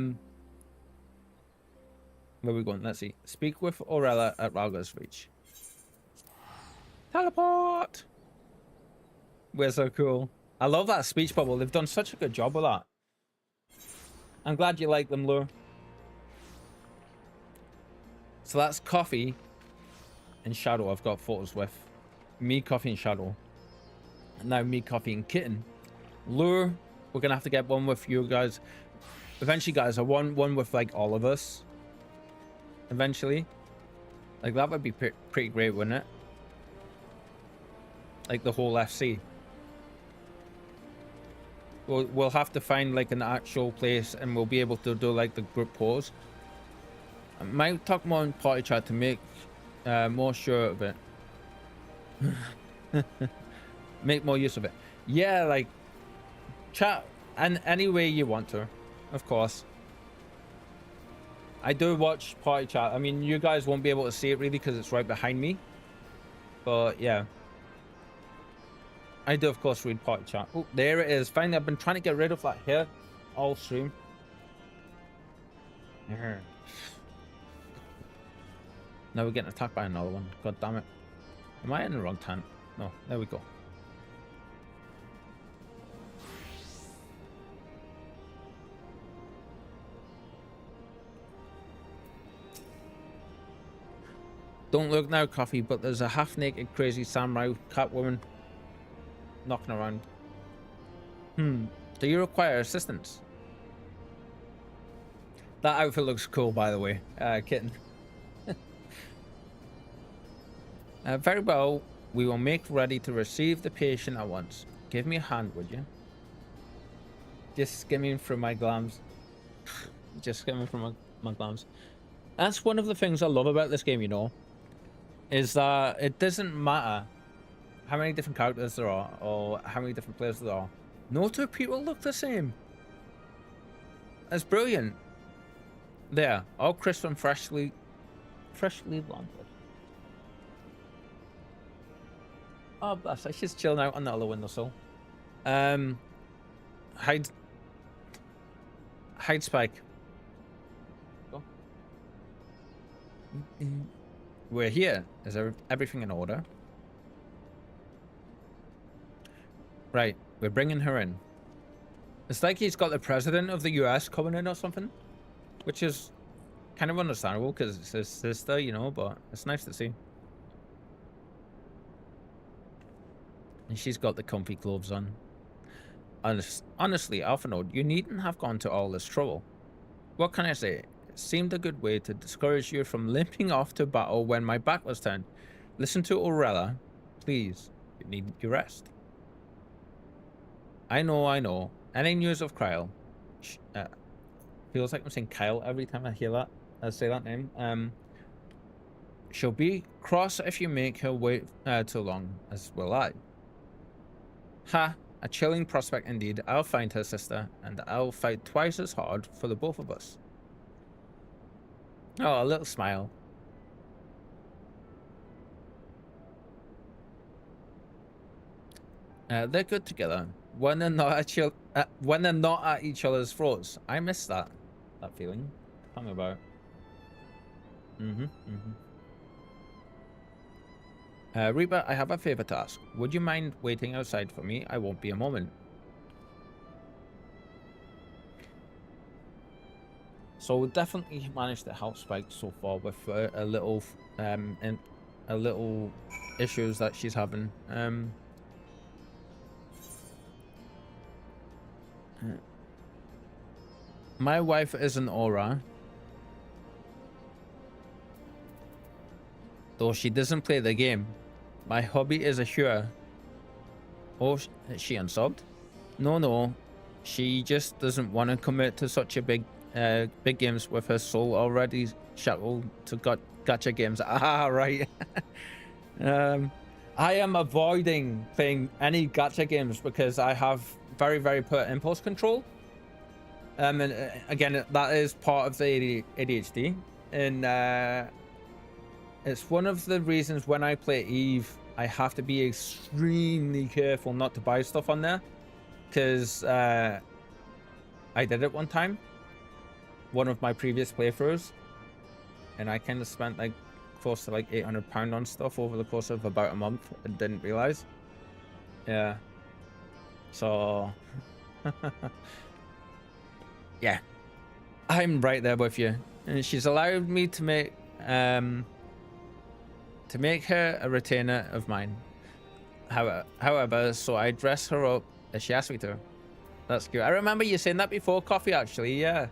S1: are we going? Let's see. Speak with Aurella at Raga's Reach. Teleport. We're so cool. I love that speech bubble. They've done such a good job with that. I'm glad you like them, Lure. So that's Coffee and Shadow I've got photos with. Me, Coffee, and Shadow. And now me, Coffee, and Kitten. Lure, we're going to have to get one with you guys. Eventually, guys, I want one with, like, all of us. Eventually. Like, that would be pretty great, wouldn't it? Like, the whole FC. We'll have to find like an actual place and we'll be able to do like the group pause. I might talk more in party chat to make more sure of it. Make more use of it. Yeah, like chat and any way you want to, of course. I do watch party chat. I mean, you guys won't be able to see it really because it's right behind me. But yeah. I do, of course, read party chat. Oh, there it is. Finally, I've been trying to get rid of that here all stream. Now we're getting attacked by another one. God damn it. Am I in the wrong tent? No, there we go. Don't look now, Coffee, but there's a half-naked crazy samurai Catwoman knocking around. Do you require assistance? That outfit looks cool, by the way. Kitten. Very well. We will make ready to receive the patient at once. Give me a hand, would you? Just skimming through my glams. Just skimming through my glams. That's one of the things I love about this game, you know, is that it doesn't matter how many different characters there are or how many different players there are. No two people look the same. That's brilliant. There, all crisp and freshly landed. Oh, bless. I just chilling out on the other windowsill. Hide Spike. Go. We're here. Is everything in order? Right, we're bringing her in. It's like he's got the president of the US coming in or something, which is kind of understandable because it's his sister, you know, but it's nice to see. And she's got the comfy gloves on. Honestly, Alphanode, you needn't have gone to all this trouble. What can I say? It seemed a good way to discourage you from limping off to battle when my back was turned. Listen to Aurella. Please, you need your rest. I know. Any news of Kyle? Feels like I'm saying Kyle every time I hear that. I say that name. She'll be cross if you make her wait too long, as will I. Ha! A chilling prospect indeed. I'll find her sister, and I'll fight twice as hard for the both of us. Oh, a little smile. They're good together. When they're not at each other's throats. I miss that feeling. Tell me about it. Reaper, I have a favor to ask. Would you mind waiting outside for me? I won't be a moment. So we definitely managed to help Spike so far with a little issues that she's having. My wife is an aura. Though she doesn't play the game. My hobby is a Hua. Oh, is she unsubbed? No. She just doesn't want to commit to such a big games with her soul already shackled to gacha games. Ah, right. I am avoiding playing any gacha games because I have very, very poor impulse control. And again, that is part of the ADHD. And it's one of the reasons when I play Eve, I have to be extremely careful not to buy stuff on there. Because I did it one time. One of my previous playthroughs. And I kind of spent like close to like £800 on stuff over the course of about a month and didn't realize. Yeah. So... yeah. I'm right there with you. And she's allowed me to make her a retainer of mine. However, so I dress her up as she asked me to. That's cute. I remember you saying that before, Coffee, actually. Yeah.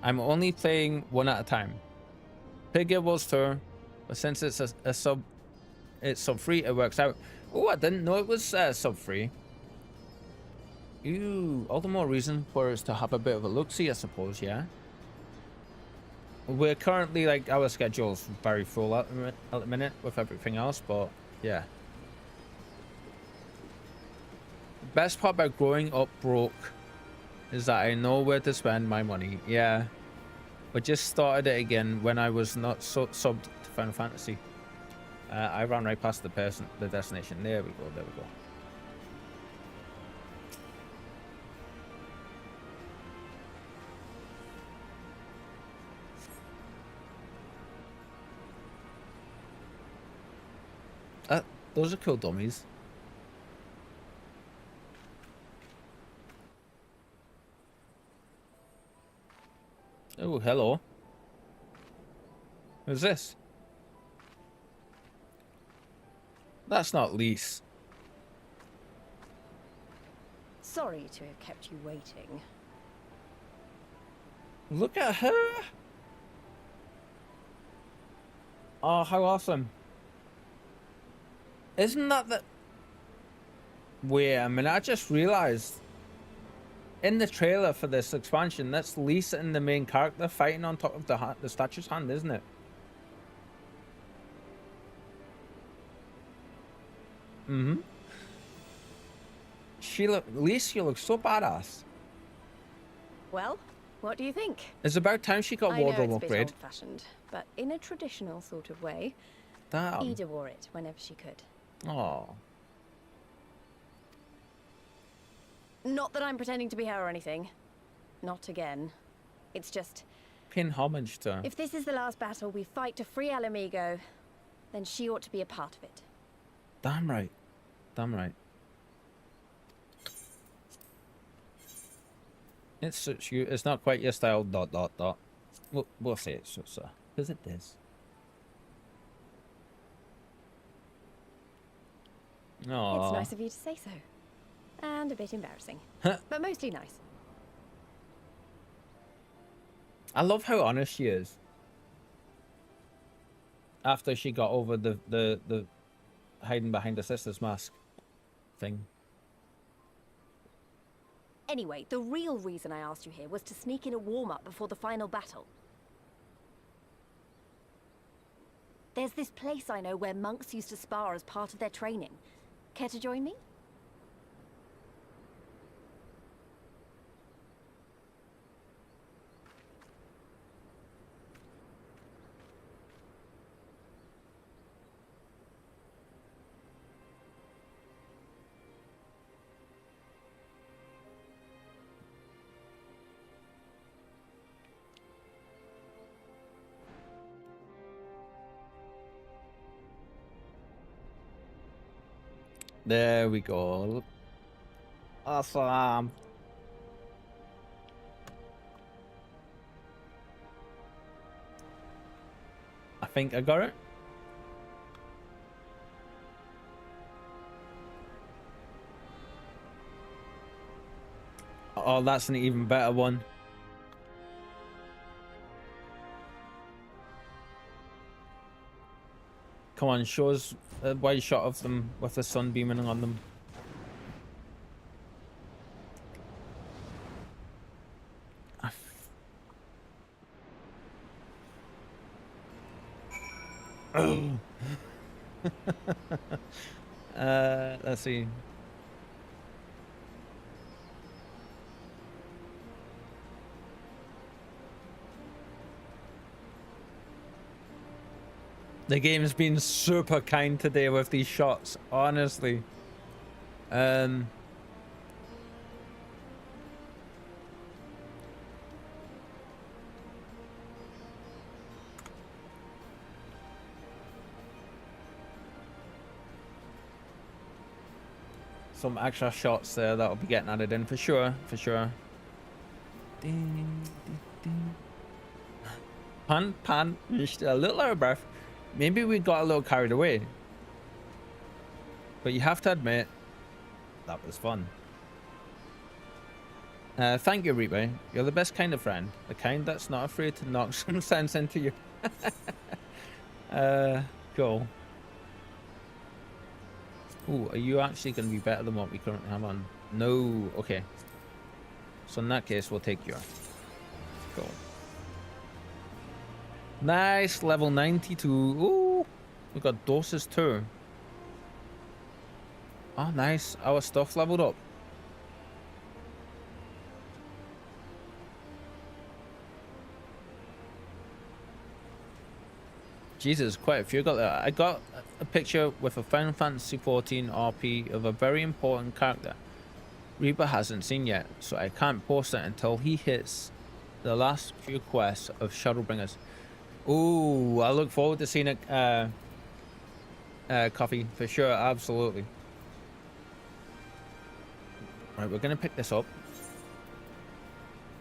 S1: I'm only playing one at a time. Piggy was too, but since it's a sub, it's sub free, it works out. Oh, I didn't know it was sub free. Ooh, all the more reason for us to have a bit of a look-see, I suppose. Yeah. We're currently like our schedule's very full at the minute with everything else, but yeah. Best part about growing up broke is that I know where to spend my money. Yeah. But just started it again when I was not subbed to Final Fantasy. I ran right past the destination. There we go. There we go. Those are cool dummies. Oh, hello. Who's this? That's not Lise.
S2: Sorry to have kept you waiting.
S1: Look at her. Oh, how awesome. Isn't that the... Wait a minute, I just realized. In the trailer for this expansion, that's Lisa and the main character fighting on top of the statue's hand, isn't it? Mm-hmm. Lisa looks so badass.
S2: Well, what do you think?
S1: It's about time she got wardrobe
S2: I know it's a bit
S1: upgrade.
S2: old-fashioned, but in a traditional sort of way.
S1: Damn.
S2: Ida wore it whenever she could.
S1: Oh.
S2: Not that I'm pretending to be her or anything. Not again. It's just...
S1: Pin homage to her.
S2: If this is the last battle we fight to free Alamigo, then she ought to be a part of it.
S1: Damn right. Damn right. It suits you. It's not quite your style, ... We'll say it suits her. Because it is. Aww.
S2: It's nice of you to say so. And a bit embarrassing. But mostly nice.
S1: I love how honest she is. After she got over the hiding behind her sister's mask thing.
S2: Anyway, the real reason I asked you here was to sneak in a warm-up before the final battle. There's this place I know where monks used to spar as part of their training. Care to join me?
S1: There we go. Awesome. I think I got it. Oh, that's an even better one. Come on, show us a wide shot of them with the sun beaming on them. Oh. Let's see. The game's been super kind today with these shots, honestly. Some extra shots there that'll be getting added in for sure, for sure. Pan, just a little out of breath. Maybe we got a little carried away. But you have to admit, that was fun. Thank you, Reeper. You're the best kind of friend. The kind that's not afraid to knock some sense into you. Cool. Ooh, are you actually going to be better than what we currently have on? No. Okay. So in that case, we'll take you. Cool. Nice, level 92. Ooh, we got doses too. Oh, nice. Our stuff leveled up. Jesus, quite a few got there. I got a picture with a Final Fantasy 14 RP of a very important character Reeper hasn't seen yet, so I can't post it until he hits the last few quests of Shadowbringers. Ooh, I look forward to seeing it Coffee, for sure, absolutely. Right, we're gonna pick this up.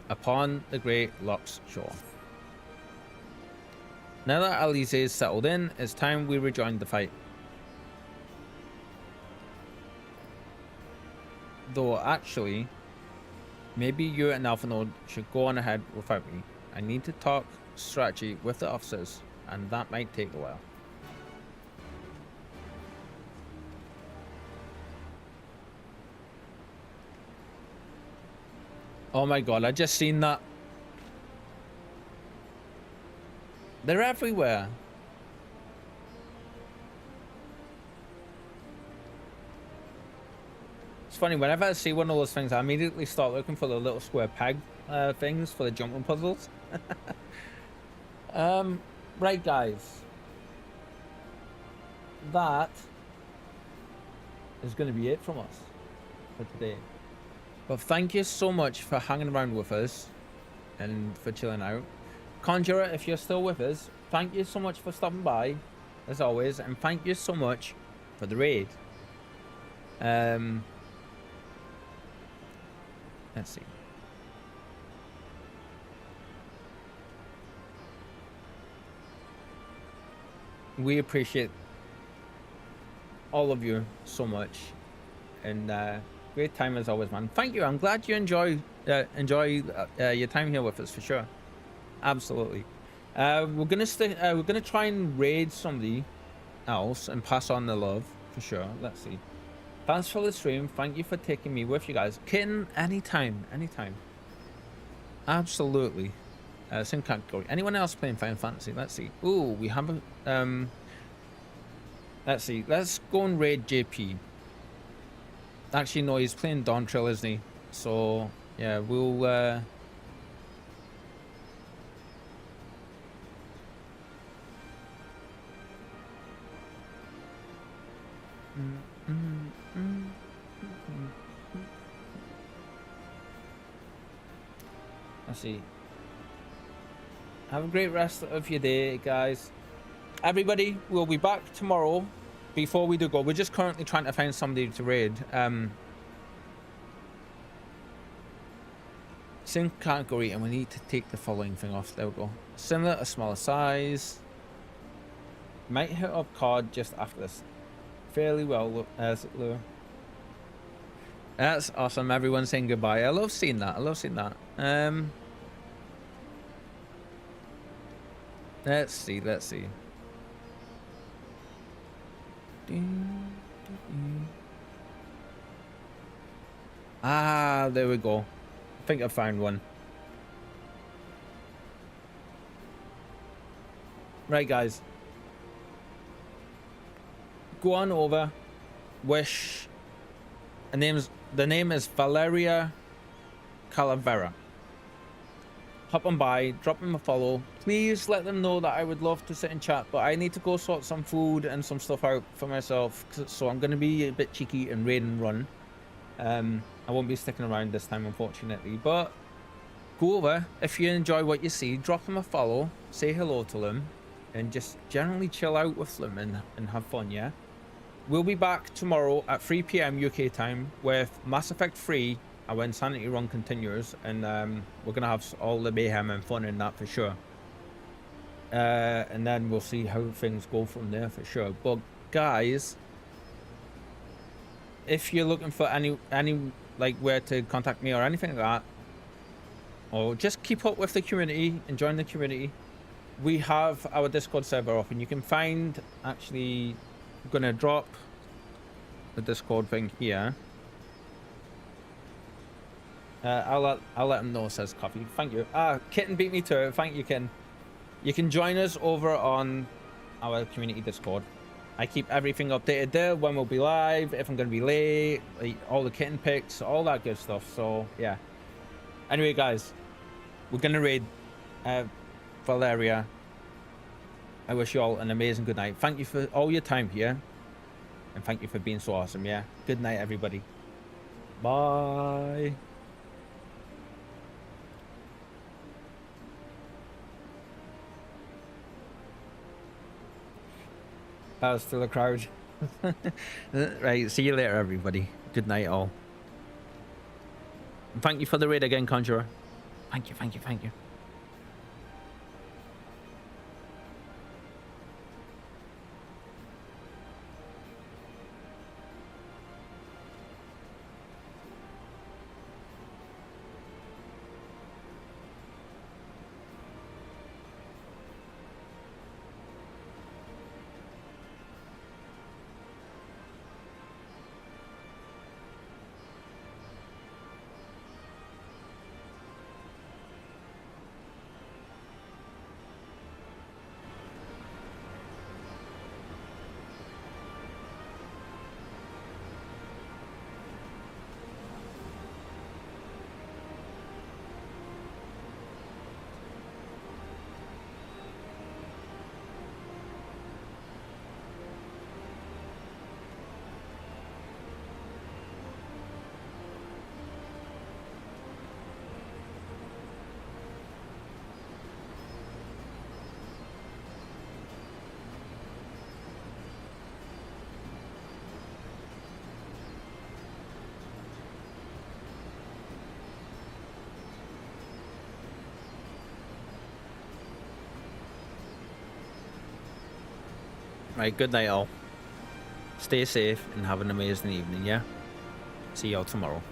S1: Upon the Great Locks shore. Now that Alize is settled in, it's time we rejoin the fight. Though actually, maybe you and Alpha Node should go on ahead without me. I need to talk strategy with the officers, and that might take a while. Oh my god, I just seen that. They're everywhere. It's funny, whenever I see one of those things, I immediately start looking for the little square peg things for the jumping puzzles. Right, guys. That is going to be it from us for today. But thank you so much for hanging around with us and for chilling out. Conjurer, if you're still with us, thank you so much for stopping by, as always, and thank you so much for the raid. Let's see. We appreciate all of you so much, and great time as always, man. Thank you. I'm glad you enjoy your time here with us for sure. Absolutely. We're gonna try and raid somebody else and pass on the love for sure. Let's see. Thanks for the stream. Thank you for taking me with you guys. Kitten, anytime. Absolutely. Same category. Anyone else playing Final Fantasy? Let's see. Ooh, we have a let's see. Let's go and raid JP. Actually, no, he's playing Dawn Trail, isn't he? So yeah, we'll let's see. Have a great rest of your day, guys. Everybody, we'll be back tomorrow. Before we do go, we're just currently trying to find somebody to raid. Same category, and we need to take the following thing off. There we go. Similar, a smaller size. Might hit up card just after this. Fairly well, lure. That's awesome. Everyone saying goodbye. I love seeing that. Let's see. Ah, there we go. I think I found one. Right, guys. Go on over. Wish. The name is Valeria Calavera. Hop on by, drop them a follow. Please let them know that I would love to sit and chat, but I need to go sort some food and some stuff out for myself, so I'm going to be a bit cheeky and raid and run. I won't be sticking around this time, unfortunately, but go over. If you enjoy what you see, drop them a follow, say hello to them, and just generally chill out with them and have fun, yeah? We'll be back tomorrow at 3 PM UK time with Mass Effect 3. Our Insanity run continues, and we're gonna have all the mayhem and fun in that for sure. And then we'll see how things go from there for sure. But guys, if you're looking for any like where to contact me or anything like that, or just keep up with the community and join the community, we have our Discord server up, and you can find, actually, I'm gonna drop the Discord thing here. I'll let him know, says Coffee. Thank you. Kitten beat me to it. Thank you, Kitten. You can join us over on our community Discord. I keep everything updated there, when we'll be live, if I'm going to be late, like, all the kitten picks, all that good stuff. So, yeah. Anyway, guys, we're going to raid Valeria. I wish you all an amazing good night. Thank you for all your time here. And thank you for being so awesome, yeah? Good night, everybody. Bye. Still a crowd. Right, see you later, everybody. Good night, all. And thank you for the raid again, Conjurer. Thank you, thank you, thank you. Right, good night, all. Stay safe and have an amazing evening, yeah? See y'all tomorrow.